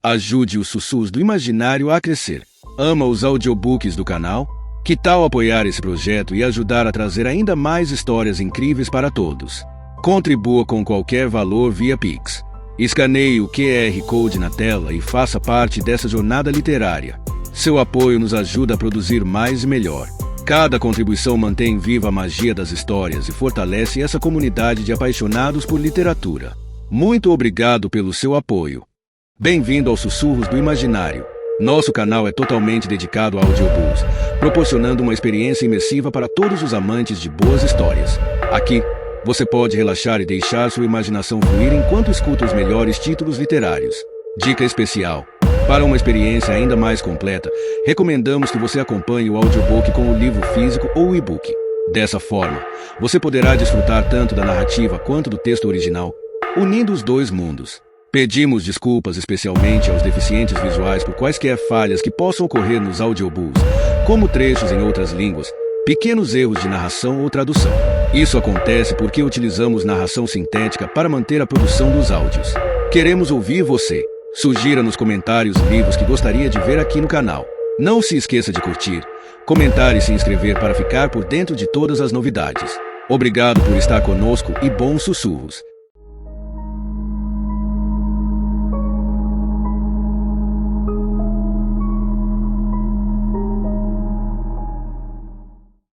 Ajude os sussurros do imaginário a crescer. Ama os audiobooks do canal? Que tal apoiar esse projeto e ajudar a trazer ainda mais histórias incríveis para todos? Contribua com qualquer valor via Pix. Escaneie o QR Code na tela e faça parte dessa jornada literária. Seu apoio nos ajuda a produzir mais e melhor. Cada contribuição mantém viva a magia das histórias e fortalece essa comunidade de apaixonados por literatura. Muito obrigado pelo seu apoio. Bem-vindo aos Sussurros do Imaginário. Nosso canal é totalmente dedicado a audiobooks, proporcionando uma experiência imersiva para todos os amantes de boas histórias. Aqui, você pode relaxar e deixar sua imaginação fluir enquanto escuta os melhores títulos literários. Dica especial: para uma experiência ainda mais completa, recomendamos que você acompanhe o audiobook com o livro físico ou o e-book. Dessa forma, você poderá desfrutar tanto da narrativa quanto do texto original, unindo os dois mundos. Pedimos desculpas especialmente aos deficientes visuais por quaisquer falhas que possam ocorrer nos audiobooks, como trechos em outras línguas, pequenos erros de narração ou tradução. Isso acontece porque utilizamos narração sintética para manter a produção dos áudios. Queremos ouvir você. Sugira nos comentários livros que gostaria de ver aqui no canal. Não se esqueça de curtir, comentar e se inscrever para ficar por dentro de todas as novidades. Obrigado por estar conosco e bons sussurros.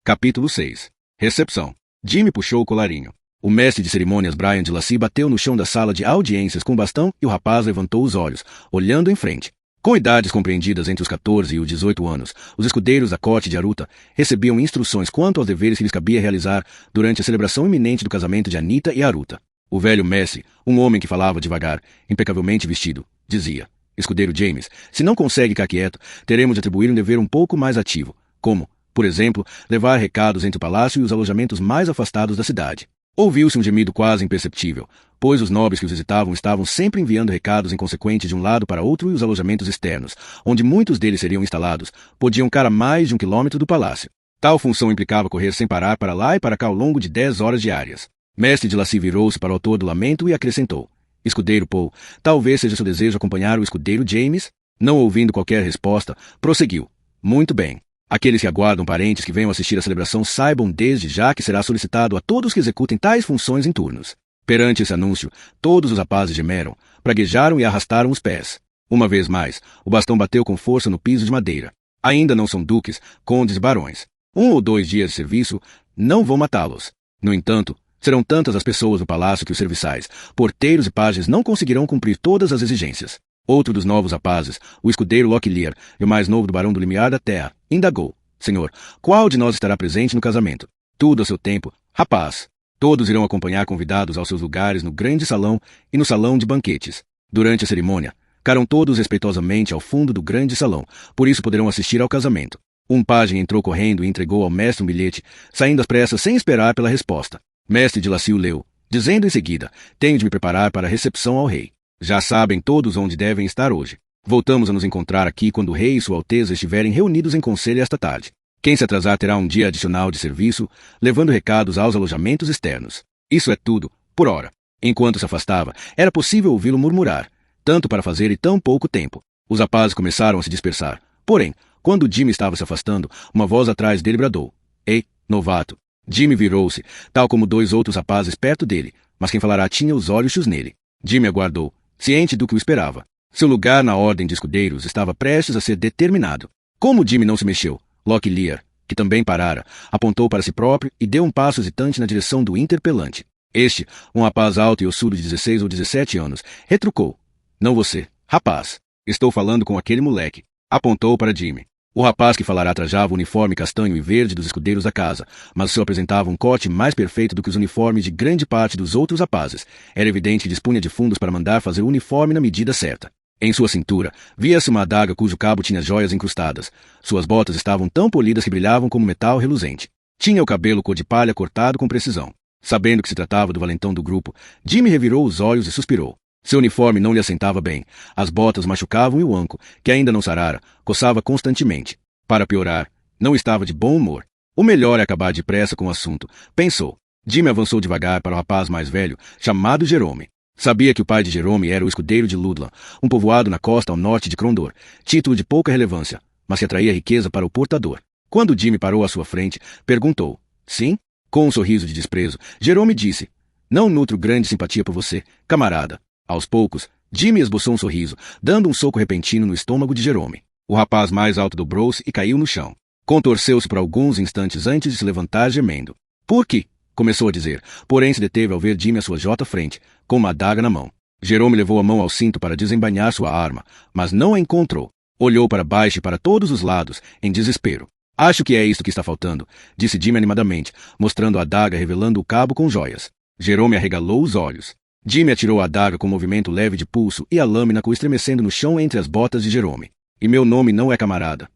Capítulo 6. Recepção. Jimmy puxou o colarinho. O mestre de cerimônias Brian de Lacy bateu no chão da sala de audiências com o bastão e o rapaz levantou os olhos, olhando em frente. Com idades compreendidas entre os 14 e os 18 anos, os escudeiros da corte de Aruta recebiam instruções quanto aos deveres que lhes cabia realizar durante a celebração iminente do casamento de Anita e Aruta. O velho mestre, um homem que falava devagar, impecavelmente vestido, dizia: Escudeiro James, se não consegue ficar quieto, teremos de atribuir um dever um pouco mais ativo, como, por exemplo, levar recados entre o palácio e os alojamentos mais afastados da cidade. Ouviu-se um gemido quase imperceptível, pois os nobres que os visitavam estavam sempre enviando recados inconsequentes de um lado para outro e os alojamentos externos, onde muitos deles seriam instalados, podiam ficar a mais de 1 quilômetro do palácio. Tal função implicava correr sem parar para lá e para cá ao longo de 10 horas diárias. Mestre de Lacy virou-se para o autor do lamento e acrescentou: Escudeiro Paul, talvez seja seu desejo acompanhar o escudeiro James? Não ouvindo qualquer resposta, prosseguiu: Muito bem. Aqueles que aguardam parentes que venham assistir à celebração saibam desde já que será solicitado a todos que executem tais funções em turnos. Perante esse anúncio, todos os rapazes gemeram, praguejaram e arrastaram os pés. Uma vez mais, o bastão bateu com força no piso de madeira. Ainda não são duques, condes e barões. 1 ou 2 dias de serviço não vão matá-los. No entanto, serão tantas as pessoas no palácio que os serviçais, porteiros e pajens não conseguirão cumprir todas as exigências. Outro dos novos rapazes, o escudeiro Locklear e o mais novo do barão do limiar da terra, indagou: Senhor, qual de nós estará presente no casamento? Tudo a seu tempo, rapaz. Todos irão acompanhar convidados aos seus lugares no grande salão e no salão de banquetes. Durante a cerimônia, ficaram todos respeitosamente ao fundo do grande salão, por isso poderão assistir ao casamento. Um pajem entrou correndo e entregou ao mestre um bilhete, saindo às pressas sem esperar pela resposta. Mestre de Lacy o leu, dizendo em seguida: Tenho de me preparar para a recepção ao rei. Já sabem todos onde devem estar hoje. Voltamos a nos encontrar aqui quando o rei e sua alteza estiverem reunidos em conselho esta tarde. Quem se atrasar terá um dia adicional de serviço, levando recados aos alojamentos externos. Isso é tudo, por hora. Enquanto se afastava, era possível ouvi-lo murmurar, tanto para fazer e tão pouco tempo. Os rapazes começaram a se dispersar. Porém, quando Jimmy estava se afastando, uma voz atrás dele bradou: Ei, novato! Jimmy virou-se, tal como 2 outros rapazes perto dele, mas quem falará tinha os olhos chus nele. Jimmy aguardou, ciente do que o esperava. Seu lugar na ordem de escudeiros estava prestes a ser determinado. Como Jimmy não se mexeu, Locklear, que também parara, apontou para si próprio e deu um passo hesitante na direção do interpelante. Este, um rapaz alto e ossudo de 16 ou 17 anos, retrucou: Não você, rapaz. Estou falando com aquele moleque. Apontou para Jimmy. O rapaz que falará trajava o uniforme castanho e verde dos escudeiros da casa, mas o seu apresentava um corte mais perfeito do que os uniformes de grande parte dos outros rapazes. Era evidente que dispunha de fundos para mandar fazer o uniforme na medida certa. Em sua cintura, via-se uma adaga cujo cabo tinha joias incrustadas. Suas botas estavam tão polidas que brilhavam como metal reluzente. Tinha o cabelo cor de palha cortado com precisão. Sabendo que se tratava do valentão do grupo, Jimmy revirou os olhos e suspirou. Seu uniforme não lhe assentava bem. As botas machucavam e o anco, que ainda não sarara, coçava constantemente. Para piorar, não estava de bom humor. O melhor é acabar depressa com o assunto, pensou. Jimmy avançou devagar para o rapaz mais velho, chamado Jerome. Sabia que o pai de Jerome era o escudeiro de Ludlam, um povoado na costa ao norte de Krondor, título de pouca relevância, mas que atraía riqueza para o portador. Quando Jimmy parou à sua frente, perguntou: sim? Com um sorriso de desprezo, Jerome disse: não nutro grande simpatia por você, camarada. Aos poucos, Jimmy esboçou um sorriso, dando um soco repentino no estômago de Jerome. O rapaz mais alto dobrou-se e caiu no chão. Contorceu-se por alguns instantes antes de se levantar gemendo. Por quê? Começou a dizer, porém se deteve ao ver Jimmy à sua frente, com uma adaga na mão. Jerome levou a mão ao cinto para desembainhar sua arma, mas não a encontrou. Olhou para baixo e para todos os lados, em desespero. Acho que é isto que está faltando, disse Jimmy animadamente, mostrando a adaga revelando o cabo com joias. Jerome arregalou os olhos. Jimmy atirou a adaga com um movimento leve de pulso e a lâmina caiu estremecendo no chão entre as botas de Jerome. E meu nome não é camarada.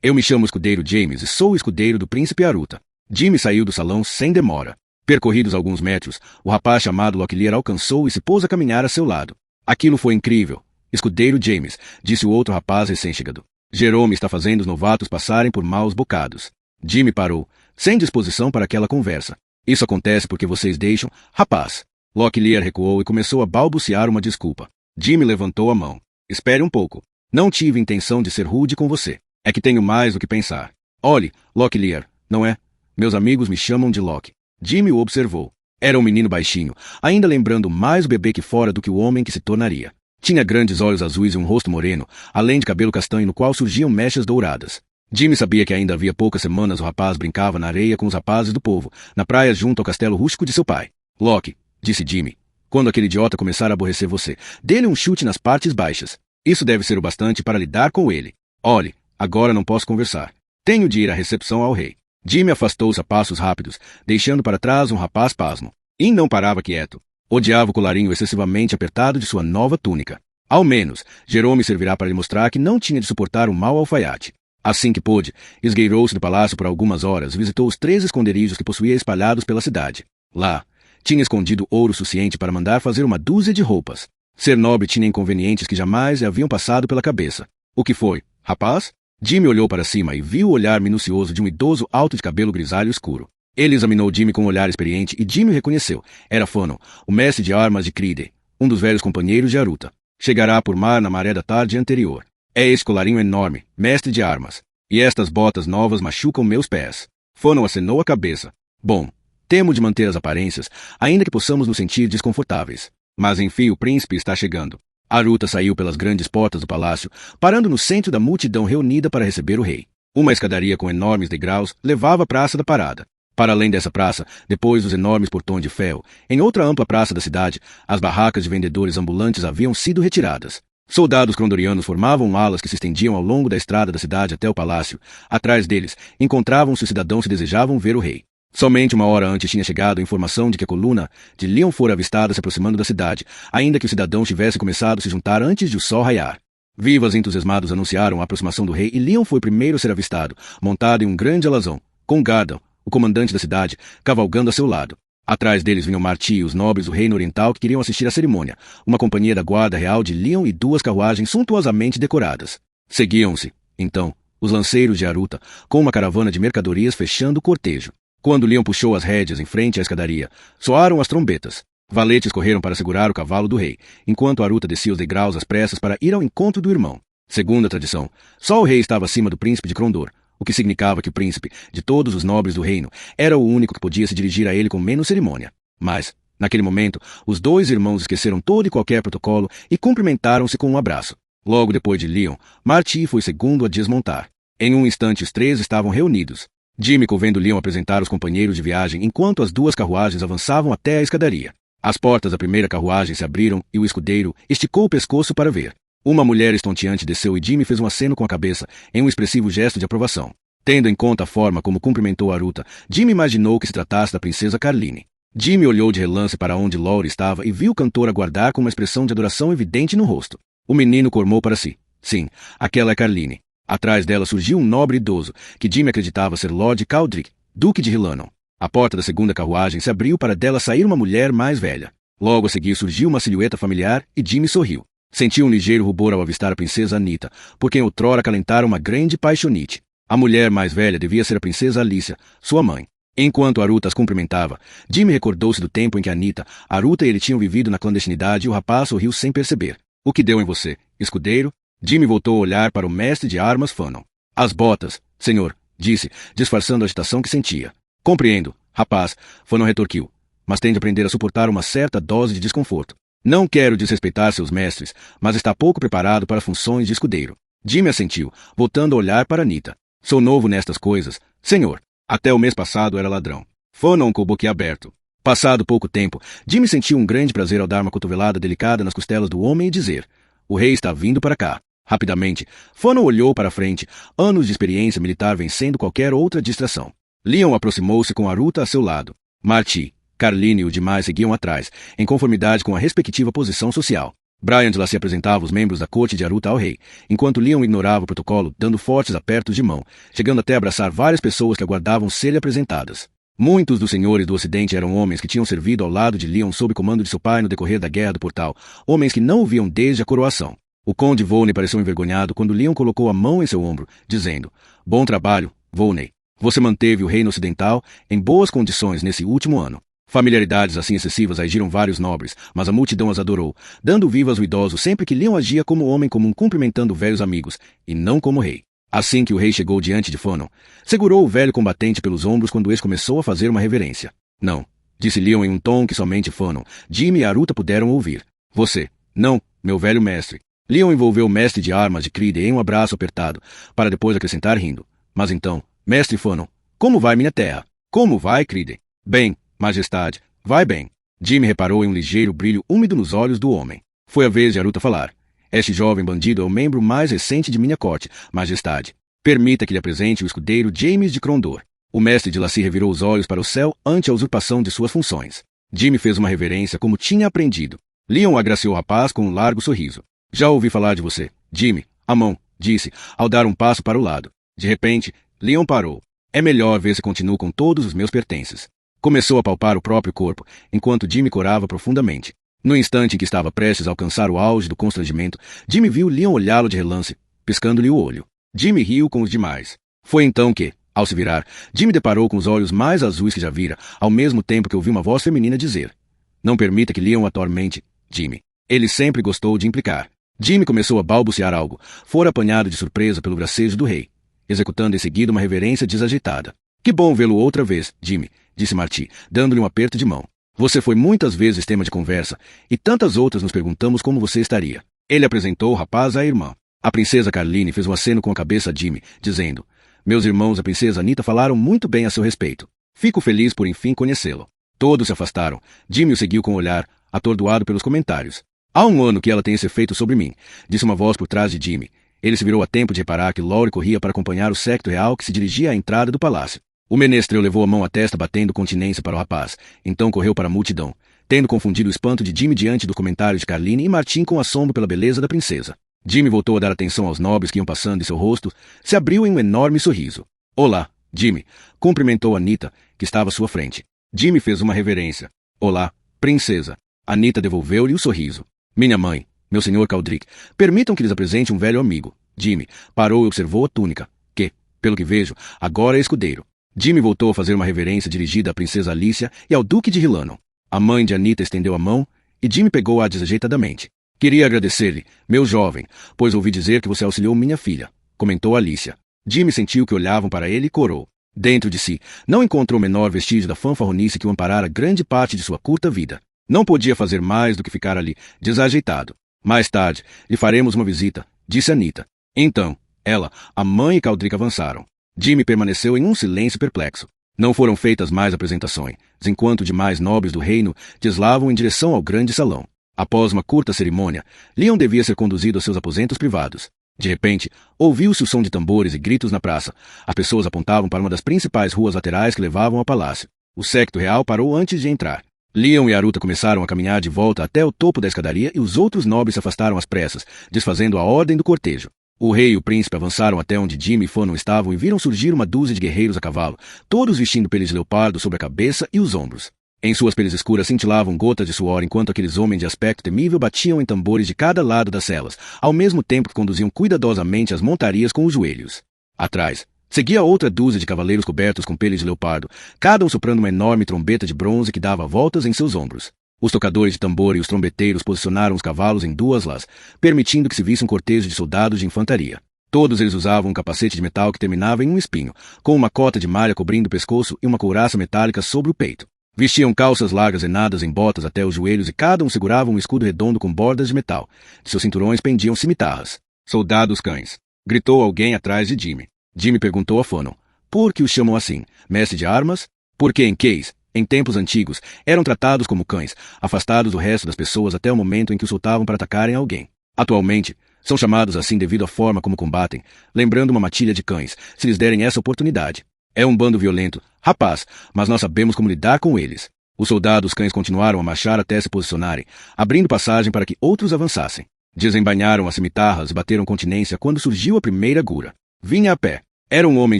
Eu me chamo Escudeiro James e sou o escudeiro do príncipe Aruta. Jimmy saiu do salão sem demora. Percorridos alguns metros, o rapaz chamado Locklear alcançou e se pôs a caminhar a seu lado. Aquilo foi incrível. Escudeiro James, disse o outro rapaz recém-chegado. Jerome está fazendo os novatos passarem por maus bocados. Jimmy parou, sem disposição para aquela conversa. Isso acontece porque vocês deixam... Rapaz! Locklear recuou e começou a balbuciar uma desculpa. Jimmy levantou a mão. Espere um pouco. Não tive intenção de ser rude com você. É que tenho mais do que pensar. Olhe, Locklear, não é? Meus amigos me chamam de Lock. Jimmy o observou. Era um menino baixinho, ainda lembrando mais o bebê que fora do que o homem que se tornaria. Tinha grandes olhos azuis e um rosto moreno, além de cabelo castanho no qual surgiam mechas douradas. Jimmy sabia que ainda havia poucas semanas o rapaz brincava na areia com os rapazes do povo, na praia junto ao castelo rústico de seu pai. Lock, disse Jimmy, quando aquele idiota começar a aborrecer você, dê-lhe um chute nas partes baixas. Isso deve ser o bastante para lidar com ele. Olhe, agora não posso conversar. Tenho de ir à recepção ao rei. Jimmy afastou-se a passos rápidos, deixando para trás um rapaz pasmo. E não parava quieto. Odiava o colarinho excessivamente apertado de sua nova túnica. Ao menos, Jerome servirá para lhe mostrar que não tinha de suportar um mau alfaiate. Assim que pôde, esgueirou-se do palácio por algumas horas e visitou os 3 esconderijos que possuía espalhados pela cidade. Lá, tinha escondido ouro suficiente para mandar fazer uma dúzia de roupas. Ser nobre tinha inconvenientes que jamais lhe haviam passado pela cabeça. O que foi, rapaz? Jimmy olhou para cima e viu o olhar minucioso de um idoso alto de cabelo grisalho escuro. Ele examinou Jimmy com um olhar experiente e Jimmy o reconheceu. Era Fanon, o mestre de armas de Cride, um dos velhos companheiros de Aruta. Chegará por mar na maré da tarde anterior. É esse colarinho enorme, mestre de armas. E estas botas novas machucam meus pés. Fanon acenou a cabeça. Bom, temo de manter as aparências, ainda que possamos nos sentir desconfortáveis. Mas enfim o príncipe está chegando. Aruta saiu pelas grandes portas do palácio, parando no centro da multidão reunida para receber o rei. Uma escadaria com enormes degraus levava à Praça da Parada. Para além dessa praça, depois dos enormes portões de ferro, em outra ampla praça da cidade, as barracas de vendedores ambulantes haviam sido retiradas. Soldados crondorianos formavam alas que se estendiam ao longo da estrada da cidade até o palácio. Atrás deles, encontravam-se os cidadãos que desejavam ver o rei. Somente uma hora antes tinha chegado a informação de que a coluna de Leon fora avistada se aproximando da cidade, ainda que os cidadãos tivessem começado a se juntar antes de o sol raiar. Vivas e entusiasmados anunciaram a aproximação do rei e Leon foi o primeiro a ser avistado, montado em um grande alazão, com Gardel, o comandante da cidade, cavalgando a seu lado. Atrás deles vinham Marti e os nobres do reino oriental que queriam assistir à cerimônia, uma companhia da guarda real de Leon e 2 carruagens suntuosamente decoradas. Seguiam-se, então, os lanceiros de Aruta, com uma caravana de mercadorias fechando o cortejo. Quando Leon puxou as rédeas em frente à escadaria, soaram as trombetas. Valetes correram para segurar o cavalo do rei, enquanto Aruta descia os degraus às pressas para ir ao encontro do irmão. Segundo a tradição, só o rei estava acima do príncipe de Krondor, o que significava que o príncipe, de todos os nobres do reino, era o único que podia se dirigir a ele com menos cerimônia. Mas, naquele momento, os 2 irmãos esqueceram todo e qualquer protocolo e cumprimentaram-se com um abraço. Logo depois de Leon, Marti foi segundo a desmontar. Em um instante os 3 estavam reunidos. Jimmy vendo Leon apresentar os companheiros de viagem enquanto as 2 carruagens avançavam até a escadaria. As portas da primeira carruagem se abriram e o escudeiro esticou o pescoço para ver. Uma mulher estonteante desceu e Jimmy fez um aceno com a cabeça, em um expressivo gesto de aprovação. Tendo em conta a forma como cumprimentou Aruta, Jimmy imaginou que se tratasse da princesa Carline. Jimmy olhou de relance para onde Laurie estava e viu o cantor aguardar com uma expressão de adoração evidente no rosto. O menino cormou para si. Sim, aquela é Carline. Atrás dela surgiu um nobre idoso, que Jimmy acreditava ser Lord Caldric, duque de Hilanon. A porta da segunda carruagem se abriu para dela sair uma mulher mais velha. Logo a seguir surgiu uma silhueta familiar e Jimmy sorriu. Sentiu um ligeiro rubor ao avistar a princesa Anita, por quem outrora acalentara uma grande paixonite. A mulher mais velha devia ser a princesa Alicia, sua mãe. Enquanto Aruta as cumprimentava, Jimmy recordou-se do tempo em que Anita, Aruta e ele tinham vivido na clandestinidade e o rapaz sorriu sem perceber. O que deu em você, escudeiro? Jimmy voltou a olhar para o mestre de armas Fanon. As botas, senhor, disse, disfarçando a agitação que sentia. Compreendo, rapaz, Fanon retorquiu, mas tem de aprender a suportar uma certa dose de desconforto. Não quero desrespeitar seus mestres, mas está pouco preparado para funções de escudeiro. Jimmy assentiu, voltando a olhar para Anita. Sou novo nestas coisas, senhor. Até o mês passado era ladrão. Fanon com o boquiaberto. Passado pouco tempo, Jimmy sentiu um grande prazer ao dar uma cotovelada delicada nas costelas do homem e dizer: o rei está vindo para cá. Rapidamente, Fanon olhou para a frente, anos de experiência militar vencendo qualquer outra distração. Leon aproximou-se com Aruta a seu lado. Marty, Carline e os demais seguiam atrás, em conformidade com a respectiva posição social. Brian de Lacy apresentava os membros da corte de Aruta ao rei, enquanto Leon ignorava o protocolo, dando fortes apertos de mão, chegando até a abraçar várias pessoas que aguardavam ser-lhe apresentadas. Muitos dos senhores do Ocidente eram homens que tinham servido ao lado de Leon sob comando de seu pai no decorrer da Guerra do Portal, homens que não o viam desde a coroação. O conde Volney pareceu envergonhado quando Leon colocou a mão em seu ombro, dizendo: bom trabalho, Volney. Você manteve o reino ocidental em boas condições nesse último ano. Familiaridades assim excessivas agiram vários nobres, mas a multidão as adorou, dando vivas ao idoso sempre que Leon agia como homem comum cumprimentando velhos amigos, e não como rei. Assim que o rei chegou diante de Fanon, segurou o velho combatente pelos ombros quando este começou a fazer uma reverência. Não, disse Leon em um tom que somente Fanon, Jimmy e Aruta puderam ouvir. Você, não, meu velho mestre. Leon envolveu o mestre de armas de Cride em um abraço apertado, para depois acrescentar rindo. Mas então, mestre Fanon, como vai minha terra? Como vai, Cride? Bem, majestade, vai bem. Jimmy reparou em um ligeiro brilho úmido nos olhos do homem. Foi a vez de Aruta falar. Este jovem bandido é o membro mais recente de minha corte, majestade. Permita que lhe apresente o escudeiro James de Crondor. O mestre de Lacy revirou os olhos para o céu ante a usurpação de suas funções. Jimmy fez uma reverência como tinha aprendido. Leon agraciou o rapaz com um largo sorriso. Já ouvi falar de você, Jimmy. A mão, disse, ao dar um passo para o lado. De repente, Leon parou. É melhor ver se continuo com todos os meus pertences. Começou a palpar o próprio corpo, enquanto Jimmy corava profundamente. No instante em que estava prestes a alcançar o auge do constrangimento, Jimmy viu Leon olhá-lo de relance, piscando-lhe o olho. Jimmy riu com os demais. Foi então que, ao se virar, Jimmy deparou com os olhos mais azuis que já vira, ao mesmo tempo que ouviu uma voz feminina dizer: não permita que Leon o atormente, Jimmy. Ele sempre gostou de implicar. Jimmy começou a balbuciar algo, fora apanhado de surpresa pelo gracejo do rei, executando em seguida uma reverência desajeitada. Que bom vê-lo outra vez, Jimmy, disse Marty, dando-lhe um aperto de mão. Você foi muitas vezes tema de conversa, e tantas outras nos perguntamos como você estaria. Ele apresentou o rapaz à irmã. A princesa Carline fez um aceno com a cabeça a Jimmy, dizendo: meus irmãos e a princesa Anita falaram muito bem a seu respeito. Fico feliz por enfim conhecê-lo. Todos se afastaram. Jimmy o seguiu com o olhar, atordoado pelos comentários. Há um ano que ela tem esse efeito sobre mim, disse uma voz por trás de Jimmy. Ele se virou a tempo de reparar que Laurie corria para acompanhar o séquito real que se dirigia à entrada do palácio. O menestrel levou a mão à testa batendo continência para o rapaz, então correu para a multidão, tendo confundido o espanto de Jimmy diante do comentário de Carline e Martim com assombro pela beleza da princesa. Jimmy voltou a dar atenção aos nobres que iam passando e seu rosto se abriu em um enorme sorriso. Olá, Jimmy, cumprimentou Anita, que estava à sua frente. Jimmy fez uma reverência. Olá, princesa. Anita devolveu-lhe o sorriso. Minha mãe, meu senhor Caldric, permitam que lhes apresente um velho amigo. Jimmy parou e observou a túnica, que, pelo que vejo, agora é escudeiro. Jimmy voltou a fazer uma reverência dirigida à princesa Alicia e ao duque de Hilanon. A mãe de Anita estendeu a mão e Jimmy pegou-a desajeitadamente. Queria agradecer-lhe, meu jovem, pois ouvi dizer que você auxiliou minha filha, comentou Alicia. Jimmy sentiu que olhavam para ele e corou. Dentro de si, não encontrou o menor vestígio da fanfarronice que o amparara grande parte de sua curta vida. Não podia fazer mais do que ficar ali, desajeitado. Mais tarde, lhe faremos uma visita, disse Anita. Então, ela, a mãe e Caldric avançaram. Jimmy permaneceu em um silêncio perplexo. Não foram feitas mais apresentações, enquanto demais nobres do reino deslavam em direção ao grande salão. Após uma curta cerimônia, Leon devia ser conduzido aos seus aposentos privados. De repente, ouviu-se o som de tambores e gritos na praça. As pessoas apontavam para uma das principais ruas laterais que levavam ao palácio. O séquito real parou antes de entrar. Leon e Aruta começaram a caminhar de volta até o topo da escadaria e os outros nobres se afastaram às pressas, desfazendo a ordem do cortejo. O rei e o príncipe avançaram até onde Jimmy e Fanon estavam e viram surgir uma dúzia de guerreiros a cavalo, todos vestindo peles de leopardo sobre a cabeça e os ombros. Em suas peles escuras cintilavam gotas de suor enquanto aqueles homens de aspecto temível batiam em tambores de cada lado das celas, ao mesmo tempo que conduziam cuidadosamente as montarias com os joelhos. Atrás, Seguia outra dúzia de cavaleiros cobertos com peles de leopardo, cada um soprando uma enorme trombeta de bronze que dava voltas em seus ombros. Os tocadores de tambor e os trombeteiros posicionaram os cavalos em duas las, permitindo que se visse um cortejo de soldados de infantaria. Todos eles usavam um capacete de metal que terminava em um espinho, com uma cota de malha cobrindo o pescoço e uma couraça metálica sobre o peito. Vestiam calças largas enadas em botas até os joelhos e cada um segurava um escudo redondo com bordas de metal. De seus cinturões pendiam cimitarras. Soldados cães! Gritou alguém atrás de Jimmy. Jimmy perguntou a Fanon. Por que os chamam assim? Mestre de armas? Porque em Case, em tempos antigos, eram tratados como cães, afastados do resto das pessoas até o momento em que os soltavam para atacarem alguém. Atualmente, são chamados assim devido à forma como combatem, lembrando uma matilha de cães, se lhes derem essa oportunidade. É um bando violento, rapaz, mas nós sabemos como lidar com eles. Os soldados cães continuaram a marchar até se posicionarem, abrindo passagem para que outros avançassem. Desembainharam as cimitarras e bateram continência quando surgiu a primeira gura. Vinha a pé. Era um homem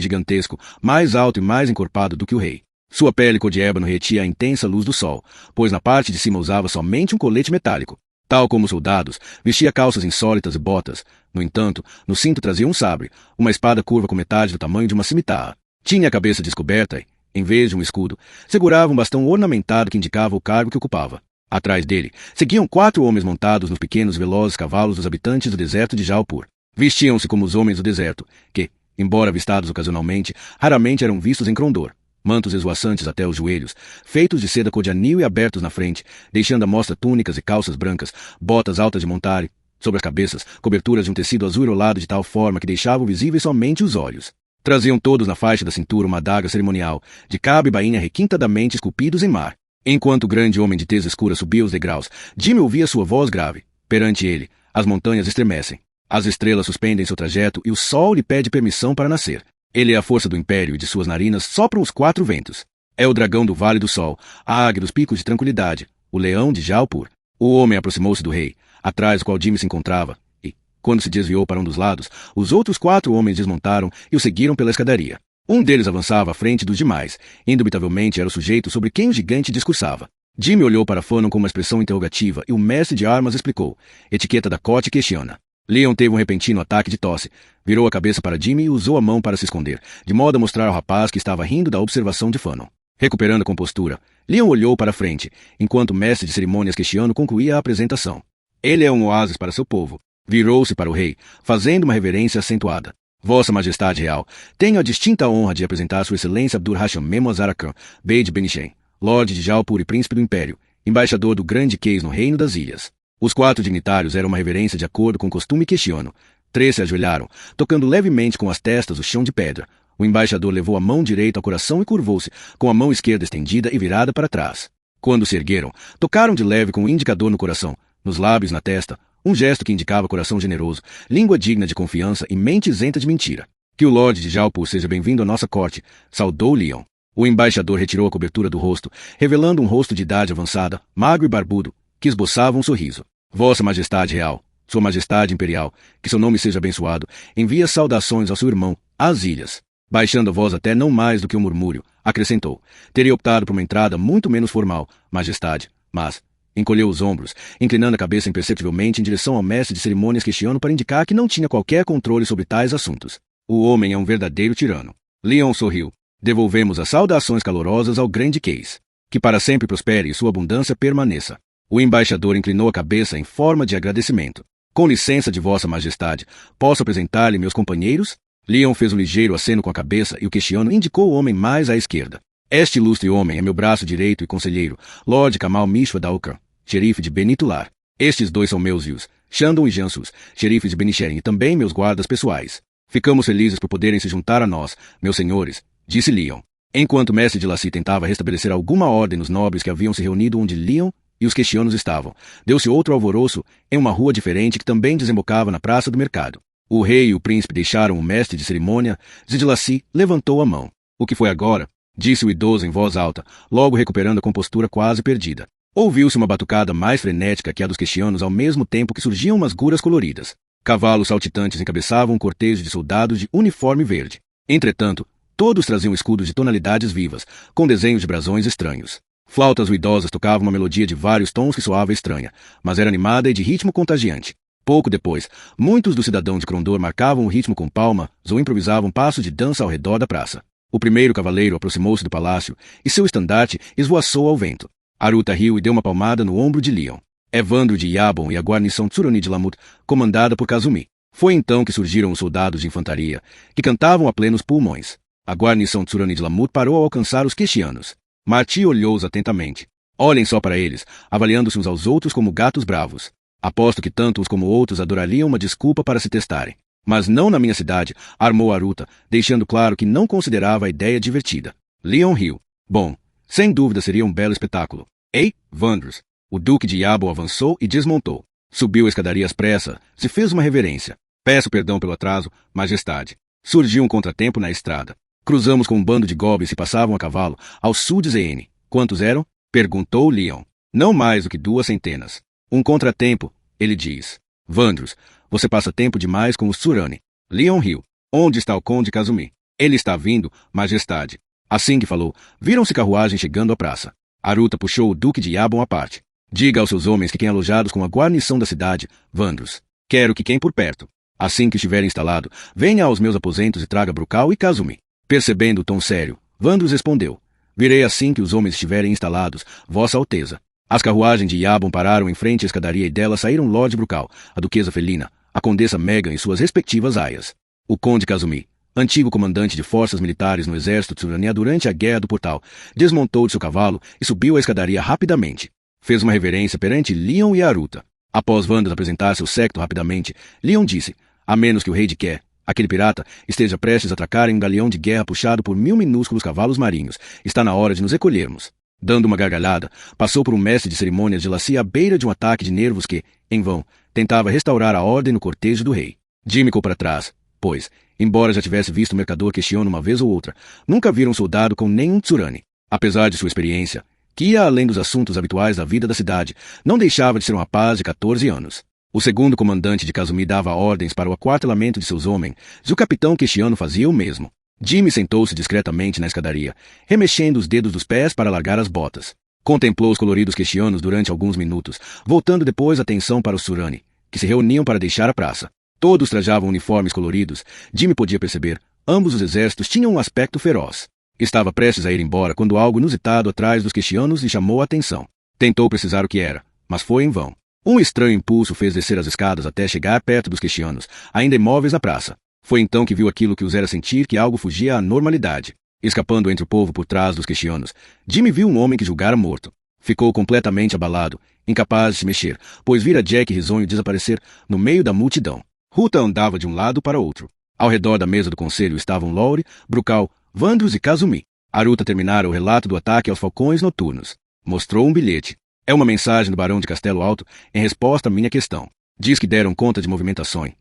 gigantesco, mais alto e mais encorpado do que o rei. Sua pele cor de ébano retia a intensa luz do sol, pois na parte de cima usava somente um colete metálico. Tal como os soldados, vestia calças insólitas e botas. No entanto, no cinto trazia um sabre, uma espada curva com metade do tamanho de uma cimitarra. Tinha a cabeça descoberta e, em vez de um escudo, segurava um bastão ornamentado que indicava o cargo que ocupava. Atrás dele, seguiam 4 homens montados nos pequenos e velozes cavalos dos habitantes do deserto de Jaipur. Vestiam-se como os homens do deserto, que, embora avistados ocasionalmente, raramente eram vistos em Krondor. Mantos esvoaçantes até os joelhos, feitos de seda cor de anil e abertos na frente, deixando à mostra túnicas e calças brancas, botas altas de montar e, sobre as cabeças, coberturas de um tecido azul enrolado de tal forma que deixavam visíveis somente os olhos. Traziam todos na faixa da cintura uma adaga cerimonial, de cabo e bainha requintadamente esculpidos em mar. Enquanto o grande homem de tez escura subia os degraus, Jimmy ouvia sua voz grave. Perante ele, as montanhas estremecem. As estrelas suspendem seu trajeto e o sol lhe pede permissão para nascer. Ele é a força do império e de suas narinas sopram os 4 ventos. É o dragão do Vale do Sol, a águia dos picos de tranquilidade, o leão de Jaipur. O homem aproximou-se do rei, atrás do qual Jimmy se encontrava, e, quando se desviou para um dos lados, os outros 4 homens desmontaram e o seguiram pela escadaria. Um deles avançava à frente dos demais, indubitavelmente era o sujeito sobre quem o gigante discursava. Jimmy olhou para Fanon com uma expressão interrogativa e o mestre de armas explicou. Etiqueta da corte questiona. Leon teve um repentino ataque de tosse, virou a cabeça para Jimmy e usou a mão para se esconder, de modo a mostrar ao rapaz que estava rindo da observação de Fanon. Recuperando a compostura, Leon olhou para frente, enquanto o mestre de cerimônias questiano concluía a apresentação. Ele é um oásis para seu povo. Virou-se para o rei, fazendo uma reverência acentuada. Vossa Majestade Real, tenho a distinta honra de apresentar Sua Excelência Abdur-Hasham Memozarakan, Bey de Benishen, Lorde de Jaipur e Príncipe do Império, embaixador do Grande Case no Reino das Ilhas. Os 4 dignitários eram uma reverência de acordo com o costume questiano. 3 se ajoelharam, tocando levemente com as testas o chão de pedra. O embaixador levou a mão direita ao coração e curvou-se, com a mão esquerda estendida e virada para trás. Quando se ergueram, tocaram de leve com o indicador no coração, nos lábios e na testa, um gesto que indicava coração generoso, língua digna de confiança e mente isenta de mentira. Que o Lorde de Jaipur seja bem-vindo à nossa corte, saudou Leon. O embaixador retirou a cobertura do rosto, revelando um rosto de idade avançada, magro e barbudo, que esboçava um sorriso. Vossa Majestade Real, Sua Majestade Imperial, que seu nome seja abençoado, envia saudações ao seu irmão, às ilhas. Baixando a voz até não mais do que um murmúrio, acrescentou. Teria optado por uma entrada muito menos formal, Majestade, mas encolheu os ombros, inclinando a cabeça imperceptivelmente em direção ao mestre de cerimônias questiano para indicar que não tinha qualquer controle sobre tais assuntos. O homem é um verdadeiro tirano. Leon sorriu. Devolvemos as saudações calorosas ao grande Case. Que para sempre prospere e sua abundância permaneça. O embaixador inclinou a cabeça em forma de agradecimento. Com licença de Vossa Majestade, posso apresentar-lhe meus companheiros? Leon fez um ligeiro aceno com a cabeça e o questiano indicou o homem mais à esquerda. Este ilustre homem é meu braço direito e conselheiro, Lord Kamal Mishra Dalkan, xerife de Benitular. Estes 2 são meus rios, Shandon e Jansus, xerifes de Benishen e também meus guardas pessoais. Ficamos felizes por poderem se juntar a nós, meus senhores, disse Leon. Enquanto o mestre de Lassi tentava restabelecer alguma ordem nos nobres que haviam se reunido onde Leon e os questianos estavam, deu-se outro alvoroço em uma rua diferente que também desembocava na praça do mercado. O rei e o príncipe deixaram o mestre de cerimônia. Zidlassi levantou a mão. O que foi agora? Disse o idoso em voz alta, logo recuperando a compostura quase perdida. Ouviu-se uma batucada mais frenética que a dos questianos ao mesmo tempo que surgiam umas guras coloridas. Cavalos saltitantes encabeçavam um cortejo de soldados de uniforme verde. Entretanto, todos traziam escudos de tonalidades vivas, com desenhos de brasões estranhos. Flautas ruidosas tocavam uma melodia de vários tons que soava estranha, mas era animada e de ritmo contagiante. Pouco depois, muitos dos cidadãos de Krondor marcavam o ritmo com palmas ou improvisavam passos de dança ao redor da praça. O primeiro cavaleiro aproximou-se do palácio e seu estandarte esvoaçou ao vento. Aruta riu e deu uma palmada no ombro de Leon. Evandro de Yabon e a guarnição Tsurani de Lamut, comandada por Kazumi. Foi então que surgiram os soldados de infantaria, que cantavam a plenos pulmões. A guarnição Tsurani de Lamut parou ao alcançar os quexianos. Marti olhou-os atentamente. Olhem só para eles, avaliando-se uns aos outros como gatos bravos. Aposto que tanto uns como outros adorariam uma desculpa para se testarem. Mas não na minha cidade, armou Aruta, deixando claro que não considerava a ideia divertida. Leon riu. Bom, sem dúvida seria um belo espetáculo. Ei, Vandros! O duque de Yabon avançou e desmontou. Subiu a escadaria às pressas, se fez uma reverência. Peço perdão pelo atraso, majestade. Surgiu um contratempo na estrada. Cruzamos com um bando de goblins que passavam a cavalo, ao sul de Zeene. Quantos eram? Perguntou Leon. Não mais do que 2 centenas. Um contratempo, ele diz. Vandros, você passa tempo demais com os Tsurani. Leon riu. Onde está o conde Kazumi? Ele está vindo, majestade. Assim que falou, viram-se carruagens chegando à praça. Aruta puxou o duque de Yabon à parte. Diga aos seus homens que fiquem alojados com a guarnição da cidade, Vandros. Quero que quem por perto. Assim que estiver instalado, venha aos meus aposentos e traga Brucal e Kazumi. Percebendo o tom sério, Vandros respondeu. Virei assim que os homens estiverem instalados, Vossa Alteza. As carruagens de Yabon pararam em frente à escadaria e dela saíram Lord Brucal, a duquesa Felina, a condessa Megan e suas respectivas aias. O conde Kazumi, antigo comandante de forças militares no exército Tsurania durante a Guerra do Portal, desmontou de seu cavalo e subiu a escadaria rapidamente. Fez uma reverência perante Leon e Aruta. Após Vandros apresentar seu séquito rapidamente, Leon disse, a menos que o rei de Quer, aquele pirata, esteja prestes a atracar em um galeão de guerra puxado por 1000 minúsculos cavalos marinhos, está na hora de nos recolhermos. Dando uma gargalhada, passou por um mestre de cerimônias de Lassie à beira de um ataque de nervos que, em vão, tentava restaurar a ordem no cortejo do rei. Jimmy ficou para trás, pois, embora já tivesse visto o mercador Quexiano uma vez ou outra, nunca vira um soldado com nenhum Tsurani. Apesar de sua experiência, que ia além dos assuntos habituais da vida da cidade, não deixava de ser um rapaz de 14 anos. O segundo comandante de Kazumi dava ordens para o aquartelamento de seus homens, e o capitão Quexiano fazia o mesmo. Jimmy sentou-se discretamente na escadaria, remexendo os dedos dos pés para largar as botas. Contemplou os coloridos quexianos durante alguns minutos, voltando depois a atenção para os Tsurani, que se reuniam para deixar a praça. Todos trajavam uniformes coloridos. Jimmy podia perceber, ambos os exércitos tinham um aspecto feroz. Estava prestes a ir embora quando algo inusitado atrás dos quexianos lhe chamou a atenção. Tentou precisar o que era, mas foi em vão. Um estranho impulso fez descer as escadas até chegar perto dos quexianos, ainda imóveis na praça. Foi então que viu aquilo que os era sentir que algo fugia à normalidade. Escapando entre o povo por trás dos quexianos, Jimmy viu um homem que julgara morto. Ficou completamente abalado, incapaz de se mexer, pois vira Jack risonho desaparecer no meio da multidão. Ruta andava de um lado para outro. Ao redor da mesa do conselho estavam Lowry, Brucal, Vandros e Kazumi. Aruta terminara o relato do ataque aos falcões noturnos. Mostrou um bilhete. É uma mensagem do Barão de Castelo Alto em resposta à minha questão. Diz que deram conta de movimentações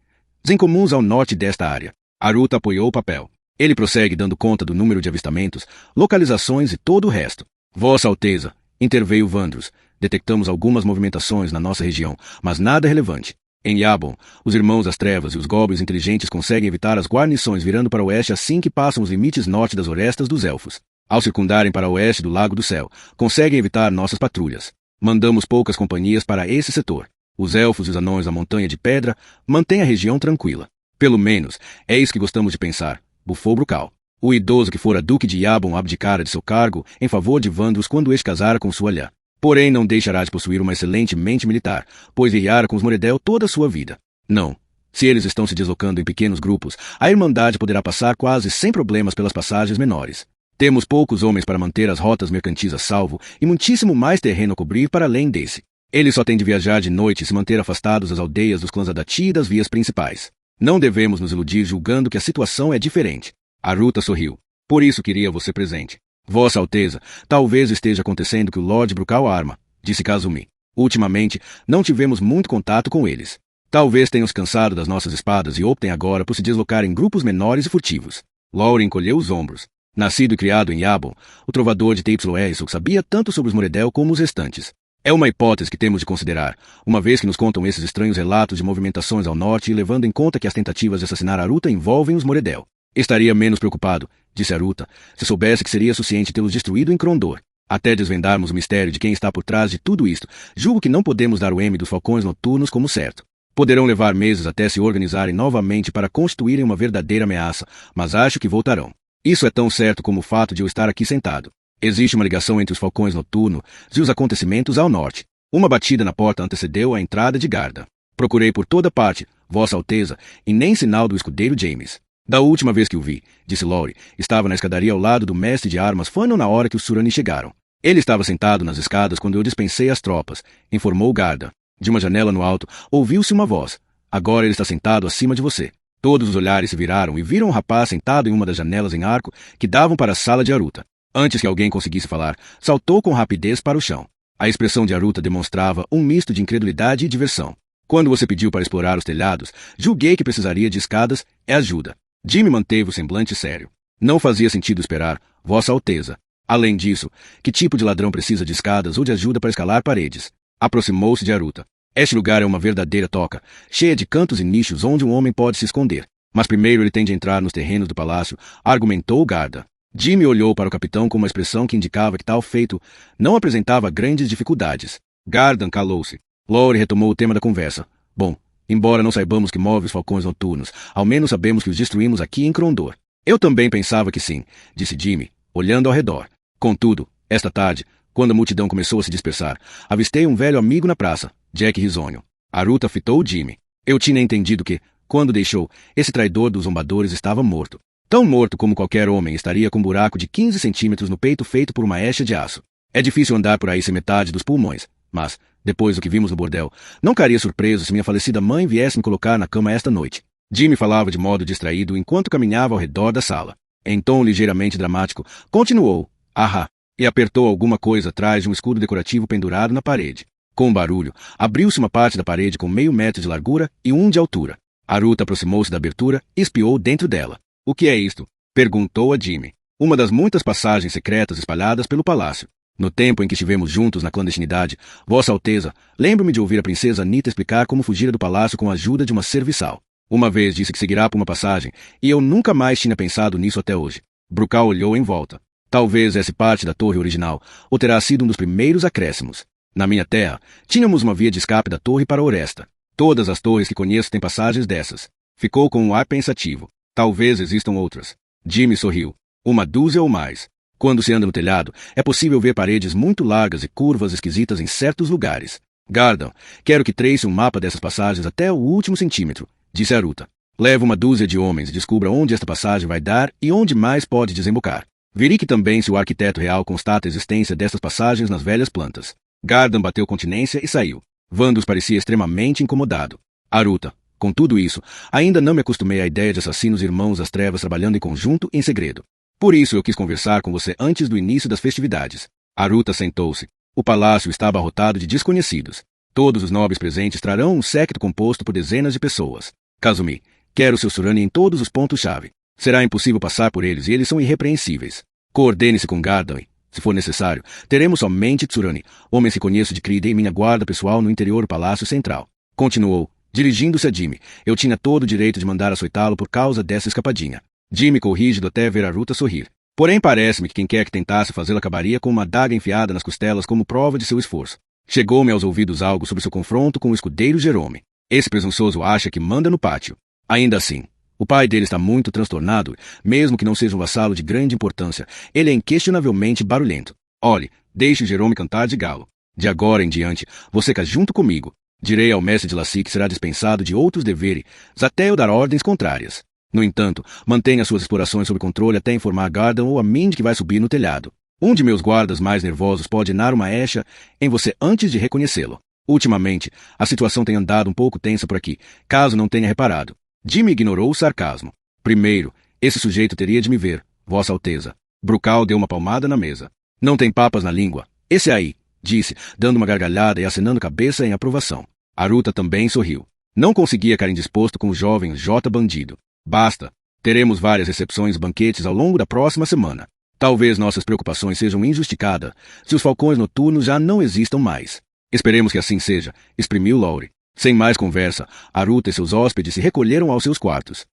incomuns ao norte desta área. Aruta apoiou o papel. Ele prossegue dando conta do número de avistamentos, localizações e todo o resto. Vossa Alteza, interveio Vandros, detectamos algumas movimentações na nossa região, mas nada relevante. Em Yabon, os Irmãos das Trevas e os Goblins inteligentes conseguem evitar as guarnições virando para o oeste assim que passam os limites norte das Orestas dos Elfos. Ao circundarem para o oeste do Lago do Céu, conseguem evitar nossas patrulhas. Mandamos poucas companhias para esse setor. Os elfos e os anões da Montanha de Pedra mantêm a região tranquila. Pelo menos, é isso que gostamos de pensar, bufou Brucal. O idoso que fora duque de Yabon abdicara de seu cargo em favor de Vandros quando este casara com sua lhã. Porém, não deixará de possuir uma excelente mente militar, pois guerreara com os Moredel toda a sua vida. Não. Se eles estão se deslocando em pequenos grupos, a Irmandade poderá passar quase sem problemas pelas passagens menores. Temos poucos homens para manter as rotas mercantis a salvo e muitíssimo mais terreno a cobrir para além desse. Eles só têm de viajar de noite e se manter afastados das aldeias dos clãs Adati e das vias principais. Não devemos nos iludir julgando que a situação é diferente. Aruta sorriu. Por isso queria você presente. Vossa Alteza, talvez esteja acontecendo que o Lord Brucal arma, disse Kazumi. Ultimamente, não tivemos muito contato com eles. Talvez tenham se cansado das nossas espadas e optem agora por se deslocar em grupos menores e furtivos. Lauren encolheu os ombros. Nascido e criado em Yabon, o trovador de TYR sabia tanto sobre os Moredel como os restantes. É uma hipótese que temos de considerar, uma vez que nos contam esses estranhos relatos de movimentações ao norte e levando em conta que as tentativas de assassinar Aruta envolvem os Moredel. Estaria menos preocupado, disse Aruta, se soubesse que seria suficiente tê-los destruído em Krondor. Até desvendarmos o mistério de quem está por trás de tudo isto, julgo que não podemos dar o M dos falcões noturnos como certo. Poderão levar meses até se organizarem novamente para constituírem uma verdadeira ameaça, mas acho que voltarão. Isso é tão certo como o fato de eu estar aqui sentado. Existe uma ligação entre os falcões noturnos e os acontecimentos ao norte. Uma batida na porta antecedeu a entrada de Garda. Procurei por toda parte, Vossa Alteza, e nem sinal do escudeiro James. Da última vez que o vi, disse Lowry, estava na escadaria ao lado do mestre de armas Fanon na hora que os Surani chegaram. Ele estava sentado nas escadas quando eu dispensei as tropas, informou Garda. De uma janela no alto, ouviu-se uma voz. Agora ele está sentado acima de você. Todos os olhares se viraram e viram um rapaz sentado em uma das janelas em arco que davam para a sala de Aruta. Antes que alguém conseguisse falar, saltou com rapidez para o chão. A expressão de Aruta demonstrava um misto de incredulidade e diversão. Quando você pediu para explorar os telhados, julguei que precisaria de escadas e ajuda. Jimmy manteve o semblante sério. Não fazia sentido esperar, Vossa Alteza. Além disso, que tipo de ladrão precisa de escadas ou de ajuda para escalar paredes? Aproximou-se de Aruta. Este lugar é uma verdadeira toca, cheia de cantos e nichos onde um homem pode se esconder. Mas primeiro ele tem de entrar nos terrenos do palácio, argumentou Garda. Jimmy olhou para o capitão com uma expressão que indicava que tal feito não apresentava grandes dificuldades. Gardan calou-se. Lowry retomou o tema da conversa. Bom, embora não saibamos que move os falcões noturnos, ao menos sabemos que os destruímos aqui em Crondor. Eu também pensava que sim, disse Jimmy, olhando ao redor. Contudo, esta tarde, quando a multidão começou a se dispersar, avistei um velho amigo na praça, Jack risonho. Aruta fitou Jimmy. Eu tinha entendido que, quando deixou, esse traidor dos zombadores estava morto. Tão morto como qualquer homem estaria com um buraco de 15 centímetros no peito feito por uma hecha de aço. É difícil andar por aí sem metade dos pulmões, mas, depois do que vimos no bordel, não ficaria surpreso se minha falecida mãe viesse me colocar na cama esta noite. Jimmy falava de modo distraído enquanto caminhava ao redor da sala. Em tom ligeiramente dramático, continuou, ahá, e apertou alguma coisa atrás de um escudo decorativo pendurado na parede. Com um barulho, abriu-se uma parte da parede com 0,5 metro de largura e 1 de altura. Aruta aproximou-se da abertura e espiou dentro dela. O que é isto? Perguntou a Jimmy. Uma das muitas passagens secretas espalhadas pelo palácio. No tempo em que estivemos juntos na clandestinidade, Vossa Alteza, lembro-me de ouvir a princesa Anita explicar como fugir do palácio com a ajuda de uma serviçal. Uma vez disse que seguirá por uma passagem, e eu nunca mais tinha pensado nisso até hoje. Brucal olhou em volta. Talvez essa parte da torre original, ou terá sido um dos primeiros acréscimos. Na minha terra, tínhamos uma via de escape da torre para a Oresta. Todas as torres que conheço têm passagens dessas. Ficou com um ar pensativo. Talvez existam outras. Jimmy sorriu. 1 dúzia ou mais. Quando se anda no telhado, é possível ver paredes muito largas e curvas esquisitas em certos lugares. Gardan, quero que trace um mapa dessas passagens até o último centímetro, disse Aruta. Leve 1 dúzia de homens e descubra onde esta passagem vai dar e onde mais pode desembocar. Verifique também se o arquiteto real constata a existência dessas passagens nas velhas plantas. Gardan bateu continência e saiu. Vandus parecia extremamente incomodado. Aruta, com tudo isso, ainda não me acostumei à ideia de assassinos irmãos das trevas trabalhando em conjunto e em segredo. Por isso eu quis conversar com você antes do início das festividades. Aruta sentou-se. O palácio estava abarrotado de desconhecidos. Todos os nobres presentes trarão um séquito composto por dezenas de pessoas. Kazumi, quero seu Surani em todos os pontos-chave. Será impossível passar por eles e eles são irrepreensíveis. Coordene-se com Gardan. Se for necessário, teremos somente Tsurani, homens que conheço de Crida em minha guarda pessoal no interior do Palácio Central. Continuou, dirigindo-se a Jimmy. Eu tinha todo o direito de mandar açoitá-lo por causa dessa escapadinha. Jimmy corrigido até ver Aruta sorrir. Porém parece-me que quem quer que tentasse fazê-lo acabaria com uma adaga enfiada nas costelas como prova de seu esforço. Chegou-me aos ouvidos algo sobre seu confronto com o escudeiro Jerome. Esse presunçoso acha que manda no pátio. Ainda assim, o pai dele está muito transtornado, mesmo que não seja um vassalo de grande importância. Ele é inquestionavelmente barulhento. Olhe, deixe Jerome cantar de galo. De agora em diante, você cá junto comigo. Direi ao mestre de Lassie que será dispensado de outros deveres, até eu dar ordens contrárias. No entanto, mantenha suas explorações sob controle até informar Gardan ou a mim de que vai subir no telhado. Um de meus guardas mais nervosos pode dar uma hecha em você antes de reconhecê-lo. Ultimamente, a situação tem andado um pouco tensa por aqui, caso não tenha reparado. Jimmy ignorou o sarcasmo. Primeiro, esse sujeito teria de me ver, Vossa Alteza. Brucal deu uma palmada na mesa. Não tem papas na língua. Esse aí, disse, dando uma gargalhada e acenando a cabeça em aprovação. Aruta também sorriu. Não conseguia ficar indisposto com o jovem J. Bandido. Basta. Teremos várias recepções e banquetes ao longo da próxima semana. Talvez nossas preocupações sejam injustificadas se os falcões noturnos já não existam mais. Esperemos que assim seja, exprimiu Lowry. Sem mais conversa, Aruta e seus hóspedes se recolheram aos seus quartos.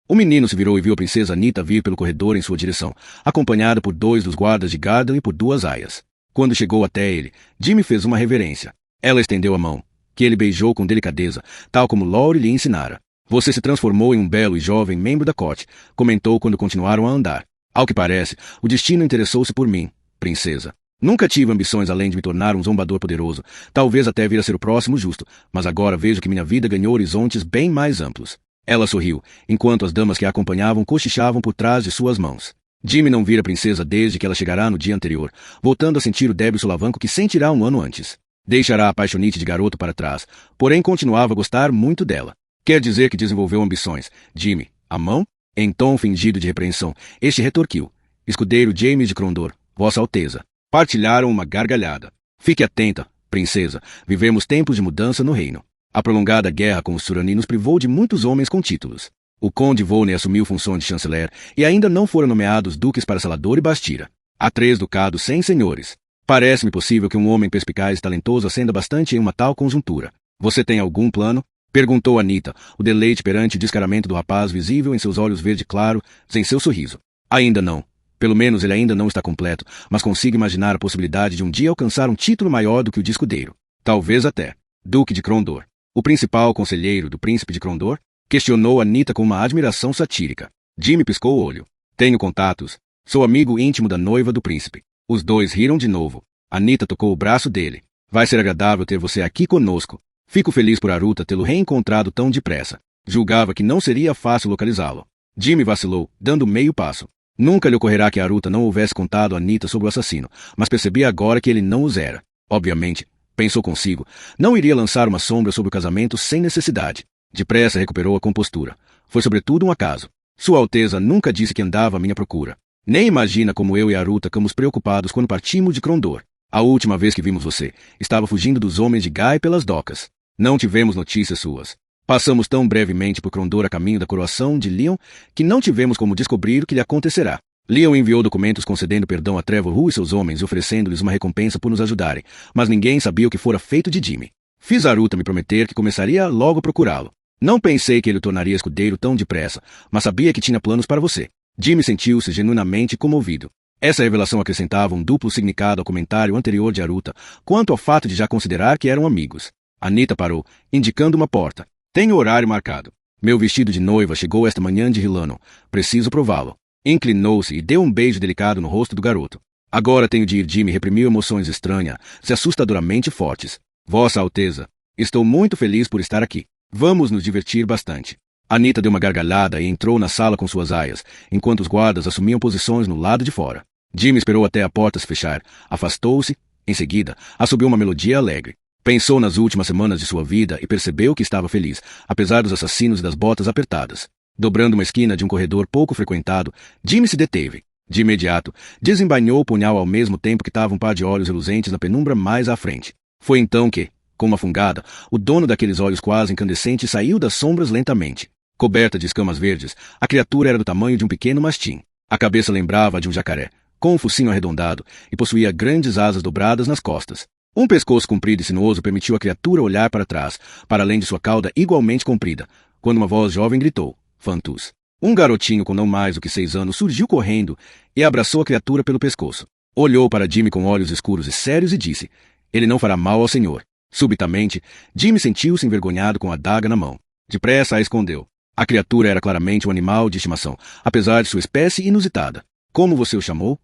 O menino se virou e viu a princesa Anita vir pelo corredor em sua direção, acompanhada por 2 dos guardas de Gardan e por 2 aias. Quando chegou até ele, Jimmy fez uma reverência. Ela estendeu a mão. que ele beijou com delicadeza, tal como Laurie lhe ensinara. Você se transformou em um belo e jovem membro da corte, comentou quando continuaram a andar. Ao que parece, o destino interessou-se por mim, princesa. Nunca tive ambições além de me tornar um zombador poderoso, talvez até vir a ser o próximo justo, mas agora vejo que minha vida ganhou horizontes bem mais amplos. Ela sorriu, enquanto as damas que a acompanhavam cochichavam por trás de suas mãos. Jimmy não vira princesa desde que ela chegará no dia anterior, voltando a sentir o débil solavanco que sentirá um ano antes. Deixará a apaixonite de garoto para trás, porém continuava a gostar muito dela. Quer dizer que desenvolveu ambições. Jimmy, a mão? Em tom fingido de repreensão, este retorquiu. Escudeiro James de Crondor, Vossa Alteza. Partilharam uma gargalhada. Fique atenta, princesa. Vivemos tempos de mudança no reino. A prolongada guerra com os Turaninos privou de muitos homens com títulos. O conde Volney assumiu funções de chanceler e ainda não foram nomeados duques para Salador e Bastira. Há 3 ducados sem senhores. Parece-me possível que um homem perspicaz e talentoso acenda bastante em uma tal conjuntura. Você tem algum plano? Perguntou Anita, o deleite perante o descaramento do rapaz visível em seus olhos verde claro, em seu sorriso. Ainda não. Pelo menos ele ainda não está completo, mas consigo imaginar a possibilidade de um dia alcançar um título maior do que o de escudeiro. Talvez até Duque de Crondor. O principal conselheiro do príncipe de Crondor? Questionou Anita com uma admiração satírica. Jimmy piscou o olho. Tenho contatos. Sou amigo íntimo da noiva do príncipe. Os dois riram de novo. Anita tocou o braço dele. Vai ser agradável ter você aqui conosco. Fico feliz por Aruta tê-lo reencontrado tão depressa. Julgava que não seria fácil localizá-lo. Jimmy vacilou, dando meio passo. Nunca lhe ocorrerá que Aruta não houvesse contado a Anita sobre o assassino, mas percebia agora que ele não os era. Obviamente, pensou consigo, não iria lançar uma sombra sobre o casamento sem necessidade. Depressa recuperou a compostura. Foi sobretudo um acaso. Sua Alteza nunca disse que andava à minha procura. Nem imagina como eu e Aruta ficamos preocupados quando partimos de Crondor. A última vez que vimos você, estava fugindo dos homens de Gai pelas docas. Não tivemos notícias suas. Passamos tão brevemente por Crondor a caminho da coroação de Leon que não tivemos como descobrir o que lhe acontecerá. Leon enviou documentos concedendo perdão a Trevor Rue e seus homens e oferecendo-lhes uma recompensa por nos ajudarem, mas ninguém sabia o que fora feito de Jimmy. Fiz Aruta me prometer que começaria logo a procurá-lo. Não pensei que ele o tornaria escudeiro tão depressa, mas sabia que tinha planos para você. Jimmy sentiu-se genuinamente comovido. Essa revelação acrescentava um duplo significado ao comentário anterior de Aruta, quanto ao fato de já considerar que eram amigos. Anita parou, indicando uma porta. Tenho horário marcado. Meu vestido de noiva chegou esta manhã de Hilanon. Preciso prová-lo. Inclinou-se e deu um beijo delicado no rosto do garoto. Agora tenho de ir. Jimmy reprimiu emoções estranhas, se assustadoramente fortes. Vossa Alteza, estou muito feliz por estar aqui. Vamos nos divertir bastante. Anita deu uma gargalhada e entrou na sala com suas aias, enquanto os guardas assumiam posições no lado de fora. Jimmy esperou até a porta se fechar, afastou-se, em seguida, assobiou uma melodia alegre. Pensou nas últimas semanas de sua vida e percebeu que estava feliz, apesar dos assassinos e das botas apertadas. Dobrando uma esquina de um corredor pouco frequentado, Jimmy se deteve. De imediato, desembainhou o punhal ao mesmo tempo que estava um par de olhos reluzentes na penumbra mais à frente. Foi então que, com uma fungada, o dono daqueles olhos quase incandescentes saiu das sombras lentamente. Coberta de escamas verdes, a criatura era do tamanho de um pequeno mastim. A cabeça lembrava de um jacaré, com um focinho arredondado, e possuía grandes asas dobradas nas costas. Um pescoço comprido e sinuoso permitiu à criatura olhar para trás, para além de sua cauda igualmente comprida, quando uma voz jovem gritou, Fantus. Um garotinho com não mais do que 6 anos surgiu correndo e abraçou a criatura pelo pescoço. Olhou para Jimmy com olhos escuros e sérios e disse, ele não fará mal ao senhor. Subitamente, Jimmy sentiu-se envergonhado com a adaga na mão. Depressa a escondeu. A criatura era claramente um animal de estimação, apesar de sua espécie inusitada. Como você o chamou?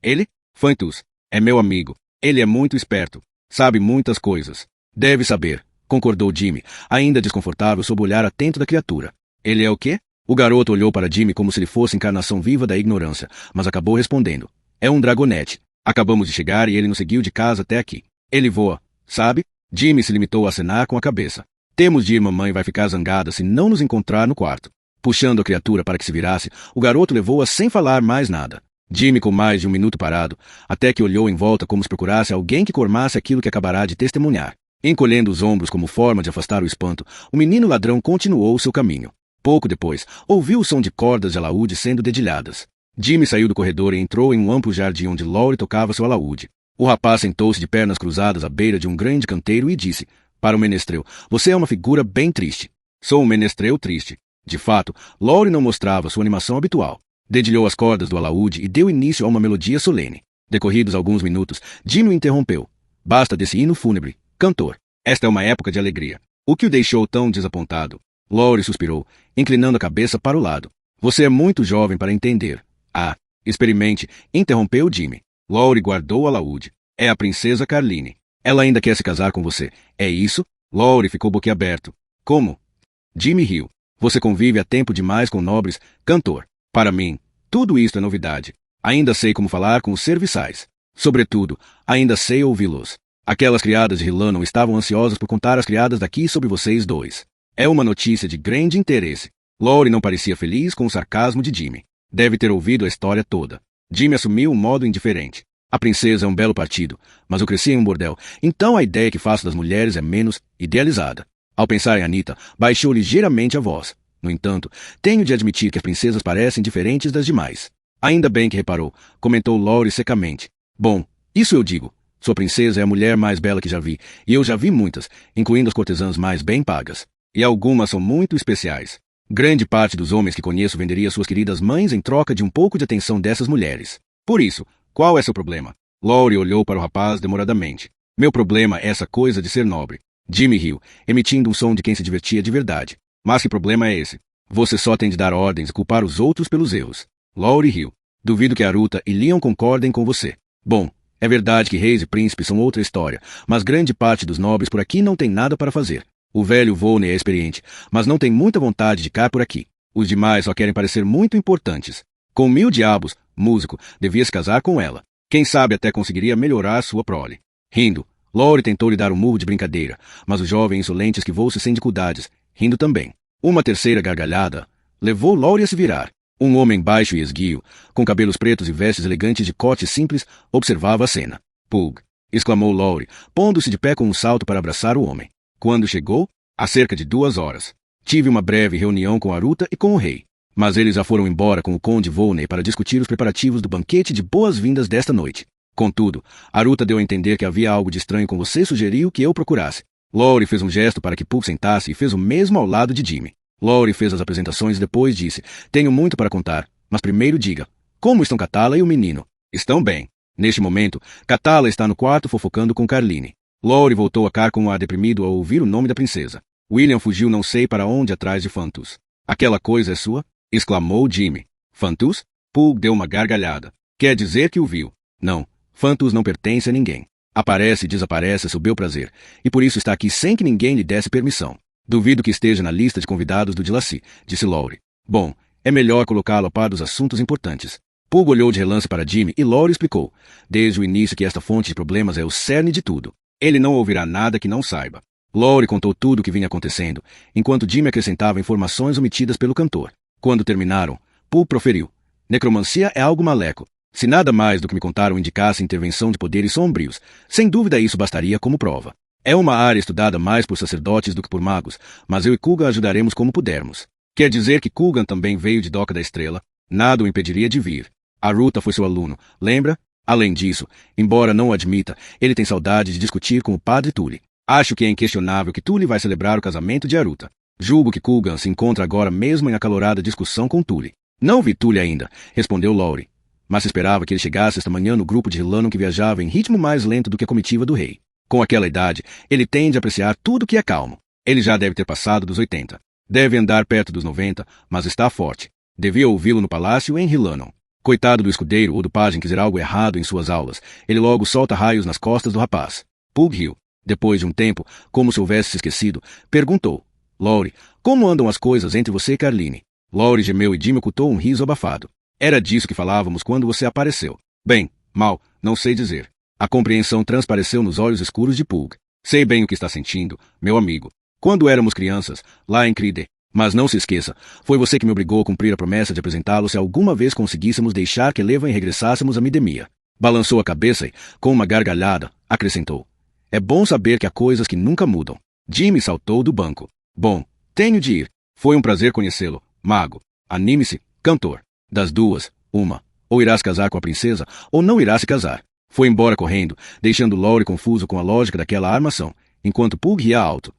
Ele? Fantus. É meu amigo. Ele é muito esperto. Sabe muitas coisas. Deve saber, concordou Jimmy, ainda desconfortável sob o olhar atento da criatura. Ele é o quê? O garoto olhou para Jimmy como se ele fosse encarnação viva da ignorância, mas acabou respondendo. É um dragonete. Acabamos de chegar e ele nos seguiu de casa até aqui. Ele voa, sabe? Jimmy se limitou a acenar com a cabeça. Temos de ir, mamãe vai ficar zangada se não nos encontrar no quarto. Puxando a criatura para que se virasse, o garoto levou-a sem falar mais nada. Jimmy com mais de um minuto parado, até que olhou em volta como se procurasse alguém que cormasse aquilo que acabará de testemunhar. Encolhendo os ombros como forma de afastar o espanto, o menino ladrão continuou seu caminho. Pouco depois, ouviu o som de cordas de alaúde sendo dedilhadas. Jimmy saiu do corredor e entrou em um amplo jardim onde Laurie tocava seu alaúde. O rapaz sentou-se de pernas cruzadas à beira de um grande canteiro e disse, para o menestrel, você é uma figura bem triste. Sou um menestrel triste. De fato, Laurie não mostrava sua animação habitual. Dedilhou as cordas do alaúde e deu início a uma melodia solene. Decorridos alguns minutos, Jimmy o interrompeu. Basta desse hino fúnebre, cantor. Esta é uma época de alegria. O que o deixou tão desapontado? Laurie suspirou, inclinando a cabeça para o lado. Você é muito jovem para entender. Ah, experimente, interrompeu Jimmy. Laurie guardou o alaúde. É a princesa Carline. Ela ainda quer se casar com você. É isso? Laurie ficou boquiaberto. Como? Jimmy riu. Você convive há tempo demais com nobres, cantor. Para mim, tudo isto é novidade. Ainda sei como falar com os serviçais. Sobretudo, ainda sei ouvi-los. Aquelas criadas de Hilanon estavam ansiosas por contar às criadas daqui sobre vocês dois. É uma notícia de grande interesse. Laurie não parecia feliz com o sarcasmo de Jimmy. Deve ter ouvido a história toda. Jimmy assumiu um modo indiferente. A princesa é um belo partido, mas eu cresci em um bordel, então a ideia que faço das mulheres é menos idealizada. Ao pensar em Anita, baixou ligeiramente a voz. No entanto, tenho de admitir que as princesas parecem diferentes das demais. Ainda bem que reparou, comentou Laurie secamente. Bom, isso eu digo. Sua princesa é a mulher mais bela que já vi, e eu já vi muitas, incluindo as cortesãs mais bem pagas. E algumas são muito especiais. Grande parte dos homens que conheço venderia suas queridas mães em troca de um pouco de atenção dessas mulheres. Por isso, qual é seu problema? Laurie olhou para o rapaz demoradamente. Meu problema é essa coisa de ser nobre. Jimmy riu, emitindo um som de quem se divertia de verdade. Mas que problema é esse? Você só tem de dar ordens e culpar os outros pelos erros. Laurie riu. Duvido que Aruta e Leon concordem com você. Bom, é verdade que reis e príncipes são outra história, mas grande parte dos nobres por aqui não tem nada para fazer. O velho Volney é experiente, mas não tem muita vontade de cá por aqui. Os demais só querem parecer muito importantes. Com 1000 diabos, músico, devia se casar com ela. Quem sabe até conseguiria melhorar sua prole. Rindo, Laurie tentou lhe dar um murro de brincadeira, mas o jovem insolente esquivou-se sem dificuldades, rindo também. Uma terceira gargalhada levou Laurie a se virar. Um homem baixo e esguio, com cabelos pretos e vestes elegantes de corte simples, observava a cena. Pug! Exclamou Laurie, pondo-se de pé com um salto para abraçar o homem. Quando chegou? Há cerca de 2 horas. Tive uma breve reunião com Aruta e com o rei. Mas eles já foram embora com o conde Volney para discutir os preparativos do banquete de boas-vindas desta noite. Contudo, Aruta deu a entender que havia algo de estranho com você e sugeriu que eu procurasse. Laurie fez um gesto para que Pug sentasse e fez o mesmo ao lado de Jimmy. Laurie fez as apresentações e depois disse, tenho muito para contar, mas primeiro diga, como estão Catala e o menino? Estão bem. Neste momento, Catala está no quarto fofocando com Carline. Laurie voltou a cá com um ar deprimido ao ouvir o nome da princesa. William fugiu não sei para onde atrás de Fantus. Aquela coisa é sua? Exclamou Jimmy. Fantus? Pug deu uma gargalhada. Quer dizer que o viu? Não. Fantus não pertence a ninguém. Aparece e desaparece a seu bel prazer, e por isso está aqui sem que ninguém lhe desse permissão. Duvido que esteja na lista de convidados do Delacy, disse Laurie. Bom, é melhor colocá-lo a par dos assuntos importantes. Pug olhou de relance para Jimmy e Laurie explicou, desde o início que esta fonte de problemas é o cerne de tudo. Ele não ouvirá nada que não saiba. Laurie contou tudo o que vinha acontecendo, enquanto Jimmy acrescentava informações omitidas pelo cantor. Quando terminaram, Pug proferiu. Necromancia é algo maleco. Se nada mais do que me contaram indicasse intervenção de poderes sombrios, sem dúvida isso bastaria como prova. É uma área estudada mais por sacerdotes do que por magos, mas eu e Kugan ajudaremos como pudermos. Quer dizer que Kugan também veio de Doca da Estrela? Nada o impediria de vir. Aruta foi seu aluno, lembra? Além disso, embora não o admita, ele tem saudade de discutir com o padre Tully. Acho que é inquestionável que Tully vai celebrar o casamento de Aruta. Julgo que Kugan se encontra agora mesmo em acalorada discussão com Tully. Não vi Tully ainda, respondeu Laurie. Mas se esperava que ele chegasse esta manhã no grupo de Hilanon que viajava em ritmo mais lento do que a comitiva do rei. Com aquela idade, ele tende a apreciar tudo que é calmo. Ele já deve ter passado dos 80. Deve andar perto dos 90, mas está forte. Devia ouvi-lo no palácio em Hilanon. Coitado do escudeiro ou do pajem que dizer algo errado em suas aulas. Ele logo solta raios nas costas do rapaz. Pug riu. Depois de um tempo, como se houvesse se esquecido, perguntou. Laurie, como andam as coisas entre você e Carline? Laurie gemeu e Jimmy ocultou um riso abafado. Era disso que falávamos quando você apareceu. Bem, mal, não sei dizer. A compreensão transpareceu nos olhos escuros de Pug. Sei bem o que está sentindo, meu amigo. Quando éramos crianças, lá em Cride. Mas não se esqueça, foi você que me obrigou a cumprir a promessa de apresentá-lo se alguma vez conseguíssemos deixar que Eleven regressássemos a Midemia. Balançou a cabeça e, com uma gargalhada, acrescentou. É bom saber que há coisas que nunca mudam. Jimmy saltou do banco. Bom, tenho de ir. Foi um prazer conhecê-lo, mago. Anime-se, cantor. Das duas, uma. Ou irás casar com a princesa, ou não irás se casar. Foi embora correndo, deixando Laurie confuso com a lógica daquela armação, enquanto Pug ria alto.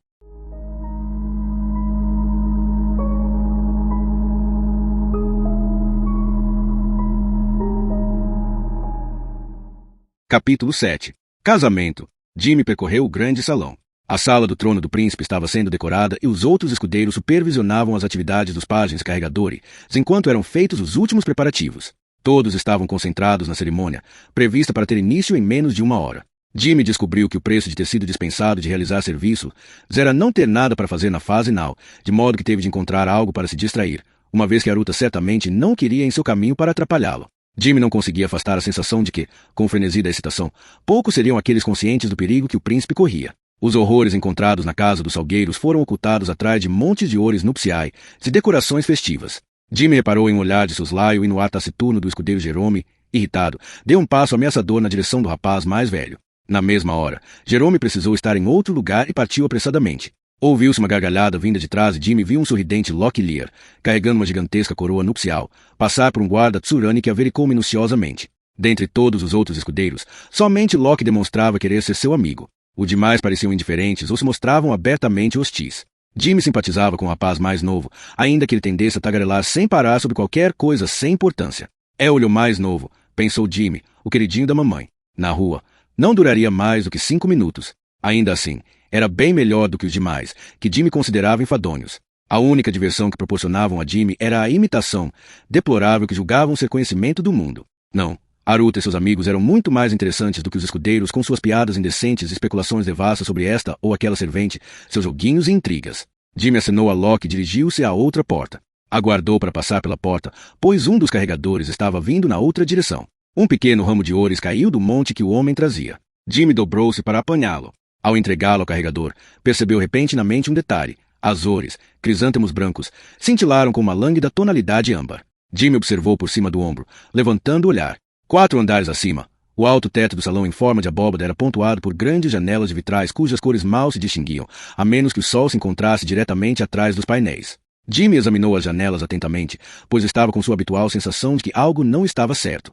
Capítulo 7. Casamento. Jimmy percorreu o grande salão. A sala do trono do príncipe estava sendo decorada e os outros escudeiros supervisionavam as atividades dos pajens carregadores, enquanto eram feitos os últimos preparativos. Todos estavam concentrados na cerimônia, prevista para ter início em menos de 1 hora. Jimmy descobriu que o preço de ter sido dispensado de realizar serviço era não ter nada para fazer na fase now, de modo que teve de encontrar algo para se distrair, uma vez que Aruta certamente não queria em seu caminho para atrapalhá-lo. Jimmy não conseguia afastar a sensação de que, com o frenesi da excitação, poucos seriam aqueles conscientes do perigo que o príncipe corria. Os horrores encontrados na casa dos salgueiros foram ocultados atrás de montes de ouros nupciais e decorações festivas. Jimmy reparou em um olhar de soslaio e no ar taciturno do escudeiro Jerome, irritado, deu um passo ameaçador na direção do rapaz mais velho. Na mesma hora, Jerome precisou estar em outro lugar e partiu apressadamente. Ouviu-se uma gargalhada vinda de trás e Jimmy viu um sorridente Loki Lear, carregando uma gigantesca coroa nupcial, passar por um guarda Tsurani que avericou minuciosamente. Dentre todos os outros escudeiros, somente Loki demonstrava querer ser seu amigo. Os demais pareciam indiferentes ou se mostravam abertamente hostis. Jimmy simpatizava com o rapaz mais novo, ainda que ele tendesse a tagarelar sem parar sobre qualquer coisa sem importância. É o mais novo, pensou Jimmy, o queridinho da mamãe. Na rua, não duraria mais do que 5 minutos. Ainda assim, era bem melhor do que os demais, que Jimmy considerava enfadonhos. A única diversão que proporcionavam a Jimmy era a imitação, deplorável que julgavam ser conhecimento do mundo. Não. Aruta e seus amigos eram muito mais interessantes do que os escudeiros com suas piadas indecentes e especulações devassas sobre esta ou aquela servente, seus joguinhos e intrigas. Jimmy acenou a Loki e dirigiu-se à outra porta. Aguardou para passar pela porta, pois um dos carregadores estava vindo na outra direção. Um pequeno ramo de ouros caiu do monte que o homem trazia. Jimmy dobrou-se para apanhá-lo. Ao entregá-lo ao carregador, percebeu repentinamente um detalhe. As ouros, crisântemos brancos, cintilaram com uma lânguida tonalidade âmbar. Jimmy observou por cima do ombro, levantando o olhar. 4 andares acima, o alto teto do salão em forma de abóbada era pontuado por grandes janelas de vitrais cujas cores mal se distinguiam, a menos que o sol se encontrasse diretamente atrás dos painéis. Jimmy examinou as janelas atentamente, pois estava com sua habitual sensação de que algo não estava certo.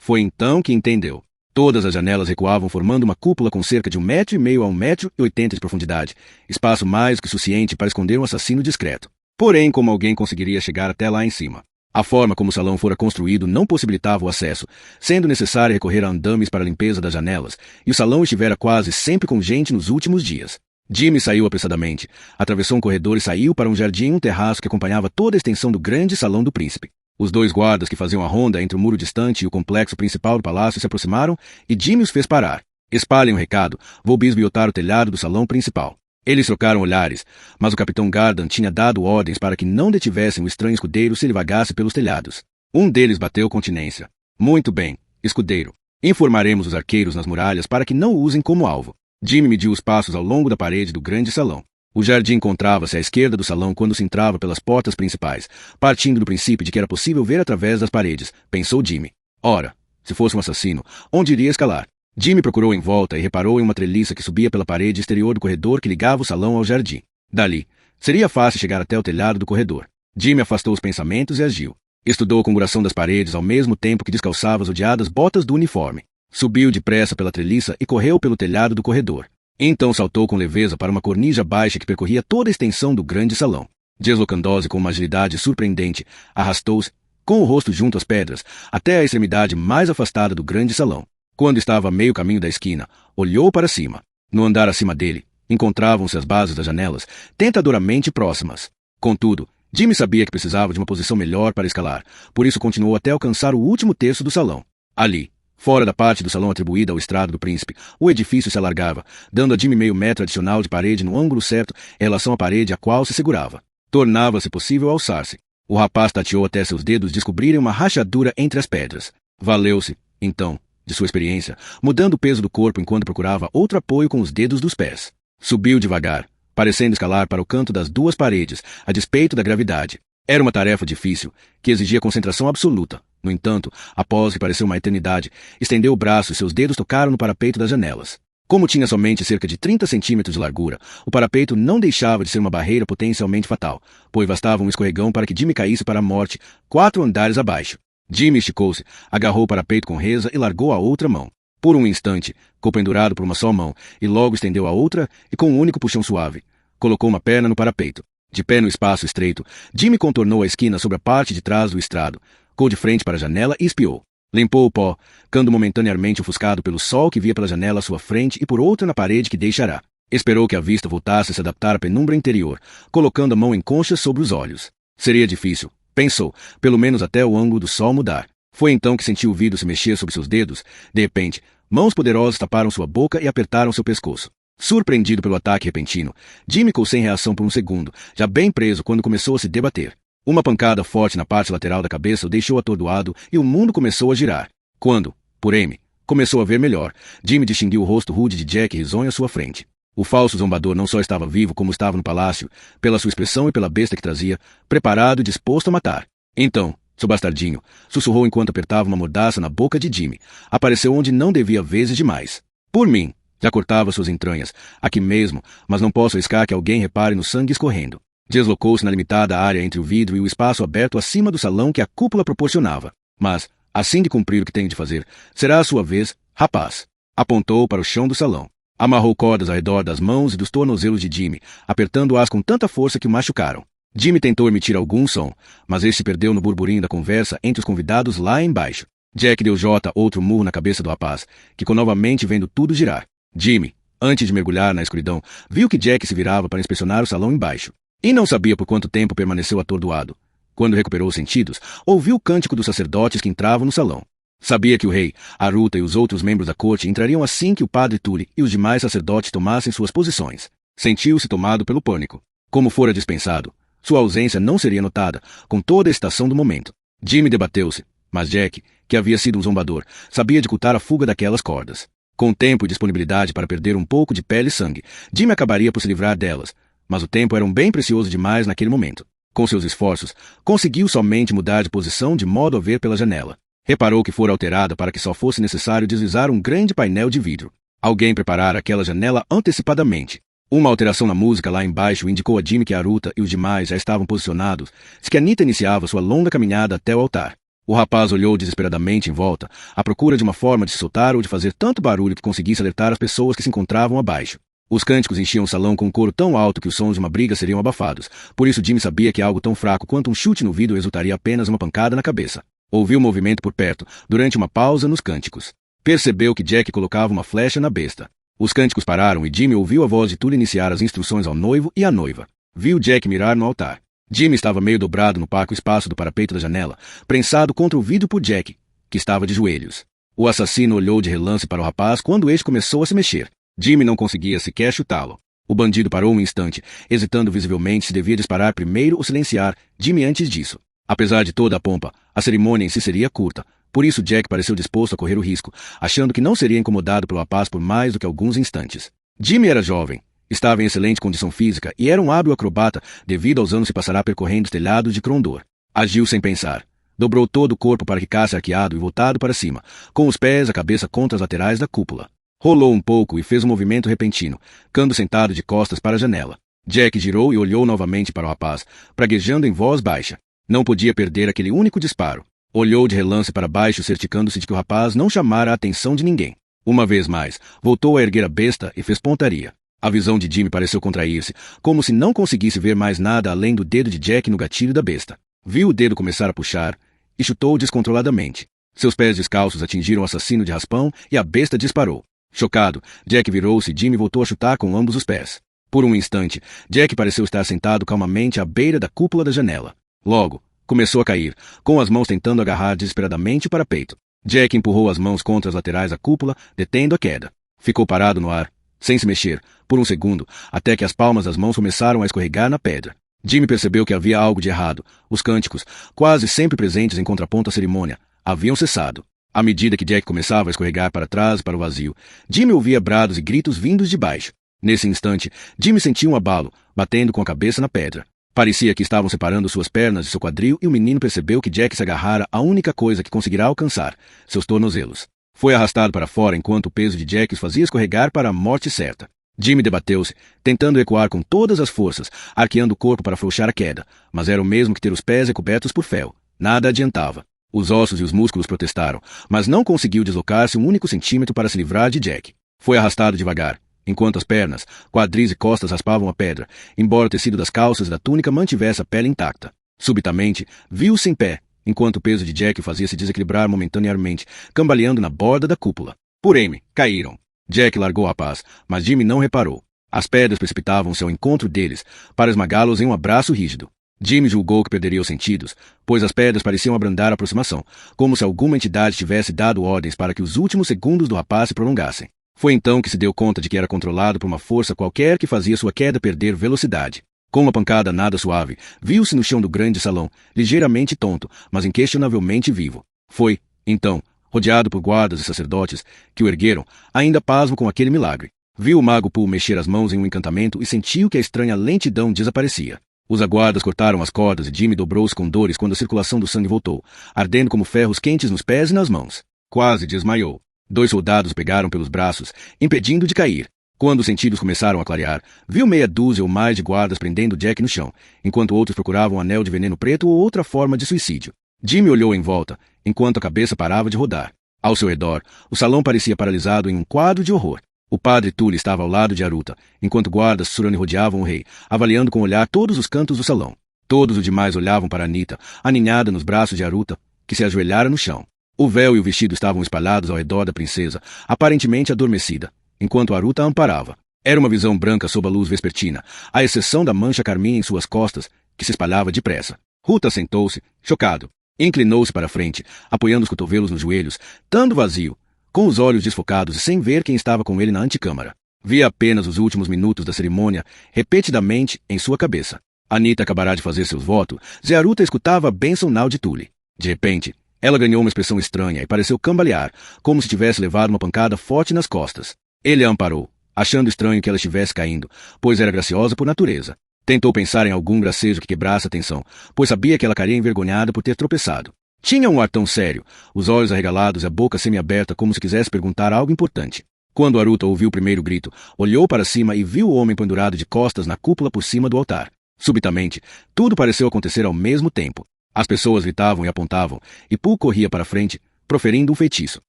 Foi então que entendeu. Todas as janelas recuavam formando uma cúpula com cerca de 1,5 m a 1,80 m de profundidade, espaço mais do que suficiente para esconder um assassino discreto. Porém, como alguém conseguiria chegar até lá em cima? A forma como o salão fora construído não possibilitava o acesso, sendo necessário recorrer a andames para a limpeza das janelas, e o salão estivera quase sempre com gente nos últimos dias. Jimmy saiu apressadamente, atravessou um corredor e saiu para um jardim e um terraço que acompanhava toda a extensão do grande salão do príncipe. Os 2 guardas que faziam a ronda entre o muro distante e o complexo principal do palácio se aproximaram e Jimmy os fez parar. Espalhem um recado, vou bisbilhotar o telhado do salão principal. Eles trocaram olhares, mas o capitão Gardan tinha dado ordens para que não detivessem o estranho escudeiro se ele vagasse pelos telhados. Um deles bateu continência. Muito bem, escudeiro. Informaremos os arqueiros nas muralhas para que não o usem como alvo. Jimmy mediu os passos ao longo da parede do grande salão. O jardim encontrava-se à esquerda do salão quando se entrava pelas portas principais, partindo do princípio de que era possível ver através das paredes, pensou Jimmy. Ora, se fosse um assassino, onde iria escalar? Jimmy procurou em volta e reparou em uma treliça que subia pela parede exterior do corredor que ligava o salão ao jardim. Dali, seria fácil chegar até o telhado do corredor. Jimmy afastou os pensamentos e agiu. Estudou a configuração das paredes ao mesmo tempo que descalçava as odiadas botas do uniforme. Subiu depressa pela treliça e correu pelo telhado do corredor. Então saltou com leveza para uma cornija baixa que percorria toda a extensão do grande salão. Deslocando-se com uma agilidade surpreendente, arrastou-se, com o rosto junto às pedras, até a extremidade mais afastada do grande salão. Quando estava a meio caminho da esquina, olhou para cima. No andar acima dele, encontravam-se as bases das janelas, tentadoramente próximas. Contudo, Jimmy sabia que precisava de uma posição melhor para escalar, por isso continuou até alcançar o último terço do salão. Ali, fora da parte do salão atribuída ao estrado do príncipe, o edifício se alargava, dando a Jimmy meio metro adicional de parede no ângulo certo em relação à parede a qual se segurava. Tornava-se possível alçar-se. O rapaz tateou até seus dedos descobrirem uma rachadura entre as pedras. Valeu-se, então, de sua experiência, mudando o peso do corpo enquanto procurava outro apoio com os dedos dos pés. Subiu devagar, parecendo escalar para o canto das 2 paredes, a despeito da gravidade. Era uma tarefa difícil, que exigia concentração absoluta. No entanto, após que pareceu uma eternidade, estendeu o braço e seus dedos tocaram no parapeito das janelas. Como tinha somente cerca de 30 centímetros de largura, o parapeito não deixava de ser uma barreira potencialmente fatal, pois bastava um escorregão para que Jimmy caísse para a morte 4 andares abaixo. Jimmy esticou-se, agarrou o parapeito com reza e largou a outra mão. Por um instante, ficou pendurado por uma só mão, e logo estendeu a outra e com um único puxão suave, colocou uma perna no parapeito. De pé no espaço estreito, Jimmy contornou a esquina sobre a parte de trás do estrado, ficou de frente para a janela e espiou. Limpou o pó, ficando momentaneamente ofuscado pelo sol que via pela janela à sua frente e por outra na parede que deixará. Esperou que a vista voltasse a se adaptar à penumbra interior, colocando a mão em conchas sobre os olhos. Seria difícil, pensou, pelo menos até o ângulo do sol mudar. Foi então que sentiu o vidro se mexer sob seus dedos. De repente, mãos poderosas taparam sua boca e apertaram seu pescoço. Surpreendido pelo ataque repentino, Jimmy ficou sem reação por um segundo, já bem preso quando começou a se debater. Uma pancada forte na parte lateral da cabeça o deixou atordoado e o mundo começou a girar. Quando, porém, começou a ver melhor, Jimmy distinguiu o rosto rude de Jack risonho à sua frente. O falso zombador não só estava vivo como estava no palácio, pela sua expressão e pela besta que trazia, preparado e disposto a matar. Então, seu bastardinho, sussurrou enquanto apertava uma mordaça na boca de Jimmy. Apareceu onde não devia vezes demais. Por mim, já cortava suas entranhas, aqui mesmo, mas não posso arriscar que alguém repare no sangue escorrendo. Deslocou-se na limitada área entre o vidro e o espaço aberto acima do salão que a cúpula proporcionava. Mas, assim de cumprir o que tenho de fazer, será a sua vez, rapaz. Apontou para o chão do salão. Amarrou cordas ao redor das mãos e dos tornozelos de Jimmy, apertando-as com tanta força que o machucaram. Jimmy tentou emitir algum som, mas este se perdeu no burburinho da conversa entre os convidados lá embaixo. Jack deu outro murro na cabeça do rapaz, que ficou novamente vendo tudo girar. Jimmy, antes de mergulhar na escuridão, viu que Jack se virava para inspecionar o salão embaixo. E não sabia por quanto tempo permaneceu atordoado. Quando recuperou os sentidos, ouviu o cântico dos sacerdotes que entravam no salão. Sabia que o rei, Aruta e os outros membros da corte entrariam assim que o padre Tully e os demais sacerdotes tomassem suas posições. Sentiu-se tomado pelo pânico. Como fora dispensado, sua ausência não seria notada, com toda a excitação do momento. Jimmy debateu-se, mas Jack, que havia sido um zombador, sabia dificultar a fuga daquelas cordas. Com tempo e disponibilidade para perder um pouco de pele e sangue, Jimmy acabaria por se livrar delas, mas o tempo era bem precioso demais naquele momento. Com seus esforços, conseguiu somente mudar de posição de modo a ver pela janela. Reparou que fora alterada para que só fosse necessário deslizar um grande painel de vidro. Alguém preparara aquela janela antecipadamente. Uma alteração na música lá embaixo indicou a Jimmy que Aruta e os demais já estavam posicionados, se que Anita iniciava sua longa caminhada até o altar. O rapaz olhou desesperadamente em volta, à procura de uma forma de se soltar ou de fazer tanto barulho que conseguisse alertar as pessoas que se encontravam abaixo. Os cânticos enchiam o salão com um coro tão alto que os sons de uma briga seriam abafados, por isso Jimmy sabia que algo tão fraco quanto um chute no vidro resultaria apenas uma pancada na cabeça. Ouviu um movimento por perto, durante uma pausa nos cânticos. Percebeu que Jack colocava uma flecha na besta. Os cânticos pararam e Jimmy ouviu a voz de Tully iniciar as instruções ao noivo e à noiva. Viu Jack mirar no altar. Jimmy estava meio dobrado no parco espaço do parapeito da janela, prensado contra o vidro por Jack, que estava de joelhos. O assassino olhou de relance para o rapaz quando este começou a se mexer. Jimmy não conseguia sequer chutá-lo. O bandido parou um instante, hesitando visivelmente se devia disparar primeiro ou silenciar Jimmy antes disso. Apesar de toda a pompa, a cerimônia em si seria curta, por isso Jack pareceu disposto a correr o risco, achando que não seria incomodado pelo rapaz por mais do que alguns instantes. Jimmy era jovem, estava em excelente condição física e era um hábil acrobata devido aos anos que passará percorrendo os telhados de Krondor. Agiu sem pensar. Dobrou todo o corpo para que ficasse arqueado e voltado para cima, com os pés e a cabeça contra as laterais da cúpula. Rolou um pouco e fez um movimento repentino, ficando sentado de costas para a janela. Jack girou e olhou novamente para o rapaz, praguejando em voz baixa. Não podia perder aquele único disparo. Olhou de relance para baixo, certificando-se de que o rapaz não chamara a atenção de ninguém. Uma vez mais, voltou a erguer a besta e fez pontaria. A visão de Jimmy pareceu contrair-se, como se não conseguisse ver mais nada além do dedo de Jack no gatilho da besta. Viu o dedo começar a puxar e chutou descontroladamente. Seus pés descalços atingiram o assassino de raspão e a besta disparou. Chocado, Jack virou-se e Jimmy voltou a chutar com ambos os pés. Por um instante, Jack pareceu estar sentado calmamente à beira da cúpula da janela. Logo, começou a cair, com as mãos tentando agarrar desesperadamente o parapeito. Jack empurrou as mãos contra as laterais da cúpula, detendo a queda. Ficou parado no ar, sem se mexer, por um segundo, até que as palmas das mãos começaram a escorregar na pedra. Jimmy percebeu que havia algo de errado. Os cânticos, quase sempre presentes em contraponto à cerimônia, haviam cessado. À medida que Jack começava a escorregar para trás e para o vazio, Jimmy ouvia brados e gritos vindos de baixo. Nesse instante, Jimmy sentiu um abalo, batendo com a cabeça na pedra. Parecia que estavam separando suas pernas de seu quadril e o menino percebeu que Jack se agarrara à única coisa que conseguirá alcançar, seus tornozelos. Foi arrastado para fora enquanto o peso de Jack os fazia escorregar para a morte certa. Jimmy debateu-se, tentando recuar com todas as forças, arqueando o corpo para afrouxar a queda, mas era o mesmo que ter os pés recobertos por fel. Nada adiantava. Os ossos e os músculos protestaram, mas não conseguiu deslocar-se um único centímetro para se livrar de Jack. Foi arrastado devagar, enquanto as pernas, quadris e costas raspavam a pedra, embora o tecido das calças e da túnica mantivesse a pele intacta. Subitamente, viu-se em pé, enquanto o peso de Jack o fazia se desequilibrar momentaneamente, cambaleando na borda da cúpula. Por M, caíram. Jack largou o rapaz, mas Jimmy não reparou. As pedras precipitavam-se ao encontro deles, para esmagá-los em um abraço rígido. Jimmy julgou que perderia os sentidos, pois as pedras pareciam abrandar a aproximação, como se alguma entidade tivesse dado ordens para que os últimos segundos do rapaz se prolongassem. Foi então que se deu conta de que era controlado por uma força qualquer que fazia sua queda perder velocidade. Com uma pancada nada suave, viu-se no chão do grande salão, ligeiramente tonto, mas inquestionavelmente vivo. Foi, então, rodeado por guardas e sacerdotes, que o ergueram, ainda pasmo com aquele milagre. Viu o mago Pooh mexer as mãos em um encantamento e sentiu que a estranha lentidão desaparecia. Os aguardas cortaram as cordas e Jimmy dobrou-se com dores quando a circulação do sangue voltou, ardendo como ferros quentes nos pés e nas mãos. Quase desmaiou. 2 soldados o pegaram pelos braços, impedindo de cair. Quando os sentidos começaram a clarear, viu meia dúzia ou mais de guardas prendendo Jack no chão, enquanto outros procuravam um anel de veneno preto ou outra forma de suicídio. Jimmy olhou em volta, enquanto a cabeça parava de rodar. Ao seu redor, o salão parecia paralisado em um quadro de horror. O padre Tully estava ao lado de Aruta, enquanto guardas Tsurani rodeavam o rei, avaliando com o olhar todos os cantos do salão. Todos os demais olhavam para Anita, aninhada nos braços de Aruta, que se ajoelhara no chão. O véu e o vestido estavam espalhados ao redor da princesa, aparentemente adormecida, enquanto Aruta a amparava. Era uma visão branca sob a luz vespertina, à exceção da mancha carmim em suas costas, que se espalhava depressa. Ruta sentou-se, chocado. Inclinou-se para a frente, apoiando os cotovelos nos joelhos, estando vazio, com os olhos desfocados e sem ver quem estava com ele na antecâmara. Via apenas os últimos minutos da cerimônia, repetidamente, em sua cabeça. Anita acabará de fazer seus votos, e Aruta escutava a bênção nau de Tully. De repente, ela ganhou uma expressão estranha e pareceu cambalear, como se tivesse levado uma pancada forte nas costas. Ele a amparou, achando estranho que ela estivesse caindo, pois era graciosa por natureza. Tentou pensar em algum gracejo que quebrasse a tensão, pois sabia que ela caía envergonhada por ter tropeçado. Tinha um ar tão sério, os olhos arregalados e a boca semiaberta como se quisesse perguntar algo importante. Quando Aruta ouviu o primeiro grito, olhou para cima e viu o homem pendurado de costas na cúpula por cima do altar. Subitamente, tudo pareceu acontecer ao mesmo tempo. As pessoas gritavam e apontavam, e Pooh corria para frente, proferindo um feitiço.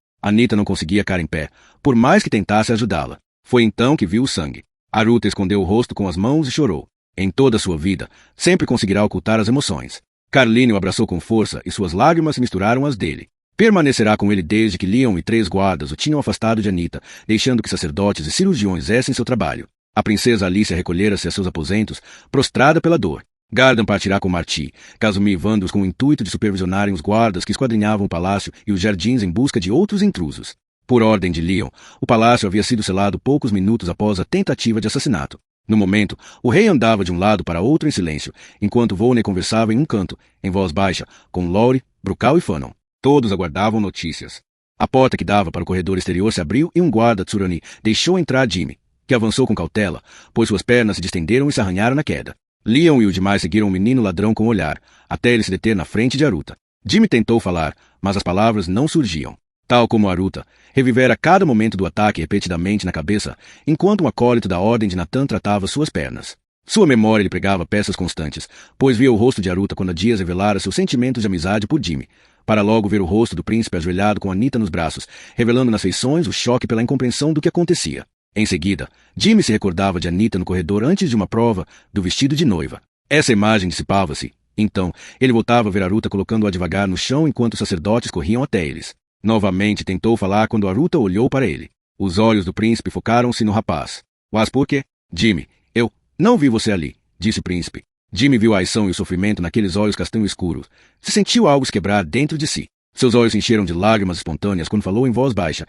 Anita não conseguia cair em pé, por mais que tentasse ajudá-la. Foi então que viu o sangue. Aruta escondeu o rosto com as mãos e chorou. Em toda a sua vida, sempre conseguirá ocultar as emoções. Carlini o abraçou com força e suas lágrimas se misturaram às dele. Permanecerá com ele desde que Leon e 3 guardas o tinham afastado de Anita, deixando que sacerdotes e cirurgiões fizessem seu trabalho. A princesa Alicia recolhera-se a seus aposentos, prostrada pela dor. Gardan partirá com Marty, Casumi e Vandus com o intuito de supervisionarem os guardas que esquadrinhavam o palácio e os jardins em busca de outros intrusos. Por ordem de Leon, o palácio havia sido selado poucos minutos após a tentativa de assassinato. No momento, o rei andava de um lado para outro em silêncio, enquanto Volney conversava em um canto, em voz baixa, com Lowry, Brucal e Fanon. Todos aguardavam notícias. A porta que dava para o corredor exterior se abriu e um guarda Tsurani deixou entrar Jimmy, que avançou com cautela, pois suas pernas se distenderam e se arranharam na queda. Leon e os demais seguiram o menino ladrão com o olhar, até ele se deter na frente de Aruta. Jimmy tentou falar, mas as palavras não surgiam. Tal como Aruta, revivera cada momento do ataque repetidamente na cabeça, enquanto um acólito da ordem de Natan tratava suas pernas. Sua memória lhe pregava peças constantes, pois via o rosto de Aruta quando Dias revelara seus sentimentos de amizade por Jimmy, para logo ver o rosto do príncipe ajoelhado com Anita nos braços, revelando nas feições o choque pela incompreensão do que acontecia. Em seguida, Jimmy se recordava de Anita no corredor antes de uma prova do vestido de noiva. Essa imagem dissipava-se. Então, ele voltava a ver Aruta colocando-a devagar no chão enquanto os sacerdotes corriam até eles. Novamente tentou falar quando Aruta olhou para ele. Os olhos do príncipe focaram-se no rapaz. Mas por quê? Jimmy, eu não vi você ali, disse o príncipe. Jimmy viu a aição e o sofrimento naqueles olhos castanho escuros. Se sentiu algo se quebrar dentro de si. Seus olhos se encheram de lágrimas espontâneas quando falou em voz baixa.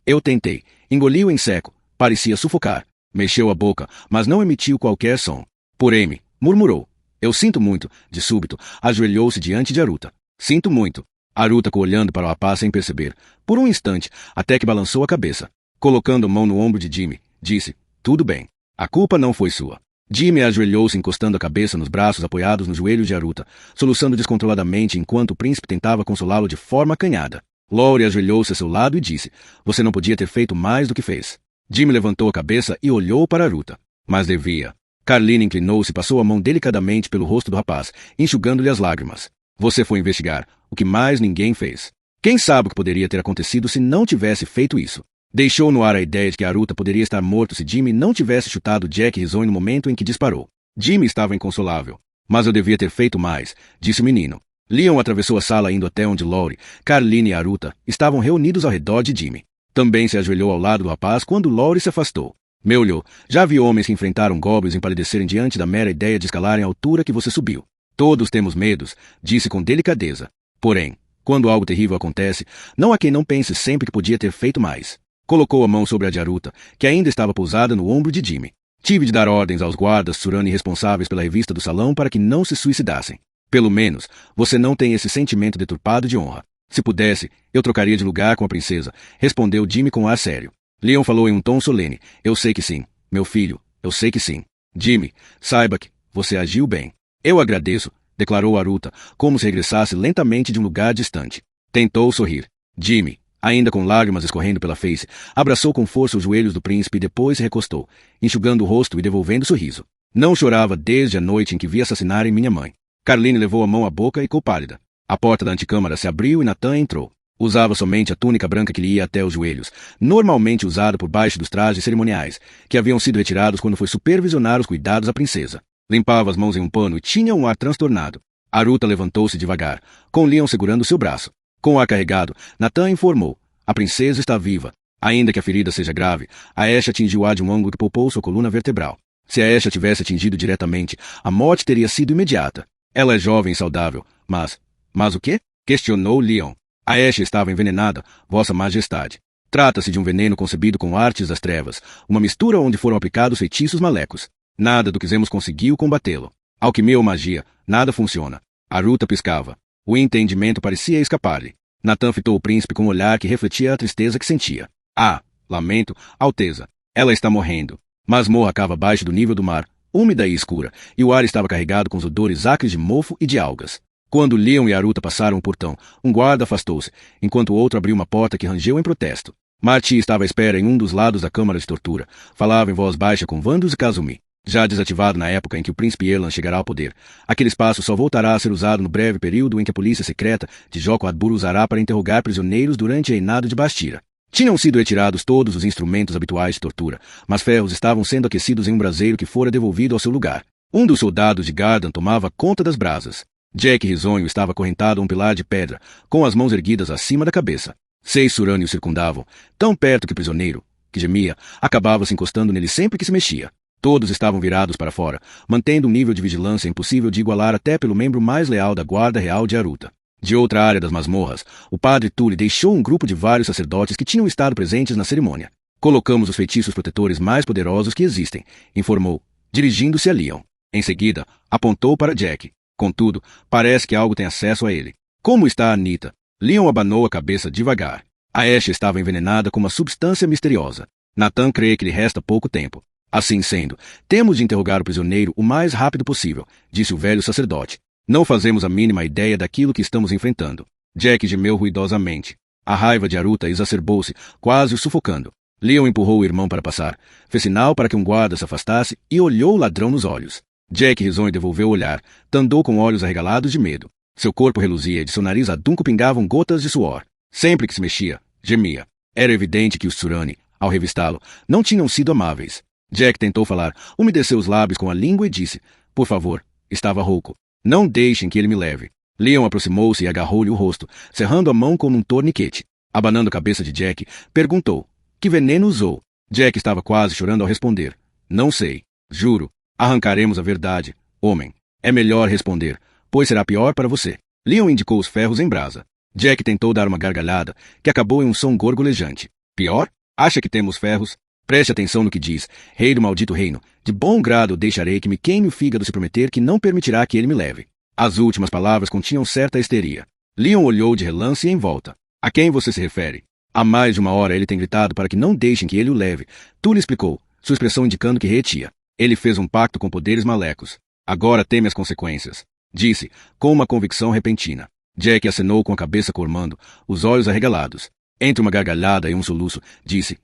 Eu tentei. Engoliu em seco. Parecia sufocar. Mexeu a boca, mas não emitiu qualquer som. Porém, murmurou. Eu sinto muito. De súbito, ajoelhou-se diante de Aruta. Sinto muito. Aruta ficou olhando para o rapaz sem perceber, por um instante, até que balançou a cabeça. Colocando a mão no ombro de Jimmy, disse, tudo bem. A culpa não foi sua. Jimmy ajoelhou-se encostando a cabeça nos braços apoiados nos joelhos de Aruta, soluçando descontroladamente enquanto o príncipe tentava consolá-lo de forma acanhada. Lowry ajoelhou-se a seu lado e disse, você não podia ter feito mais do que fez. Jimmy levantou a cabeça e olhou para Aruta. Mas devia. Carlini inclinou-se e passou a mão delicadamente pelo rosto do rapaz, enxugando-lhe as lágrimas. Você foi investigar, o que mais ninguém fez. Quem sabe o que poderia ter acontecido se não tivesse feito isso? Deixou no ar a ideia de que Aruta poderia estar morto se Jimmy não tivesse chutado Jack risonho no momento em que disparou. Jimmy estava inconsolável. Mas eu devia ter feito mais, disse o menino. Leon atravessou a sala indo até onde Lowry, Carlini e Aruta estavam reunidos ao redor de Jimmy. Também se ajoelhou ao lado do rapaz quando Lowry se afastou. Me olhou. Já vi homens que enfrentaram goblins empalidecerem diante da mera ideia de escalarem a altura que você subiu. Todos temos medos, disse com delicadeza. Porém, quando algo terrível acontece, não há quem não pense sempre que podia ter feito mais. Colocou a mão sobre a de Aruta, que ainda estava pousada no ombro de Jimmy. Tive de dar ordens aos guardas Tsurani responsáveis pela revista do salão para que não se suicidassem. Pelo menos, você não tem esse sentimento deturpado de honra. Se pudesse, eu trocaria de lugar com a princesa, respondeu Jimmy com ar sério. Leon falou em um tom solene. Eu sei que sim, meu filho, eu sei que sim. Jimmy, saiba que você agiu bem. Eu agradeço, declarou Aruta, como se regressasse lentamente de um lugar distante. Tentou sorrir. Jimmy, ainda com lágrimas escorrendo pela face, abraçou com força os joelhos do príncipe e depois se recostou, enxugando o rosto e devolvendo o sorriso. Não chorava desde a noite em que vi assassinarem minha mãe. Carline levou a mão à boca e ficou pálida. A porta da antecâmara se abriu e Nathan entrou. Usava somente a túnica branca que lhe ia até os joelhos, normalmente usada por baixo dos trajes cerimoniais, que haviam sido retirados quando foi supervisionar os cuidados da princesa. Limpava as mãos em um pano e tinha um ar transtornado. Aruta levantou-se devagar, com Leon segurando seu braço. Com o ar carregado, Nathan informou. A princesa está viva. Ainda que a ferida seja grave, a Ashe atingiu-a de um ângulo que poupou sua coluna vertebral. Se a Ashe tivesse atingido diretamente, a morte teria sido imediata. Ela é jovem e saudável, mas... Mas o quê? Questionou Leon. A Ashe estava envenenada, Vossa Majestade. Trata-se de um veneno concebido com artes das trevas, uma mistura onde foram aplicados feitiços malecos. Nada do que Zemos conseguiu combatê-lo. Alquimia ou magia, nada funciona. Aruta piscava. O entendimento parecia escapar-lhe. Nathan fitou o príncipe com um olhar que refletia a tristeza que sentia. Ah, lamento, Alteza. Ela está morrendo. Masmorra cava abaixo do nível do mar, úmida e escura, e o ar estava carregado com os odores acres de mofo e de algas. Quando Leon e Aruta passaram o portão, um guarda afastou-se, enquanto o outro abriu uma porta que rangeu em protesto. Marty estava à espera em um dos lados da câmara de tortura. Falava em voz baixa com Vandus e Kazumi. Já desativado na época em que o príncipe Erlan chegará ao poder, aquele espaço só voltará a ser usado no breve período em que a polícia secreta de Joko Adbur usará para interrogar prisioneiros durante o reinado de Bastira. Tinham sido retirados todos os instrumentos habituais de tortura, mas ferros estavam sendo aquecidos em um braseiro que fora devolvido ao seu lugar. Um dos soldados de Gardan tomava conta das brasas. Jack risonho estava acorrentado a um pilar de pedra, com as mãos erguidas acima da cabeça. 6 Tsurani o circundavam, tão perto que o prisioneiro, que gemia, acabava se encostando nele sempre que se mexia. Todos estavam virados para fora, mantendo um nível de vigilância impossível de igualar até pelo membro mais leal da Guarda Real de Aruta. De outra área das masmorras, o padre Tully deixou um grupo de vários sacerdotes que tinham estado presentes na cerimônia. Colocamos os feitiços protetores mais poderosos que existem, informou, dirigindo-se a Leon. Em seguida, apontou para Jack. Contudo, parece que algo tem acesso a ele. Como está a Anita? Leon abanou a cabeça devagar. A Ashe estava envenenada com uma substância misteriosa. Nathan crê que lhe resta pouco tempo. Assim sendo, temos de interrogar o prisioneiro o mais rápido possível, disse o velho sacerdote. Não fazemos a mínima ideia daquilo que estamos enfrentando. Jack gemeu ruidosamente. A raiva de Aruta exacerbou-se, quase o sufocando. Leon empurrou o irmão para passar, fez sinal para que um guarda se afastasse e olhou o ladrão nos olhos. Jack risonho devolveu o olhar, tandou com olhos arregalados de medo. Seu corpo reluzia e de seu nariz adunco pingavam gotas de suor. Sempre que se mexia, gemia. Era evidente que os Tsurani, ao revistá-lo, não tinham sido amáveis. Jack tentou falar, umedeceu os lábios com a língua e disse, por favor, estava rouco. Não deixem que ele me leve. Leon aproximou-se e agarrou-lhe o rosto, cerrando a mão como um torniquete. Abanando a cabeça de Jack, perguntou, que veneno usou? Jack estava quase chorando ao responder. Não sei. Juro. Arrancaremos a verdade, homem. É melhor responder, pois será pior para você. Leon indicou os ferros em brasa. Jack tentou dar uma gargalhada, que acabou em um som gorgolejante. Pior? Acha que temos ferros? Preste atenção no que diz, rei do maldito reino. De bom grado deixarei que me queime o fígado se prometer que não permitirá que ele me leve. As últimas palavras continham certa histeria. Leon olhou de relance em volta. A quem você se refere? Há mais de uma hora ele tem gritado para que não deixem que ele o leve. Tully explicou, sua expressão indicando que retia. Ele fez um pacto com poderes malecos. Agora teme as consequências. Disse, com uma convicção repentina. Jack acenou com a cabeça cormando, os olhos arregalados. Entre uma gargalhada e um soluço, disse,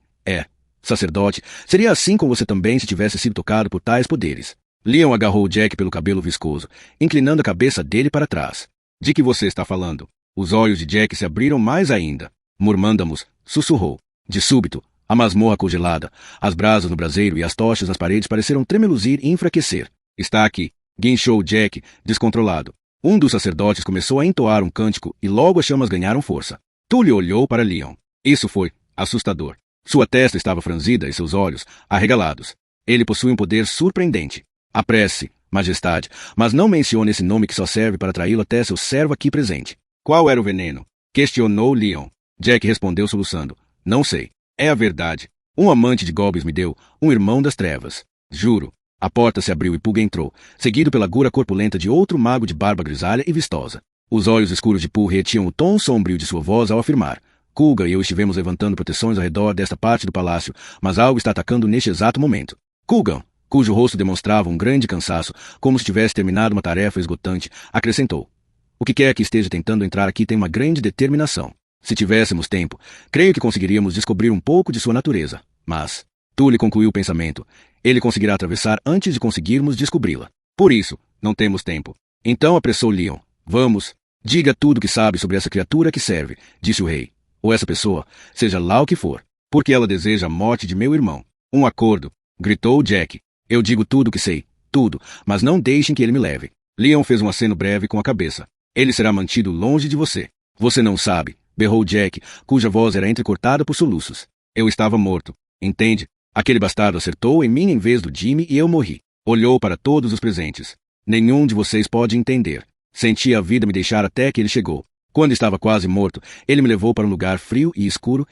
sacerdote, seria assim com você também se tivesse sido tocado por tais poderes. Leon agarrou Jack pelo cabelo viscoso, inclinando a cabeça dele para trás. De que você está falando? Os olhos de Jack se abriram mais ainda. Murmandamos, sussurrou. De súbito, a masmorra congelada, as brasas no braseiro e as tochas nas paredes pareceram tremeluzir e enfraquecer. Está aqui, guinchou Jack, descontrolado. Um dos sacerdotes começou a entoar um cântico e logo as chamas ganharam força. Tully olhou para Leon. Isso foi assustador. Sua testa estava franzida e seus olhos arregalados. Ele possui um poder surpreendente. Apresse, majestade, mas não mencione esse nome que só serve para atraí-lo até seu servo aqui presente. Qual era o veneno? Questionou Leon. Jack respondeu soluçando. Não sei. É a verdade. Um amante de goblins me deu, um irmão das trevas. Juro. A porta se abriu e Pug entrou, seguido pela gura corpulenta de outro mago de barba grisalha e vistosa. Os olhos escuros de Pug retiam o tom sombrio de sua voz ao afirmar. Kulga e eu estivemos levantando proteções ao redor desta parte do palácio, mas algo está atacando neste exato momento. Kulgan, cujo rosto demonstrava um grande cansaço, como se tivesse terminado uma tarefa esgotante, acrescentou. O que quer que esteja tentando entrar aqui tem uma grande determinação. Se tivéssemos tempo, creio que conseguiríamos descobrir um pouco de sua natureza. Mas, Tully concluiu o pensamento, ele conseguirá atravessar antes de conseguirmos descobri-la. Por isso, não temos tempo. Então apressou Leon. Vamos, diga tudo o que sabe sobre essa criatura que serve, disse o rei. Ou essa pessoa, seja lá o que for, porque ela deseja a morte de meu irmão. Um acordo, gritou Jack. Eu digo tudo o que sei, tudo, mas não deixem que ele me leve. Leon fez um aceno breve com a cabeça. Ele será mantido longe de você. Você não sabe, berrou Jack, cuja voz era entrecortada por soluços. Eu estava morto, entende? Aquele bastardo acertou em mim em vez do Jimmy e eu morri. Olhou para todos os presentes. Nenhum de vocês pode entender. Senti a vida me deixar até que ele chegou. Quando estava quase morto, ele me levou para um lugar frio e escuro,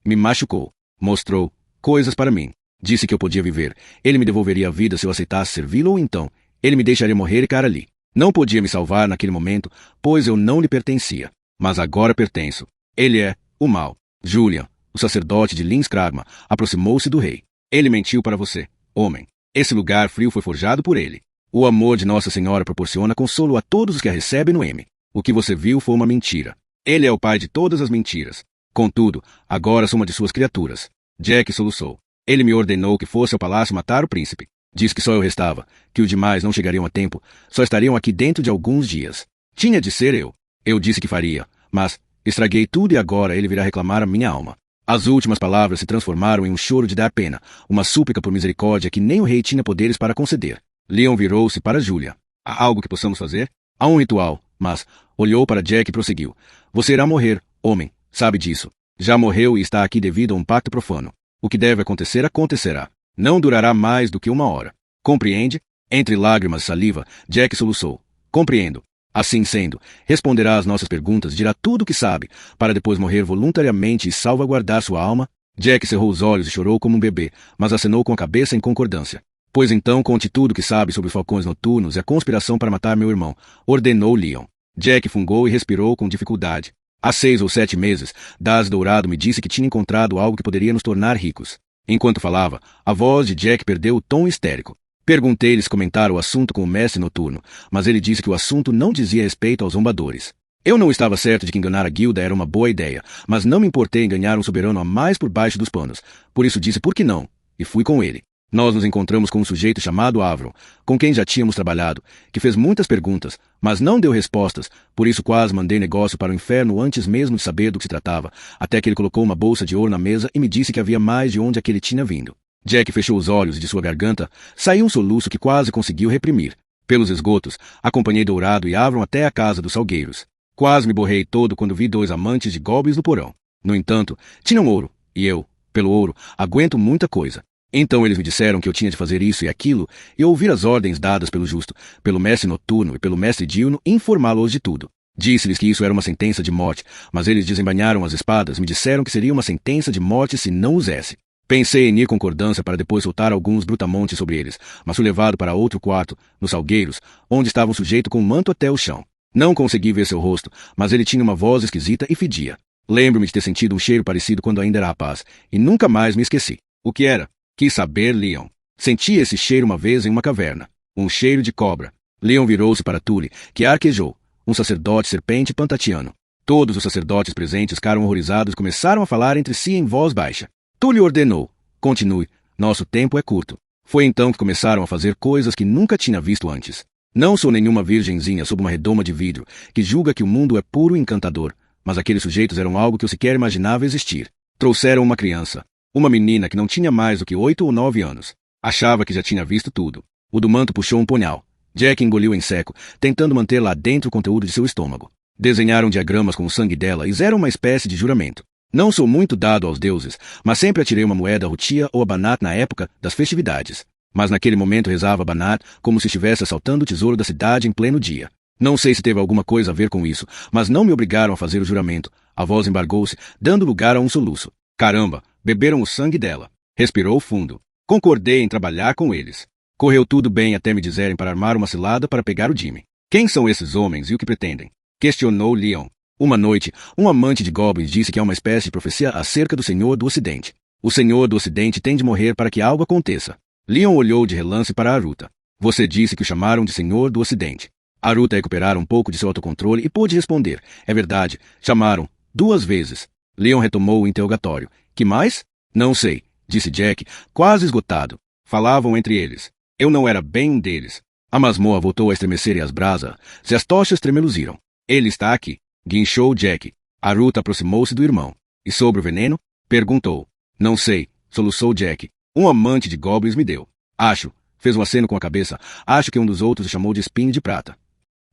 me machucou, mostrou coisas para mim. Disse que eu podia viver. Ele me devolveria a vida se eu aceitasse servi-lo ou então ele me deixaria morrer e cair ali. Não podia me salvar naquele momento, pois eu não lhe pertencia. Mas agora pertenço. Ele é o mal. Julian, o sacerdote de Linskragma, aproximou-se do rei. Ele mentiu para você, homem. Esse lugar frio foi forjado por ele. O amor de Nossa Senhora proporciona consolo a todos os que a recebem no M. O que você viu foi uma mentira. Ele é o pai de todas as mentiras. Contudo, agora sou uma de suas criaturas. Jack soluçou. Ele me ordenou que fosse ao palácio matar o príncipe. Disse que só eu restava, que os demais não chegariam a tempo, só estariam aqui dentro de alguns dias. Tinha de ser eu. Eu disse que faria, mas estraguei tudo e agora ele virá reclamar a minha alma. As últimas palavras se transformaram em um choro de dar pena, uma súplica por misericórdia que nem o rei tinha poderes para conceder. Leon virou-se para Julia. Há algo que possamos fazer? Há um ritual, mas olhou para Jack e prosseguiu. Você irá morrer, homem, sabe disso. Já morreu e está aqui devido a um pacto profano. O que deve acontecer, acontecerá. Não durará mais do que 1 hora. Compreende? Entre lágrimas e saliva, Jack soluçou. Compreendo. Assim sendo, responderá às nossas perguntas, dirá tudo o que sabe, para depois morrer voluntariamente e salvaguardar sua alma. Jack cerrou os olhos e chorou como um bebê, mas acenou com a cabeça em concordância. Pois então conte tudo o que sabe sobre os falcões noturnos e a conspiração para matar meu irmão, ordenou Leon. Jack fungou e respirou com dificuldade. Há 6 ou 7 meses, Daz Dourado me disse que tinha encontrado algo que poderia nos tornar ricos. Enquanto falava, a voz de Jack perdeu o tom histérico. Perguntei-lhe se comentara o assunto com o mestre noturno, mas ele disse que o assunto não dizia respeito aos zombadores. Eu não estava certo de que enganar a guilda era uma boa ideia, mas não me importei em ganhar um soberano a mais por baixo dos panos. Por isso disse por que não, e fui com ele. Nós nos encontramos com um sujeito chamado Avron, com quem já tínhamos trabalhado, que fez muitas perguntas, mas não deu respostas, por isso quase mandei negócio para o inferno antes mesmo de saber do que se tratava, até que ele colocou uma bolsa de ouro na mesa e me disse que havia mais de onde aquele tinha vindo. Jack fechou os olhos e de sua garganta saiu um soluço que quase conseguiu reprimir. Pelos esgotos, acompanhei Dourado e Avron até a casa dos salgueiros. Quase me borrei todo quando vi 2 amantes de goblins no porão. No entanto, tinham ouro, e eu, pelo ouro, aguento muita coisa. Então eles me disseram que eu tinha de fazer isso e aquilo, e ouvir as ordens dadas pelo justo, pelo mestre noturno e pelo mestre diurno, informá-los de tudo. Disse-lhes que isso era uma sentença de morte, mas eles desembainharam as espadas e me disseram que seria uma sentença de morte se não usesse. Pensei em ir concordância para depois soltar alguns brutamontes sobre eles, mas fui levado para outro quarto, nos salgueiros, onde estava um sujeito com um manto até o chão. Não consegui ver seu rosto, mas ele tinha uma voz esquisita e fedia. Lembro-me de ter sentido um cheiro parecido quando ainda era rapaz, e nunca mais me esqueci. O que era? Quis saber Leon. Senti esse cheiro uma vez em uma caverna. Um cheiro de cobra. Leon virou-se para Tully, que arquejou. Um sacerdote serpente pantatiano. Todos os sacerdotes presentes ficaram horrorizados e começaram a falar entre si em voz baixa. Tully ordenou. Continue. Nosso tempo é curto. Foi então que começaram a fazer coisas que nunca tinha visto antes. Não sou nenhuma virgenzinha sob uma redoma de vidro, que julga que o mundo é puro e encantador, mas aqueles sujeitos eram algo que eu sequer imaginava existir. Trouxeram uma criança. Uma menina que não tinha mais do que 8 ou 9 anos. Achava que já tinha visto tudo. O do manto puxou um punhal. Jack engoliu em seco, tentando manter lá dentro o conteúdo de seu estômago. Desenharam diagramas com o sangue dela e fizeram uma espécie de juramento. Não sou muito dado aos deuses, mas sempre atirei uma moeda a Rutia ou a Banat na época das festividades. Mas naquele momento rezava Banat como se estivesse assaltando o tesouro da cidade em pleno dia. Não sei se teve alguma coisa a ver com isso, mas não me obrigaram a fazer o juramento. A voz embargou-se, dando lugar a um soluço. Caramba, beberam o sangue dela. Respirou fundo. Concordei em trabalhar com eles. Correu tudo bem até me dizerem para armar uma cilada para pegar o Jimmy. Quem são esses homens e o que pretendem? Questionou Leon. Uma noite, um amante de goblins disse que há uma espécie de profecia acerca do Senhor do Ocidente. O Senhor do Ocidente tem de morrer para que algo aconteça. Leon olhou de relance para Aruta. Você disse que o chamaram de Senhor do Ocidente. Aruta recuperara um pouco de seu autocontrole e pôde responder. É verdade, chamaram 2 vezes. Leon retomou o interrogatório. Que mais? Não sei, disse Jack, quase esgotado. Falavam entre eles. Eu não era bem um deles. A masmorra voltou a estremecer e as brasas. Se as tochas tremeluziram. Ele está aqui. Guinchou Jack. Aruta aproximou-se do irmão. E sobre o veneno? Perguntou. Não sei, soluçou Jack. Um amante de goblins me deu. Acho, fez um aceno com a cabeça, acho que um dos outros o chamou de espinho de prata.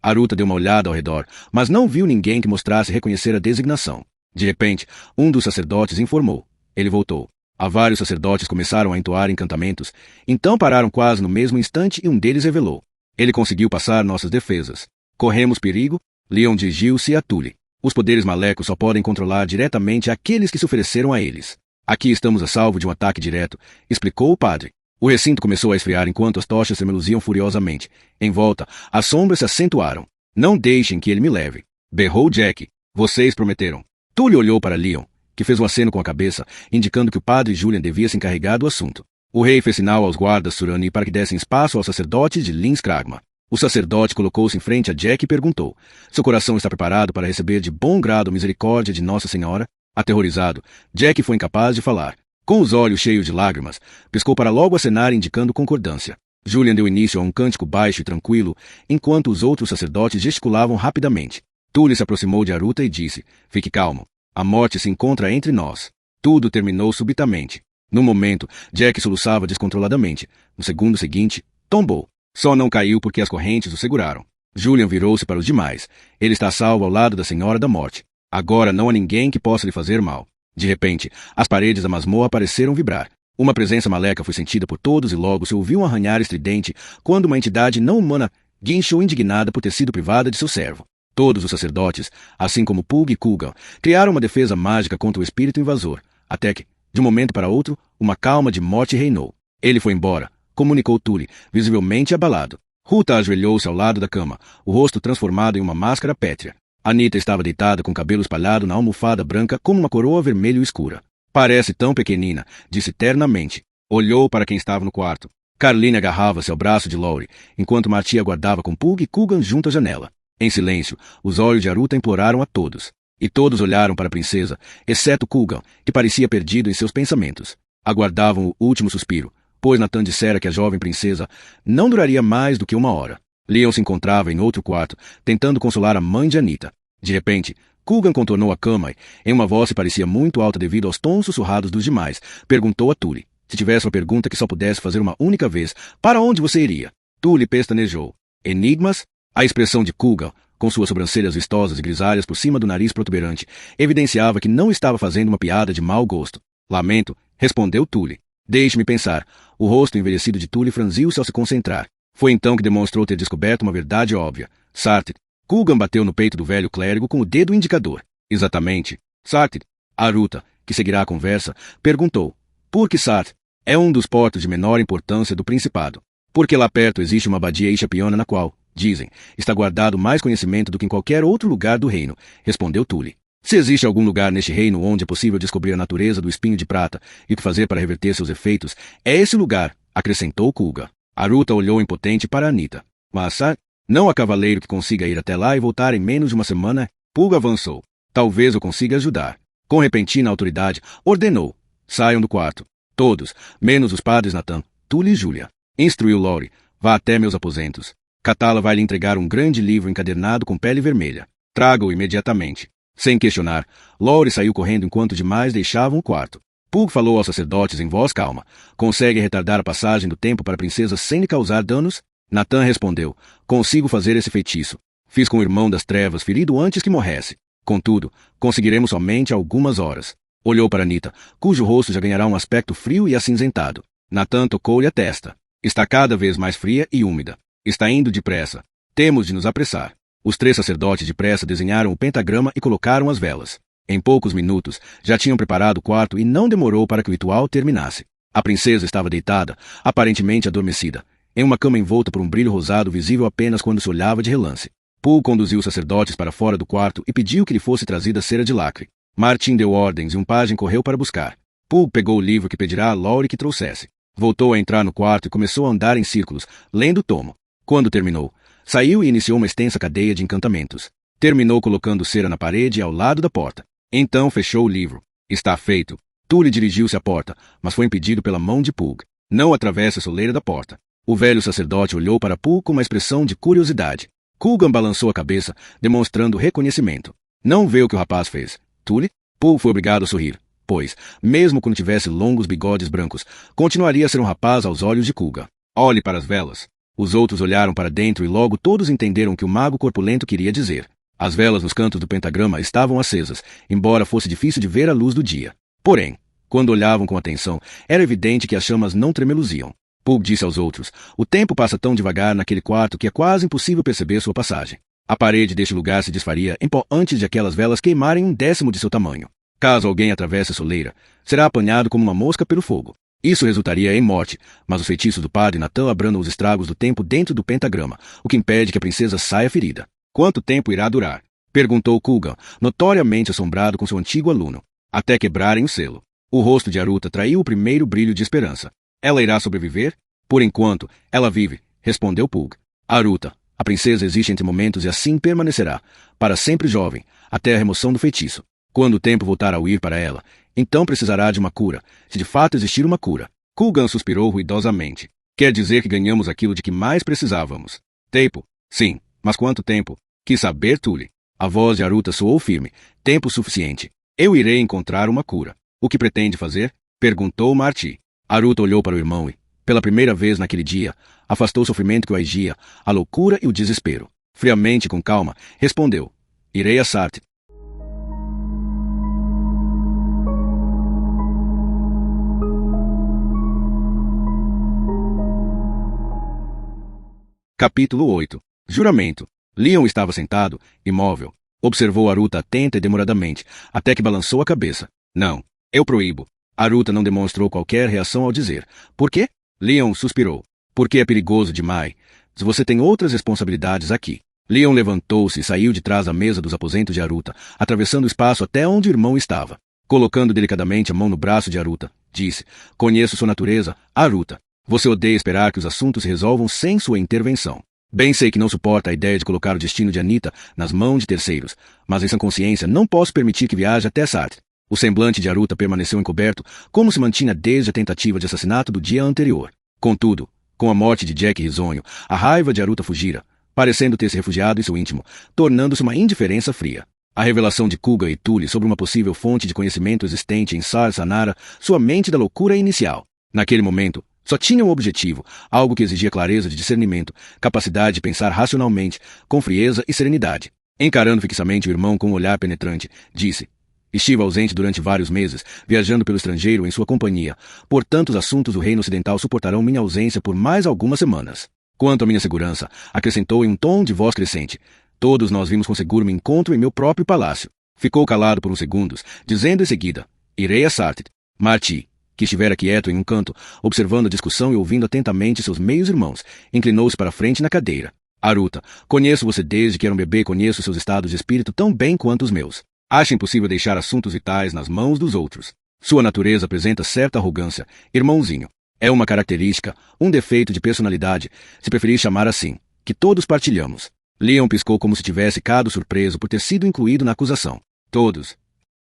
Aruta deu uma olhada ao redor, mas não viu ninguém que mostrasse reconhecer a designação. De repente, um dos sacerdotes informou. Ele voltou. Vários sacerdotes começaram a entoar encantamentos, então pararam quase no mesmo instante e um deles revelou. Ele conseguiu passar nossas defesas. Corremos perigo? Leon dirigiu-se a Tully. Os poderes maléficos só podem controlar diretamente aqueles que se ofereceram a eles. Aqui estamos a salvo de um ataque direto, explicou o padre. O recinto começou a esfriar enquanto as tochas tremeluziam furiosamente. Em volta, as sombras se acentuaram. Não deixem que ele me leve. Berrou Jack. Vocês prometeram. Tully olhou para Leon, que fez um aceno com a cabeça, indicando que o padre Julian devia se encarregar do assunto. O rei fez sinal aos guardas Surani para que dessem espaço aos sacerdotes de Lins Kragma. O sacerdote colocou-se em frente a Jack e perguntou. Seu coração está preparado para receber de bom grado a misericórdia de Nossa Senhora? Aterrorizado, Jack foi incapaz de falar. Com os olhos cheios de lágrimas, piscou para logo acenar indicando concordância. Julian deu início a um cântico baixo e tranquilo, enquanto os outros sacerdotes gesticulavam rapidamente. Tully se aproximou de Aruta e disse, fique calmo. A morte se encontra entre nós. Tudo terminou subitamente. No momento, Jack soluçava descontroladamente. No segundo seguinte, tombou. Só não caiu porque as correntes o seguraram. Julian virou-se para os demais. Ele está salvo ao lado da Senhora da Morte. Agora não há ninguém que possa lhe fazer mal. De repente, as paredes da masmorra pareceram vibrar. Uma presença maleca foi sentida por todos e logo se ouviu um arranhar estridente quando uma entidade não humana guinchou indignada por ter sido privada de seu servo. Todos os sacerdotes, assim como Pug e Kugan, criaram uma defesa mágica contra o espírito invasor, até que, de um momento para outro, uma calma de morte reinou. Ele foi embora, comunicou Tully, visivelmente abalado. Ruta ajoelhou-se ao lado da cama, o rosto transformado em uma máscara pétrea. Anita estava deitada com o cabelo espalhado na almofada branca como uma coroa vermelho escura. Parece tão pequenina, disse ternamente. Olhou para quem estava no quarto. Carline agarrava-se ao braço de Laurie, enquanto Marty aguardava com Pug e Kugan junto à janela. Em silêncio, os olhos de Aruta imploraram a todos. E todos olharam para a princesa, exceto Kugan, que parecia perdido em seus pensamentos. Aguardavam o último suspiro, pois Nathan dissera que a jovem princesa não duraria mais do que 1 hora. Leon se encontrava em outro quarto, tentando consolar a mãe de Anita. De repente, Kugan contornou a cama e, em uma voz que parecia muito alta devido aos tons sussurrados dos demais, perguntou a Tully. Se tivesse uma pergunta que só pudesse fazer uma única vez, para onde você iria? Tully pestanejou. Enigmas? A expressão de Kugan, com suas sobrancelhas vistosas e grisalhas por cima do nariz protuberante, evidenciava que não estava fazendo uma piada de mau gosto. Lamento, respondeu Tully. Deixe-me pensar. O rosto envelhecido de Tully franziu-se ao se concentrar. Foi então que demonstrou ter descoberto uma verdade óbvia. Sartre. Kugan bateu no peito do velho clérigo com o dedo indicador. Exatamente. Sartre. Aruta, que seguirá a conversa, perguntou. Por que Sartre? É um dos portos de menor importância do Principado. Porque lá perto existe uma abadia Ishapiona na qual, dizem, está guardado mais conhecimento do que em qualquer outro lugar do reino, respondeu Tully. Se existe algum lugar neste reino onde é possível descobrir a natureza do espinho de prata e o que fazer para reverter seus efeitos, é esse lugar, acrescentou Kugan. Aruta olhou impotente para Anita. Mas, não há cavaleiro que consiga ir até lá e voltar em menos de uma semana. Pulga avançou. Talvez eu consiga ajudar. Com repentina autoridade, ordenou. Saiam do quarto. Todos, menos os padres Nathan, Tully e Julia. Instruiu Laurie. Vá até meus aposentos. Katala vai lhe entregar um grande livro encadernado com pele vermelha. Traga-o imediatamente. Sem questionar, Laurie saiu correndo enquanto demais deixavam o quarto. Pug falou aos sacerdotes em voz calma. Consegue retardar a passagem do tempo para a princesa sem lhe causar danos? Nathan respondeu. Consigo fazer esse feitiço. Fiz com o irmão das trevas ferido antes que morresse. Contudo, conseguiremos somente algumas horas. Olhou para Anita, cujo rosto já ganhará um aspecto frio e acinzentado. Natan tocou-lhe a testa. Está cada vez mais fria e úmida. Está indo depressa. Temos de nos apressar. Os 3 sacerdotes depressa desenharam o pentagrama e colocaram as velas. Em poucos minutos, já tinham preparado o quarto e não demorou para que o ritual terminasse. A princesa estava deitada, aparentemente adormecida, em uma cama envolta por um brilho rosado visível apenas quando se olhava de relance. Poole conduziu os sacerdotes para fora do quarto e pediu que lhe fosse trazida cera de lacre. Martin deu ordens e um pajem correu para buscar. Poole pegou o livro que pedirá a Laurie que trouxesse. Voltou a entrar no quarto e começou a andar em círculos, lendo o tomo. Quando terminou, saiu e iniciou uma extensa cadeia de encantamentos. Terminou colocando cera na parede e ao lado da porta. Então fechou o livro. Está feito. Tully dirigiu-se à porta, mas foi impedido pela mão de Poole. Não atravesse a soleira da porta. O velho sacerdote olhou para Poole com uma expressão de curiosidade. Coogan balançou a cabeça, demonstrando reconhecimento. Não vê o que o rapaz fez. Tully? Poole foi obrigado a sorrir, pois, mesmo quando tivesse longos bigodes brancos, continuaria a ser um rapaz aos olhos de Coogan. Olhe para as velas. Os outros olharam para dentro e logo todos entenderam o que o mago corpulento queria dizer. As velas nos cantos do pentagrama estavam acesas, embora fosse difícil de ver a luz do dia. Porém, quando olhavam com atenção, era evidente que as chamas não tremeluziam. Poole disse aos outros, o tempo passa tão devagar naquele quarto que é quase impossível perceber sua passagem. A parede deste lugar se desfaria em pó antes de aquelas velas queimarem 1/10 de seu tamanho. Caso alguém atravesse a soleira, será apanhado como uma mosca pelo fogo. Isso resultaria em morte, mas os feitiços do padre Natan abrandam os estragos do tempo dentro do pentagrama, o que impede que a princesa saia ferida. Quanto tempo irá durar? Perguntou Coogan, notoriamente assombrado com seu antigo aluno. Até quebrarem o selo. O rosto de Aruta traiu o primeiro brilho de esperança. Ela irá sobreviver? Por enquanto, ela vive, respondeu Poole. Aruta, a princesa existe entre momentos e assim permanecerá, para sempre jovem, até a remoção do feitiço. Quando o tempo voltar a ir para ela, então precisará de uma cura, se de fato existir uma cura. Coogan suspirou ruidosamente. Quer dizer que ganhamos aquilo de que mais precisávamos. Tempo? Sim, mas quanto tempo? Quis saber Tully. A voz de Aruta soou firme. Tempo suficiente. Eu irei encontrar uma cura. O que pretende fazer? Perguntou Marty. Aruta olhou para o irmão e, pela primeira vez naquele dia, afastou o sofrimento que o agia, a loucura e o desespero. Friamente e com calma, respondeu. Irei a Sarthe. Capítulo 8. Juramento. Leon estava sentado, imóvel. Observou Aruta atenta e demoradamente, até que balançou a cabeça. Não, eu proíbo. Aruta não demonstrou qualquer reação ao dizer. Por quê? Leon suspirou. Porque é perigoso demais. Você tem outras responsabilidades aqui. Leon levantou-se e saiu de trás da mesa dos aposentos de Aruta, atravessando o espaço até onde o irmão estava. Colocando delicadamente a mão no braço de Aruta, disse, conheço sua natureza, Aruta. Você odeia esperar que os assuntos se resolvam sem sua intervenção. Bem sei que não suporta a ideia de colocar o destino de Anita nas mãos de terceiros, mas em sã consciência não posso permitir que viaje até Sarthe. O semblante de Aruta permaneceu encoberto, como se mantinha desde a tentativa de assassinato do dia anterior. Contudo, com a morte de Jack risonho, a raiva de Aruta fugira, parecendo ter se refugiado em seu íntimo, tornando-se uma indiferença fria. A revelação de Coogan e Tully sobre uma possível fonte de conhecimento existente em Sar sanara sua mente da loucura inicial. Naquele momento, só tinha um objetivo, algo que exigia clareza de discernimento, capacidade de pensar racionalmente, com frieza e serenidade. Encarando fixamente o irmão com um olhar penetrante, disse, estive ausente durante vários meses, viajando pelo estrangeiro em sua companhia, portanto os assuntos do reino ocidental suportarão minha ausência por mais algumas semanas. Quanto à minha segurança, acrescentou em um tom de voz crescente, todos nós vimos com seguro me encontro em meu próprio palácio. Ficou calado por uns segundos, dizendo em seguida, irei a Sarthe. Marty, que estivera quieto em um canto, observando a discussão e ouvindo atentamente seus meios-irmãos, inclinou-se para a frente na cadeira. Aruta, conheço você desde que era um bebê e conheço seus estados de espírito tão bem quanto os meus. Acha impossível deixar assuntos vitais nas mãos dos outros. Sua natureza apresenta certa arrogância, irmãozinho. É uma característica, um defeito de personalidade, se preferir chamar assim, que todos partilhamos. Leon piscou como se tivesse ficado surpreso por ter sido incluído na acusação. Todos.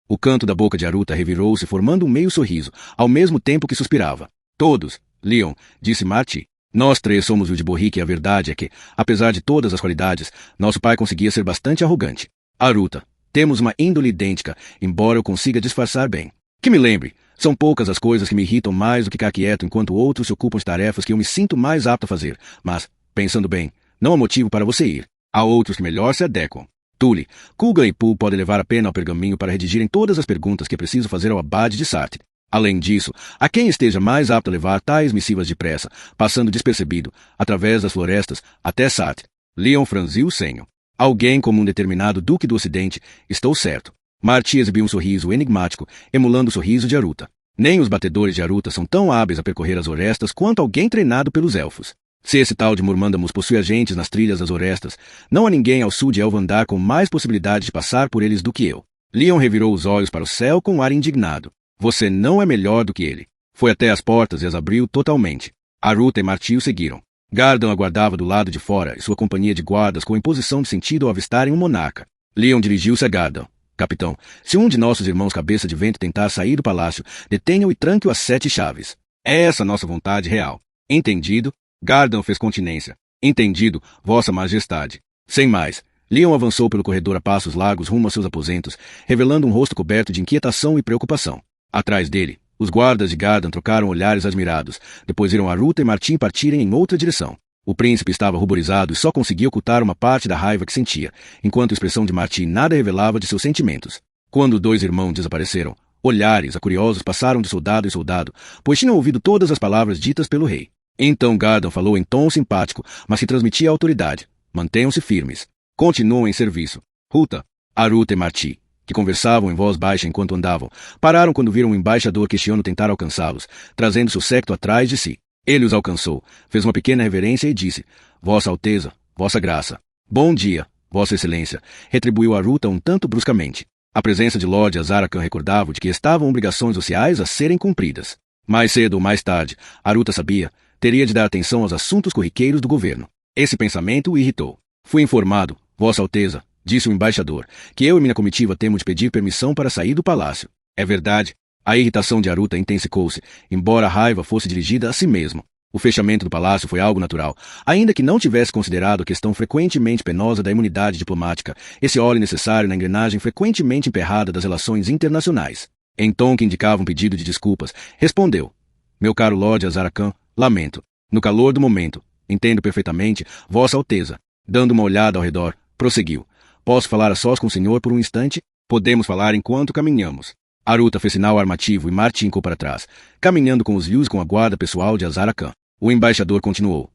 O canto da boca de Aruta revirou-se formando um meio sorriso, ao mesmo tempo que suspirava. Todos, Leon, disse Marty. Nós 3 somos o de Borrique e a verdade é que, apesar de todas as qualidades, nosso pai conseguia ser bastante arrogante. Aruta, temos uma índole idêntica, embora eu consiga disfarçar bem. Que me lembre, são poucas as coisas que me irritam mais do que ficar quieto enquanto outros se ocupam de tarefas que eu me sinto mais apto a fazer. Mas, pensando bem, não há motivo para você ir. Há outros que melhor se adequam. Tule, Kugan e Pul podem levar a pena ao pergaminho para redigirem todas as perguntas que é preciso fazer ao abade de Sartre. Além disso, há quem esteja mais apto a levar tais missivas depressa, passando despercebido, através das florestas, até Sartre. Leon franziu o senho. Alguém como um determinado duque do ocidente, estou certo. Marty exibiu um sorriso enigmático, emulando o sorriso de Aruta. Nem os batedores de Aruta são tão hábeis a percorrer as orestas quanto alguém treinado pelos elfos. Se esse tal de Murmandamus possui agentes nas trilhas das orestas, não há ninguém ao sul de Elvandar com mais possibilidade de passar por eles do que eu. Leon revirou os olhos para o céu com um ar indignado. Você não é melhor do que ele. Foi até as portas e as abriu totalmente. Aruta e Marty o seguiram. Gardan aguardava do lado de fora e sua companhia de guardas com imposição de sentido ao avistarem um monarca. Leon dirigiu-se a Gardan. Capitão, se um de nossos irmãos cabeça de vento tentar sair do palácio, detenha-o e tranque-o às 7 chaves. É essa nossa vontade real. Entendido? Gardan fez continência. Entendido, Vossa Majestade. Sem mais, Leon avançou pelo corredor a passos largos rumo a seus aposentos, revelando um rosto coberto de inquietação e preocupação. Atrás dele, os guardas de Gardan trocaram olhares admirados, depois viram Aruta e Martim partirem em outra direção. O príncipe estava ruborizado e só conseguia ocultar uma parte da raiva que sentia, enquanto a expressão de Martim nada revelava de seus sentimentos. Quando os 2 irmãos desapareceram, olhares curiosos passaram de soldado em soldado, pois tinham ouvido todas as palavras ditas pelo rei. Então Gardan falou em tom simpático, mas que transmitia autoridade. Mantenham-se firmes. Continuam em serviço. Ruta, Aruta e Martim, que conversavam em voz baixa enquanto andavam, pararam quando viram o embaixador Questiono tentar alcançá-los, trazendo seu séquito atrás de si. Ele os alcançou, fez uma pequena reverência e disse: Vossa Alteza, Vossa Graça. Bom dia, Vossa Excelência, retribuiu Aruta um tanto bruscamente. A presença de Lord Azarakan recordava de que estavam obrigações sociais a serem cumpridas. Mais cedo ou mais tarde, Aruta sabia, teria de dar atenção aos assuntos corriqueiros do governo. Esse pensamento o irritou. Fui informado, Vossa Alteza, disse o embaixador, que eu e minha comitiva temos de pedir permissão para sair do palácio. É verdade. A irritação de Aruta intensicou-se, embora a raiva fosse dirigida a si mesmo. O fechamento do palácio foi algo natural, ainda que não tivesse considerado a questão frequentemente penosa da imunidade diplomática, esse óleo necessário na engrenagem frequentemente emperrada das relações internacionais. Em tom que indicava um pedido de desculpas, respondeu: Meu caro Lord Azarakan, lamento. No calor do momento, entendo perfeitamente, Vossa Alteza. Dando uma olhada ao redor, prosseguiu: Posso falar a sós com o senhor por um instante? Podemos falar enquanto caminhamos. Aruta fez sinal armativo e Martim ficou para trás, caminhando com os Yus com a guarda pessoal de Azarakan. O embaixador continuou: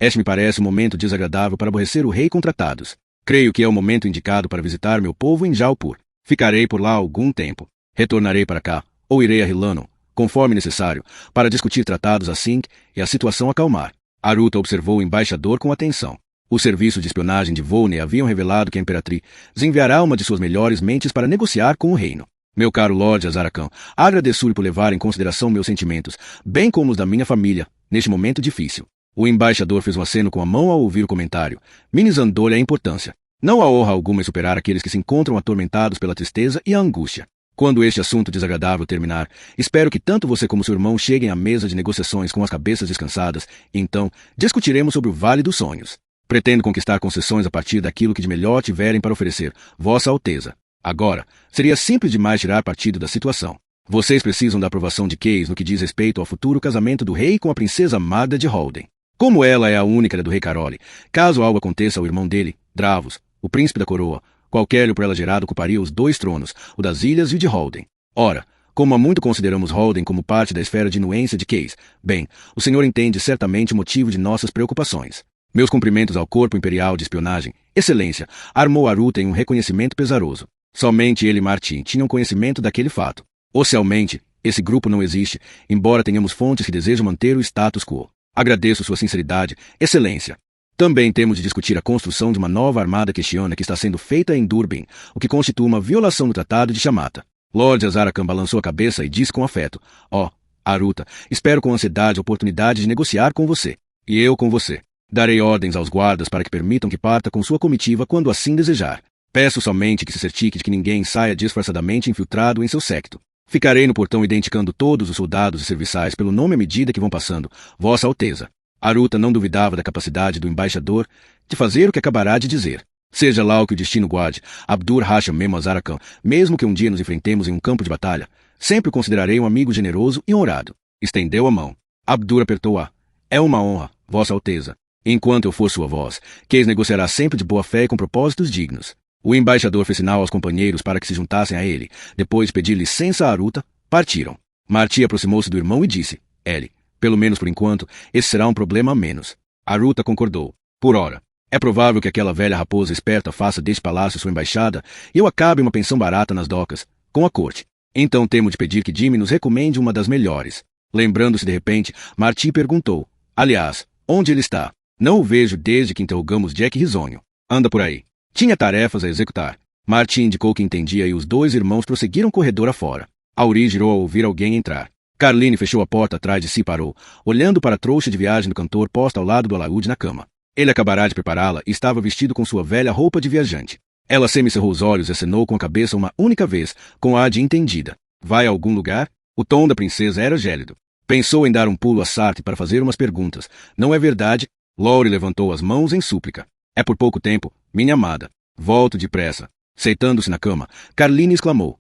Este me parece um momento desagradável para aborrecer o rei com tratados. Creio que é o momento indicado para visitar meu povo em Jaipur. Ficarei por lá algum tempo. Retornarei para cá, ou irei a Hilano, conforme necessário, para discutir tratados assim que a situação acalmar. Aruta observou o embaixador com atenção. O serviço de espionagem de Volney haviam revelado que a Imperatriz enviará uma de suas melhores mentes para negociar com o reino. Meu caro Lord Azarakan, agradeço-lhe por levar em consideração meus sentimentos, bem como os da minha família, neste momento difícil. O embaixador fez um aceno com a mão ao ouvir o comentário, minimizando-lhe a importância. Não há honra alguma em superar aqueles que se encontram atormentados pela tristeza e a angústia. Quando este assunto desagradável terminar, espero que tanto você como seu irmão cheguem à mesa de negociações com as cabeças descansadas, e então discutiremos sobre o Vale dos Sonhos. Pretendo conquistar concessões a partir daquilo que de melhor tiverem para oferecer, Vossa Alteza. Agora, seria simples demais tirar partido da situação. Vocês precisam da aprovação de Case no que diz respeito ao futuro casamento do rei com a princesa Magda de Holden. Como ela é a única do rei Carole, caso algo aconteça ao irmão dele, Dravos, o príncipe da coroa, qualquer ilho por ela gerado ocuparia os 2 tronos, o das ilhas e o de Holden. Ora, como há muito consideramos Holden como parte da esfera de influência de Case, bem, o senhor entende certamente o motivo de nossas preocupações. Meus cumprimentos ao Corpo Imperial de Espionagem, Excelência, armou Aruta em um reconhecimento pesaroso. Somente ele e Martim tinham conhecimento daquele fato. Oficialmente, esse grupo não existe, embora tenhamos fontes que desejam manter o status quo. Agradeço sua sinceridade, Excelência. Também temos de discutir a construção de uma nova armada questionana que está sendo feita em Durbin, o que constitui uma violação do Tratado de Chamata. Lord Azarakan balançou a cabeça e disse com afeto: Aruta, espero com ansiedade a oportunidade de negociar com você. E eu com você. Darei ordens aos guardas para que permitam que parta com sua comitiva quando assim desejar. Peço somente que se certifique de que ninguém saia disfarçadamente infiltrado em seu séquito. Ficarei no portão identificando todos os soldados e serviçais pelo nome à medida que vão passando, Vossa Alteza. Aruta não duvidava da capacidade do embaixador de fazer o que acabará de dizer. Seja lá o que o destino guarde, Abdur Hasham Memo Azarakan, mesmo que um dia nos enfrentemos em um campo de batalha, sempre o considerarei um amigo generoso e honrado. Estendeu a mão. Abdur apertou-a. É uma honra, Vossa Alteza. Enquanto eu for sua voz, Case negociará sempre de boa fé e com propósitos dignos. O embaixador fez sinal aos companheiros para que se juntassem a ele. Depois de pedir licença a Aruta, partiram. Marti aproximou-se do irmão e disse: Ele, pelo menos por enquanto, esse será um problema a menos. Aruta concordou. Por ora. É provável que aquela velha raposa esperta faça deste palácio sua embaixada e eu acabe em uma pensão barata nas docas, com a corte. Então temo de pedir que Jimmy nos recomende uma das melhores. Lembrando-se de repente, Marti perguntou: Aliás, onde ele está? Não o vejo desde que interrogamos Jack risonho. Anda por aí. Tinha tarefas a executar. Martin indicou que entendia e os dois irmãos prosseguiram corredor afora. Auri girou ao ouvir alguém entrar. Carline fechou a porta atrás de si e parou, olhando para a trouxa de viagem do cantor posta ao lado do alaúde na cama. Ele acabará de prepará-la e estava vestido com sua velha roupa de viajante. Ela semicerrou os olhos e acenou com a cabeça uma única vez, com a de entendida. Vai a algum lugar? O tom da princesa era gélido. Pensou em dar um pulo a Sartre para fazer umas perguntas. Não é verdade? Laurie levantou as mãos em súplica. É por pouco tempo, minha amada. Volto depressa. Sentando-se na cama, Carline exclamou: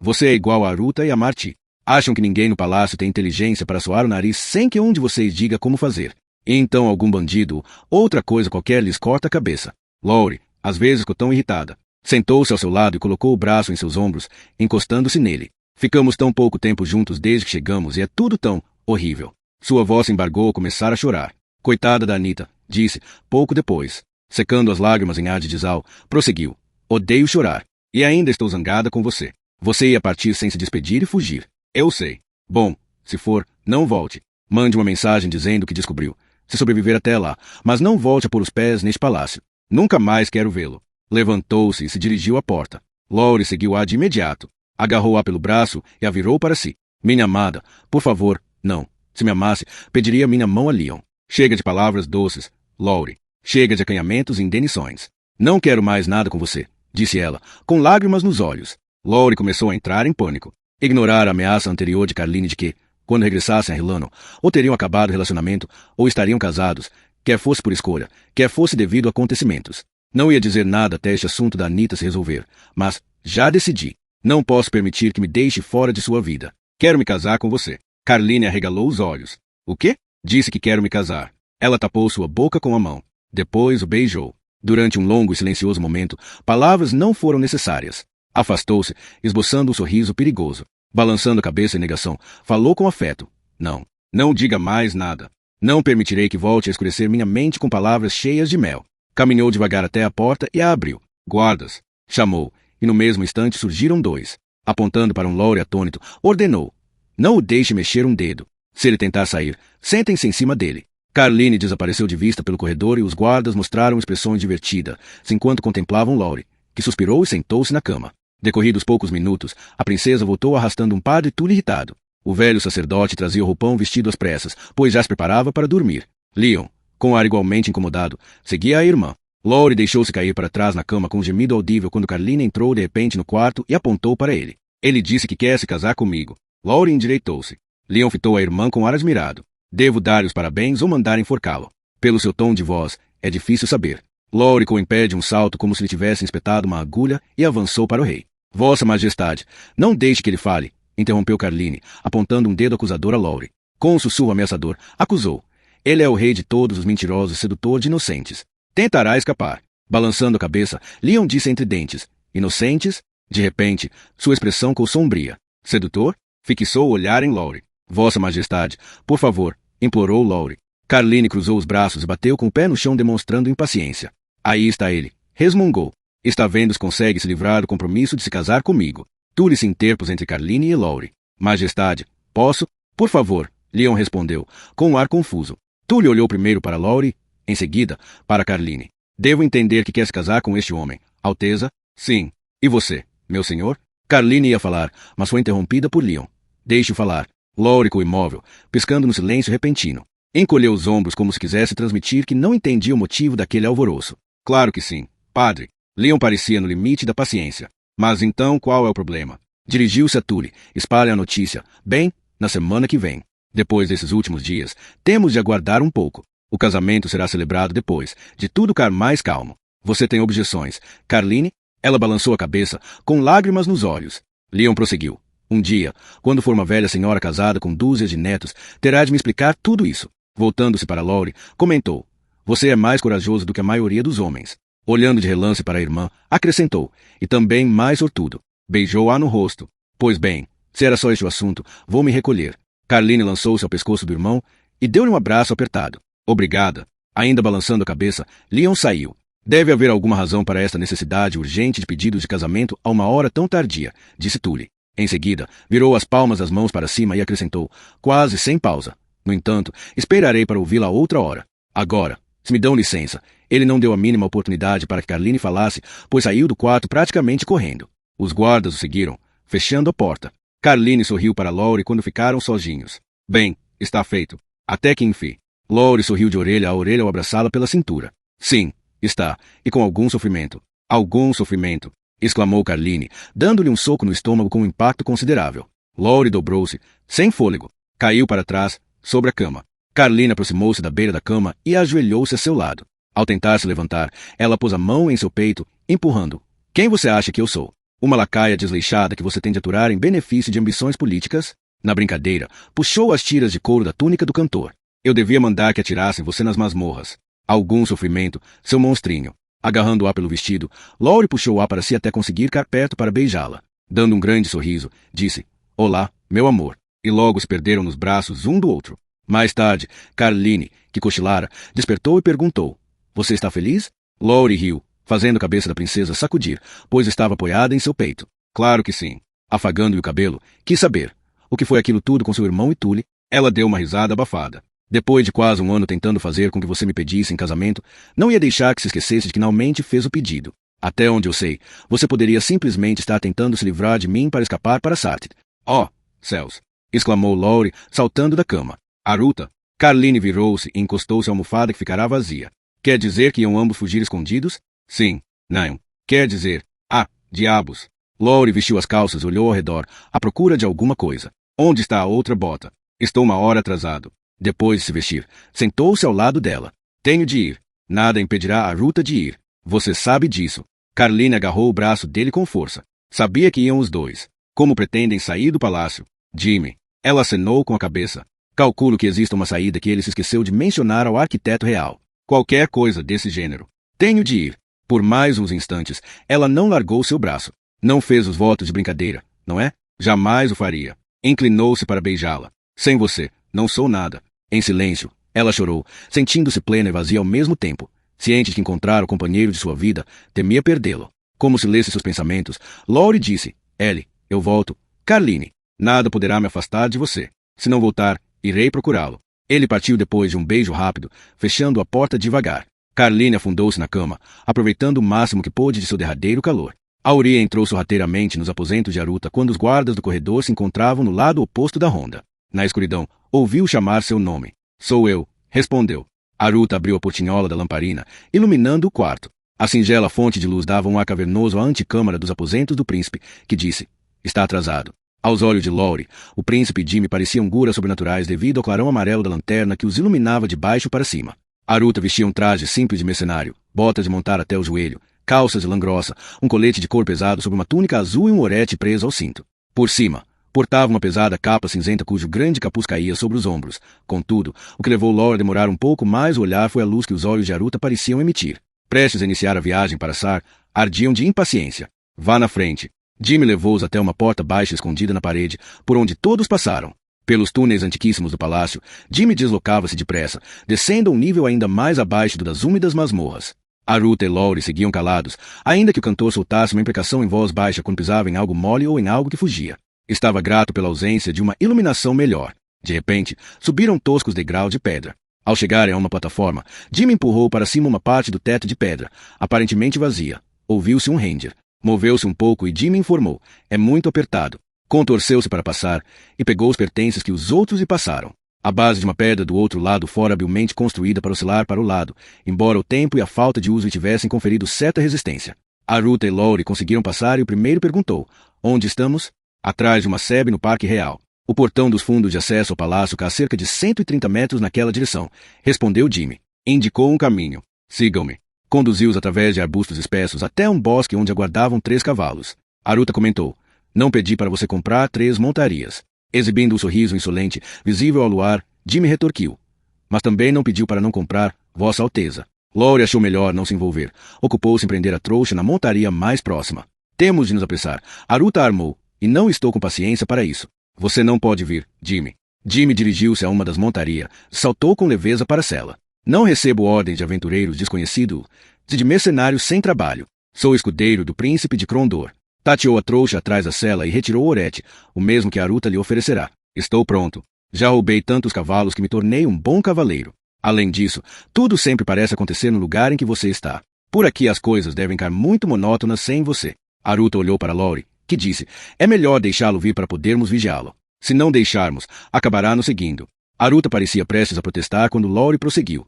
você é igual a Aruta e a Marti. Acham que ninguém no palácio tem inteligência para soar o nariz sem que um de vocês diga como fazer. E então algum bandido, outra coisa qualquer lhes corta a cabeça. Laurie, às vezes ficou tão irritada. Sentou-se ao seu lado e colocou o braço em seus ombros, encostando-se nele. Ficamos tão pouco tempo juntos desde que chegamos e é tudo tão horrível. Sua voz se embargou ao começar a chorar. Coitada da Anita, disse, pouco depois. Secando as lágrimas em ar de Dizal, prosseguiu. Odeio chorar. E ainda estou zangada com você. Você ia partir sem se despedir e fugir. Eu sei. Bom, se for, não volte. Mande uma mensagem dizendo o que descobriu. Se sobreviver até lá, mas não volte a pôr os pés neste palácio. Nunca mais quero vê-lo. Levantou-se e se dirigiu à porta. Laurie seguiu-a de imediato. Agarrou-a pelo braço e a virou para si. Minha amada, por favor, não. Se me amasse, pediria minha mão a Leon. Chega de palavras doces, Laurie. Chega de acanhamentos e indenições. Não quero mais nada com você, disse ela, com lágrimas nos olhos. Laurie começou a entrar em pânico. Ignorar a ameaça anterior de Carline de que, quando regressassem a Relano, ou teriam acabado o relacionamento, ou estariam casados, quer fosse por escolha, quer fosse devido a acontecimentos. Não ia dizer nada até este assunto da Anita se resolver, mas já decidi. Não posso permitir que me deixe fora de sua vida. Quero me casar com você. Carline arregalou os olhos. O quê? Disse que quero me casar. Ela tapou sua boca com a mão. Depois o beijou. Durante um longo e silencioso momento, palavras não foram necessárias. Afastou-se, esboçando um sorriso perigoso. Balançando a cabeça em negação, falou com afeto. Não, não diga mais nada. Não permitirei que volte a escurecer minha mente com palavras cheias de mel. Caminhou devagar até a porta e a abriu. Guardas! Chamou, e no mesmo instante surgiram dois. Apontando para um Laurie atônito, ordenou. Não o deixe mexer um dedo. Se ele tentar sair, sentem-se em cima dele. Carline desapareceu de vista pelo corredor e os guardas mostraram expressões divertidas, enquanto contemplavam Laurie, que suspirou e sentou-se na cama. Decorridos poucos minutos, a princesa voltou arrastando um padre tule irritado. O velho sacerdote trazia o roupão vestido às pressas, pois já se preparava para dormir. Leon, com ar igualmente incomodado, seguia a irmã. Laurie deixou-se cair para trás na cama com um gemido audível quando Carline entrou de repente no quarto e apontou para ele. Ele disse que quer se casar comigo. Laurie endireitou-se. Leon fitou a irmã com ar admirado. Devo dar-lhe os parabéns ou mandar enforcá-lo? Pelo seu tom de voz, é difícil saber. Laurie ficou em pé de um salto como se lhe tivessem espetado uma agulha e avançou para o rei. Vossa Majestade, não deixe que ele fale, interrompeu Carline, apontando um dedo acusador a Laurie. Com um sussurro ameaçador, acusou. Ele é o rei de todos os mentirosos e sedutor de inocentes. Tentará escapar. Balançando a cabeça, Leon disse entre dentes. Inocentes? De repente, sua expressão ficou sombria. Sedutor? Fixou o olhar em Laurie. Vossa Majestade, por favor, implorou Laurie. Carline cruzou os braços e bateu com o pé no chão demonstrando impaciência. Aí está ele. Resmungou. Está vendo se consegue se livrar do compromisso de se casar comigo. Tule se interpôs entre Carline e Laurie. Majestade, posso? Por favor, Leon respondeu, com um ar confuso. Tule olhou primeiro para Laurie, em seguida, para Carline. Devo entender que quer se casar com este homem. Alteza? Sim. E você, meu senhor? Carline ia falar, mas foi interrompida por Leon. Deixe-o falar. Laurie ficou imóvel, piscando no silêncio repentino. Encolheu os ombros como se quisesse transmitir que não entendia o motivo daquele alvoroço. Claro que sim, padre. Leon parecia no limite da paciência. Mas então qual é o problema? Dirigiu-se a Tule. Espalhe a notícia. Bem, na semana que vem. Depois desses últimos dias, temos de aguardar um pouco. O casamento será celebrado depois, de tudo ficar mais calmo. Você tem objeções, Carline? Ela balançou a cabeça, com lágrimas nos olhos. Leon prosseguiu. Um dia, quando for uma velha senhora casada com dúzias de netos, terá de me explicar tudo isso. Voltando-se para Laurie, comentou. Você é mais corajoso do que a maioria dos homens. Olhando de relance para a irmã, acrescentou, e também mais sortudo. Beijou-a no rosto. Pois bem, se era só este o assunto, vou me recolher. Carline lançou-se ao pescoço do irmão e deu-lhe um abraço apertado. Obrigada. Ainda balançando a cabeça, Leon saiu. Deve haver alguma razão para esta necessidade urgente de pedidos de casamento a uma hora tão tardia, disse Tully. Em seguida, virou as palmas das mãos para cima e acrescentou, quase sem pausa. No entanto, esperarei para ouvi-la a outra hora. Agora, se me dão licença, ele não deu a mínima oportunidade para que Carline falasse, pois saiu do quarto praticamente correndo. Os guardas o seguiram, fechando a porta. Carline sorriu para Laurie quando ficaram sozinhos. Bem, está feito. Até que enfim. Laurie sorriu de orelha a orelha ao abraçá-la pela cintura. Sim, está, e com algum sofrimento. Algum sofrimento, exclamou Carline, dando-lhe um soco no estômago com um impacto considerável. Laurie dobrou-se, sem fôlego. Caiu para trás, sobre a cama. Carline aproximou-se da beira da cama e ajoelhou-se a seu lado. Ao tentar se levantar, ela pôs a mão em seu peito, empurrando. Quem você acha que eu sou? Uma lacaia desleixada que você tem de aturar em benefício de ambições políticas? Na brincadeira, puxou as tiras de couro da túnica do cantor. Eu devia mandar que atirassem você nas masmorras. Algum sofrimento, seu monstrinho. Agarrando-a pelo vestido, Laurie puxou-a para si até conseguir ficar perto para beijá-la. Dando um grande sorriso, disse, Olá, meu amor. E logo se perderam nos braços um do outro. Mais tarde, Carline, que cochilara, despertou e perguntou, Você está feliz? Laurie riu, fazendo a cabeça da princesa sacudir, pois estava apoiada em seu peito. Claro que sim. Afagando-lhe o cabelo, quis saber. O que foi aquilo tudo com seu irmão e Tully? Ela deu uma risada abafada. Depois de quase um ano tentando fazer com que você me pedisse em casamento, não ia deixar que se esquecesse de que finalmente fez o pedido. Até onde eu sei, você poderia simplesmente estar tentando se livrar de mim para escapar para Sartid. Oh, céus! Exclamou Laurie, saltando da cama. Aruta! Carline virou-se e encostou-se à almofada que ficará vazia. Quer dizer que iam ambos fugir escondidos? Sim. Não. Quer dizer... Ah, diabos! Laurie vestiu as calças e olhou ao redor, à procura de alguma coisa. Onde está a outra bota? Estou uma hora atrasado. Depois de se vestir, sentou-se ao lado dela. Tenho de ir. Nada impedirá a Aruta de ir. Você sabe disso. Carline agarrou o braço dele com força. Sabia que iam os dois. Como pretendem sair do palácio? Jimmy. Ela acenou com a cabeça. Calculo que exista uma saída que ele se esqueceu de mencionar ao arquiteto real. Qualquer coisa desse gênero. Tenho de ir. Por mais uns instantes, ela não largou seu braço. Não fez os votos de brincadeira, não é? Jamais o faria. Inclinou-se para beijá-la. Sem você, não sou nada. Em silêncio, ela chorou, sentindo-se plena e vazia ao mesmo tempo. Ciente de que encontrar o companheiro de sua vida, temia perdê-lo. Como se lesse seus pensamentos, Laurie disse, Ellie, eu volto. Carline, nada poderá me afastar de você. Se não voltar, irei procurá-lo. Ele partiu depois de um beijo rápido, fechando a porta devagar. Carline afundou-se na cama, aproveitando o máximo que pôde de seu derradeiro calor. Auria entrou sorrateiramente nos aposentos de Aruta quando os guardas do corredor se encontravam no lado oposto da ronda. Na escuridão, ouviu chamar seu nome. Sou eu, respondeu. Aruta abriu a portinhola da lamparina, iluminando o quarto. A singela fonte de luz dava um ar cavernoso à antecâmara dos aposentos do príncipe, que disse, está atrasado. Aos olhos de Laurie, o príncipe e Jimmy pareciam guras sobrenaturais devido ao clarão amarelo da lanterna que os iluminava de baixo para cima. Aruta vestia um traje simples de mercenário, botas de montar até o joelho, calças de lã grossa, um colete de couro pesado sobre uma túnica azul e um orete preso ao cinto. Por cima, portava uma pesada capa cinzenta cujo grande capuz caía sobre os ombros. Contudo, o que levou Laurie a demorar um pouco mais o olhar foi a luz que os olhos de Aruta pareciam emitir. Prestes a iniciar a viagem para Sar, ardiam de impaciência. Vá na frente. Jimmy levou-os até uma porta baixa escondida na parede, por onde todos passaram. Pelos túneis antiquíssimos do palácio, Jimmy deslocava-se depressa, descendo a um nível ainda mais abaixo do das úmidas masmorras. Aruta e Laurie seguiam calados, ainda que o cantor soltasse uma imprecação em voz baixa quando pisava em algo mole ou em algo que fugia. Estava grato pela ausência de uma iluminação melhor. De repente, subiram toscos degraus de pedra. Ao chegarem a uma plataforma, Jimmy empurrou para cima uma parte do teto de pedra, aparentemente vazia. Ouviu-se um ranger. Moveu-se um pouco e Jimmy informou. É muito apertado. Contorceu-se para passar e pegou os pertences que os outros lhe passaram. A base de uma pedra do outro lado fora habilmente construída para oscilar para o lado, embora o tempo e a falta de uso lhe tivessem conferido certa resistência. Aruta e Laurie conseguiram passar e o primeiro perguntou. Onde estamos? Atrás de uma sebe no Parque Real. O portão dos fundos de acesso ao palácio cá a cerca de 130 metros naquela direção, respondeu Jimmy. Indicou um caminho. Sigam-me. Conduziu-os através de arbustos espessos até um bosque onde aguardavam 3 cavalos. Aruta comentou. Não pedi para você comprar 3 montarias. Exibindo um sorriso insolente, visível ao luar, Jimmy retorquiu. Mas também não pediu para não comprar, Vossa Alteza. Laurie achou melhor não se envolver. Ocupou-se em prender a trouxa na montaria mais próxima. Temos de nos apressar. Aruta armou, e não estou com paciência para isso. Você não pode vir, Jimmy. Jimmy dirigiu-se a uma das montarias, saltou com leveza para a cela. Não recebo ordens de aventureiros desconhecidos, de mercenários sem trabalho. Sou escudeiro do príncipe de Krondor. Tateou a trouxa atrás da cela e retirou o orete, o mesmo que Aruta lhe oferecerá. Estou pronto. Já roubei tantos cavalos que me tornei um bom cavaleiro. Além disso, tudo sempre parece acontecer no lugar em que você está. Por aqui as coisas devem ficar muito monótonas sem você. Aruta olhou para Laurie, que disse, é melhor deixá-lo vir para podermos vigiá-lo. Se não deixarmos, acabará nos seguindo. Aruta parecia prestes a protestar quando Laurie prosseguiu.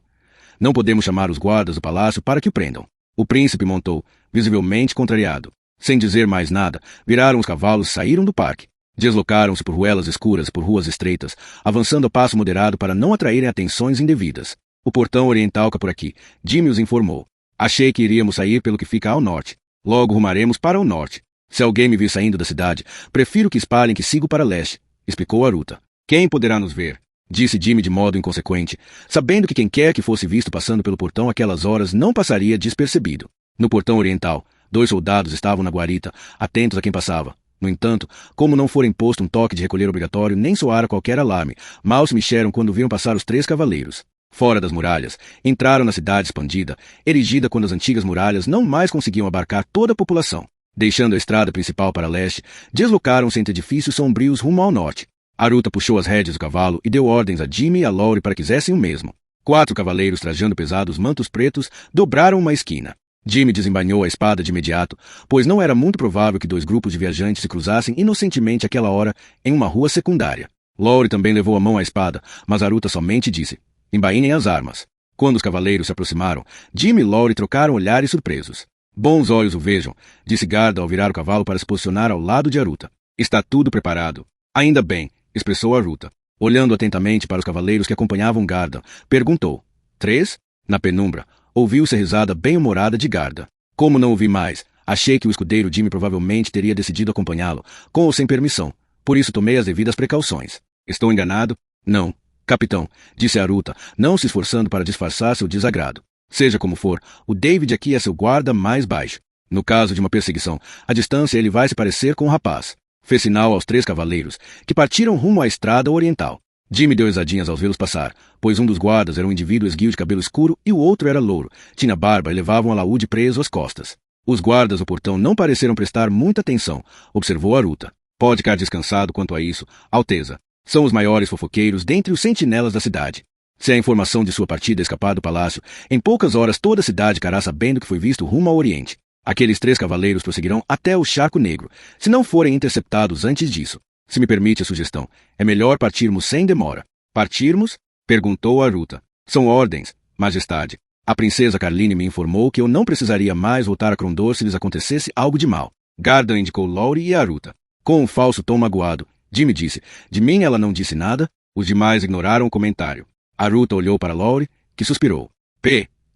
Não podemos chamar os guardas do palácio para que o prendam. O príncipe montou, visivelmente contrariado. Sem dizer mais nada, viraram os cavalos e saíram do parque. Deslocaram-se por ruelas escuras, por ruas estreitas, avançando a passo moderado para não atraírem atenções indevidas. O portão oriental cá por aqui, Jimmy os informou. Achei que iríamos sair pelo que fica ao norte. Logo rumaremos para o norte. Se alguém me vir saindo da cidade, prefiro que espalhem que sigo para leste, explicou Aruta. Quem poderá nos ver? Disse Jimmy de modo inconsequente, sabendo que quem quer que fosse visto passando pelo portão aquelas horas não passaria despercebido. No portão oriental, 2 soldados estavam na guarita, atentos a quem passava. No entanto, como não fora imposto um toque de recolher obrigatório, nem soara qualquer alarme, mal se mexeram quando viram passar os 3 cavaleiros. Fora das muralhas, entraram na cidade expandida, erigida quando as antigas muralhas não mais conseguiam abarcar toda a população. Deixando a estrada principal para leste, deslocaram-se entre edifícios sombrios rumo ao norte. Aruta puxou as rédeas do cavalo e deu ordens a Jimmy e a Laurie para que fizessem o mesmo. 4 cavaleiros trajando pesados mantos pretos dobraram uma esquina. Jimmy desembainhou a espada de imediato, pois não era muito provável que 2 grupos de viajantes se cruzassem inocentemente àquela hora em uma rua secundária. Laurie também levou a mão à espada, mas Aruta somente disse, embainem as armas. Quando os cavaleiros se aproximaram, Jimmy e Laurie trocaram olhares surpresos. Bons olhos o vejam, disse Garda ao virar o cavalo para se posicionar ao lado de Aruta. Está tudo preparado. Ainda bem, expressou Aruta. Olhando atentamente para os cavaleiros que acompanhavam Garda, perguntou, 3? Na penumbra, ouviu-se a risada bem-humorada de Garda. Como não ouvi mais, achei que o escudeiro Jimmy provavelmente teria decidido acompanhá-lo, com ou sem permissão. Por isso tomei as devidas precauções. Estou enganado? Não. Capitão, disse Aruta, não se esforçando para disfarçar seu desagrado. Seja como for, o David aqui é seu guarda mais baixo. No caso de uma perseguição, à distância ele vai se parecer com o rapaz. Fez sinal aos 3 cavaleiros, que partiram rumo à estrada oriental. Jimmy deu risadinhas ao vê-los passar, pois um dos guardas era um indivíduo esguio de cabelo escuro e o outro era louro, tinha barba e levava um alaúde preso às costas. Os guardas do portão não pareceram prestar muita atenção, observou Aruta. Pode ficar descansado quanto a isso, Alteza. São os maiores fofoqueiros dentre os sentinelas da cidade. Se a informação de sua partida escapar do palácio, em poucas horas toda a cidade ficará sabendo que foi visto rumo ao oriente. Aqueles 3 cavaleiros prosseguirão até o Charco Negro, se não forem interceptados antes disso. Se me permite a sugestão, é melhor partirmos sem demora. Partirmos? Perguntou Aruta. São ordens, majestade. A princesa Carline me informou que eu não precisaria mais voltar a Krondor se lhes acontecesse algo de mal. Garda indicou Laurie e Aruta. Com um falso tom magoado, Jimmy disse, de mim ela não disse nada, os demais ignoraram o comentário. Aruta olhou para Laurie, que suspirou.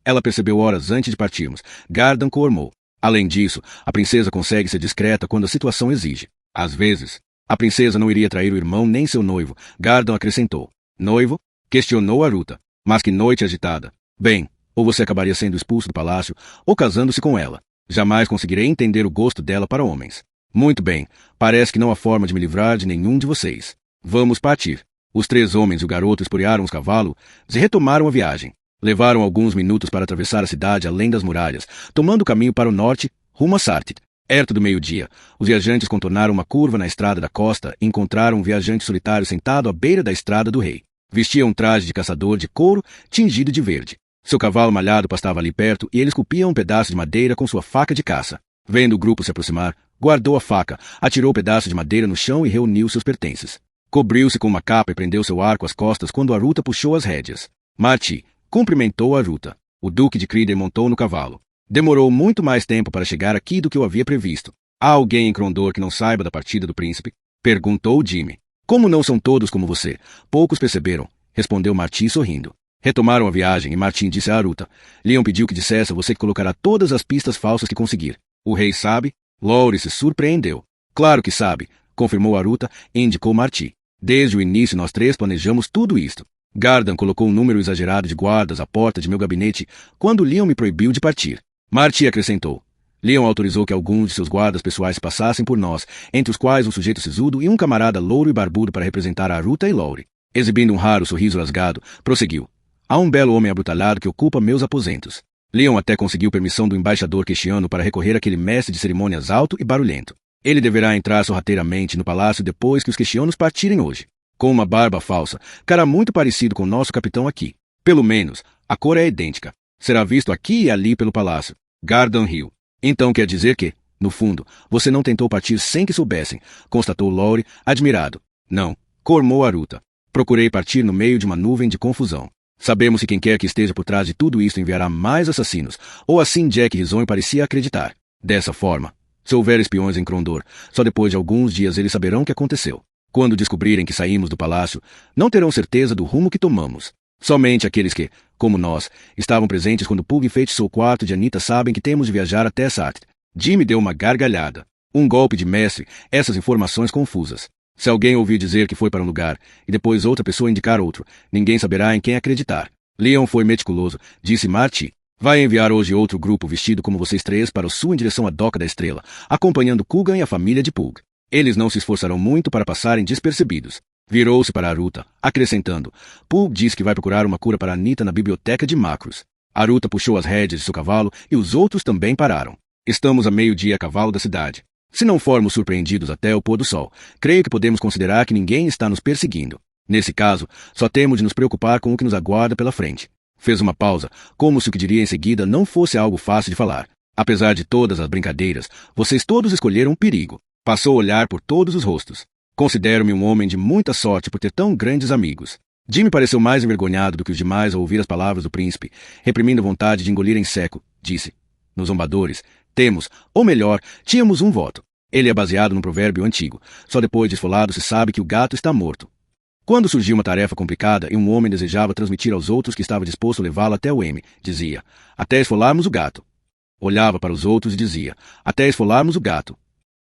Ela percebeu horas antes de partirmos. Gardan coormou. Além disso, a princesa consegue ser discreta quando a situação exige. Às vezes, a princesa não iria trair o irmão nem seu noivo, Gardan acrescentou. Noivo? Questionou Aruta. Mas que noite agitada. Bem, ou você acabaria sendo expulso do palácio, ou casando-se com ela. Jamais conseguirei entender o gosto dela para homens. Muito bem, parece que não há forma de me livrar de nenhum de vocês. Vamos partir. Os 3 homens e o garoto esporearam os cavalos e retomaram a viagem. Levaram alguns minutos para atravessar a cidade além das muralhas, tomando o caminho para o norte, rumo a Sartid. Perto do meio-dia, os viajantes contornaram uma curva na estrada da costa e encontraram um viajante solitário sentado à beira da estrada do rei. Vestia um traje de caçador de couro tingido de verde. Seu cavalo malhado pastava ali perto e ele esculpia um pedaço de madeira com sua faca de caça. Vendo o grupo se aproximar, guardou a faca, atirou o pedaço de madeira no chão e reuniu seus pertences. Cobriu-se com uma capa e prendeu seu arco às costas quando Aruta puxou as rédeas. Marti cumprimentou Aruta. O duque de Criden montou no cavalo. Demorou muito mais tempo para chegar aqui do que eu havia previsto. Há alguém em Krondor que não saiba da partida do príncipe? Perguntou Jimmy. Como não são todos como você? Poucos perceberam, respondeu Marti sorrindo. Retomaram a viagem e Martim disse a Aruta. Leon pediu que dissesse a você que colocará todas as pistas falsas que conseguir. O rei sabe? Laurie se surpreendeu. Claro que sabe, confirmou Aruta e indicou Marti. Desde o início nós 3 planejamos tudo isto. Gardan colocou um número exagerado de guardas à porta de meu gabinete quando Leon me proibiu de partir. Marty acrescentou. Leon autorizou que alguns de seus guardas pessoais passassem por nós, entre os quais um sujeito sisudo e um camarada louro e barbudo para representar a Aruta e Lowry. Exibindo um raro sorriso rasgado, prosseguiu. Há um belo homem abrutalhado que ocupa meus aposentos. Leon até conseguiu permissão do embaixador questiano para recorrer àquele mestre de cerimônias alto e barulhento. Ele deverá entrar sorrateiramente no palácio depois que os questianos partirem hoje. Com uma barba falsa, cara muito parecido com o nosso capitão aqui. Pelo menos, a cor é idêntica. Será visto aqui e ali pelo palácio. Gardan riu. Então quer dizer que, no fundo, você não tentou partir sem que soubessem, constatou Lowry, admirado. Não, cormou Aruta. Procurei partir no meio de uma nuvem de confusão. Sabemos que quem quer que esteja por trás de tudo isto enviará mais assassinos, ou assim Jack risonho parecia acreditar. Dessa forma, se houver espiões em Krondor, só depois de alguns dias eles saberão o que aconteceu. Quando descobrirem que saímos do palácio, não terão certeza do rumo que tomamos. Somente aqueles que, como nós, estavam presentes quando Pug enfeitiçou o quarto de Anita sabem que temos de viajar até Sartre. Jimmy deu uma gargalhada. Um golpe de mestre, essas informações confusas. Se alguém ouvir dizer que foi para um lugar, e depois outra pessoa indicar outro, ninguém saberá em quem acreditar. Leon foi meticuloso, disse Marty. Vai enviar hoje outro grupo vestido como vocês três para o sul em direção à Doca da Estrela, acompanhando Coogan e a família de Pug. Eles não se esforçarão muito para passarem despercebidos. Virou-se para Aruta, acrescentando. Pug diz que vai procurar uma cura para Anita na biblioteca de Macros. Aruta puxou as rédeas de seu cavalo e os outros também pararam. Estamos a meio-dia a cavalo da cidade. Se não formos surpreendidos até o pôr do sol, creio que podemos considerar que ninguém está nos perseguindo. Nesse caso, só temos de nos preocupar com o que nos aguarda pela frente. Fez uma pausa, como se o que diria em seguida não fosse algo fácil de falar. Apesar de todas as brincadeiras, vocês todos escolheram um perigo. Passou a olhar por todos os rostos. Considero-me um homem de muita sorte por ter tão grandes amigos. Jimmy pareceu mais envergonhado do que os demais ao ouvir as palavras do príncipe, reprimindo a vontade de engolir em seco. Disse, nos zombadores, temos, ou melhor, tínhamos um voto. Ele é baseado num provérbio antigo. Só depois de esfolado se sabe que o gato está morto. Quando surgiu uma tarefa complicada e um homem desejava transmitir aos outros que estava disposto a levá-lo até o M, dizia, até esfolarmos o gato. Olhava para os outros e dizia, até esfolarmos o gato.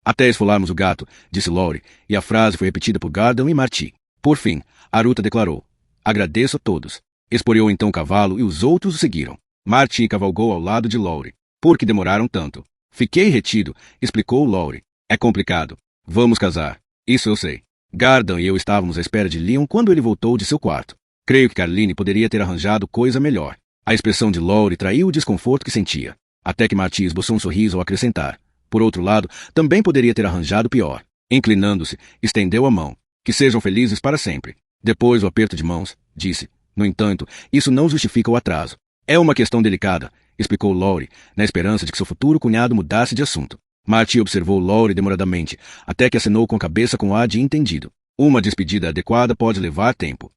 Até esfolarmos o gato, disse Lowry, e a frase foi repetida por Gardan e Marty. Por fim, Aruta declarou, agradeço a todos. Esporeou então o cavalo e os outros o seguiram. Marty cavalgou ao lado de Lowry. Por que demoraram tanto? Fiquei retido, explicou Lowry. É complicado. Vamos casar. Isso eu sei. Gardan e eu estávamos à espera de Leon quando ele voltou de seu quarto. Creio que Carline poderia ter arranjado coisa melhor. A expressão de Lowry traiu o desconforto que sentia. Até que Marty esboçou um sorriso ao acrescentar. Por outro lado, também poderia ter arranjado pior. Inclinando-se, estendeu a mão. Que sejam felizes para sempre. Depois o aperto de mãos, disse. No entanto, isso não justifica o atraso. É uma questão delicada, explicou Lowry, na esperança de que seu futuro cunhado mudasse de assunto. Marty observou Lowry demoradamente, até que acenou com a cabeça com ar de entendido. Uma despedida adequada pode levar tempo.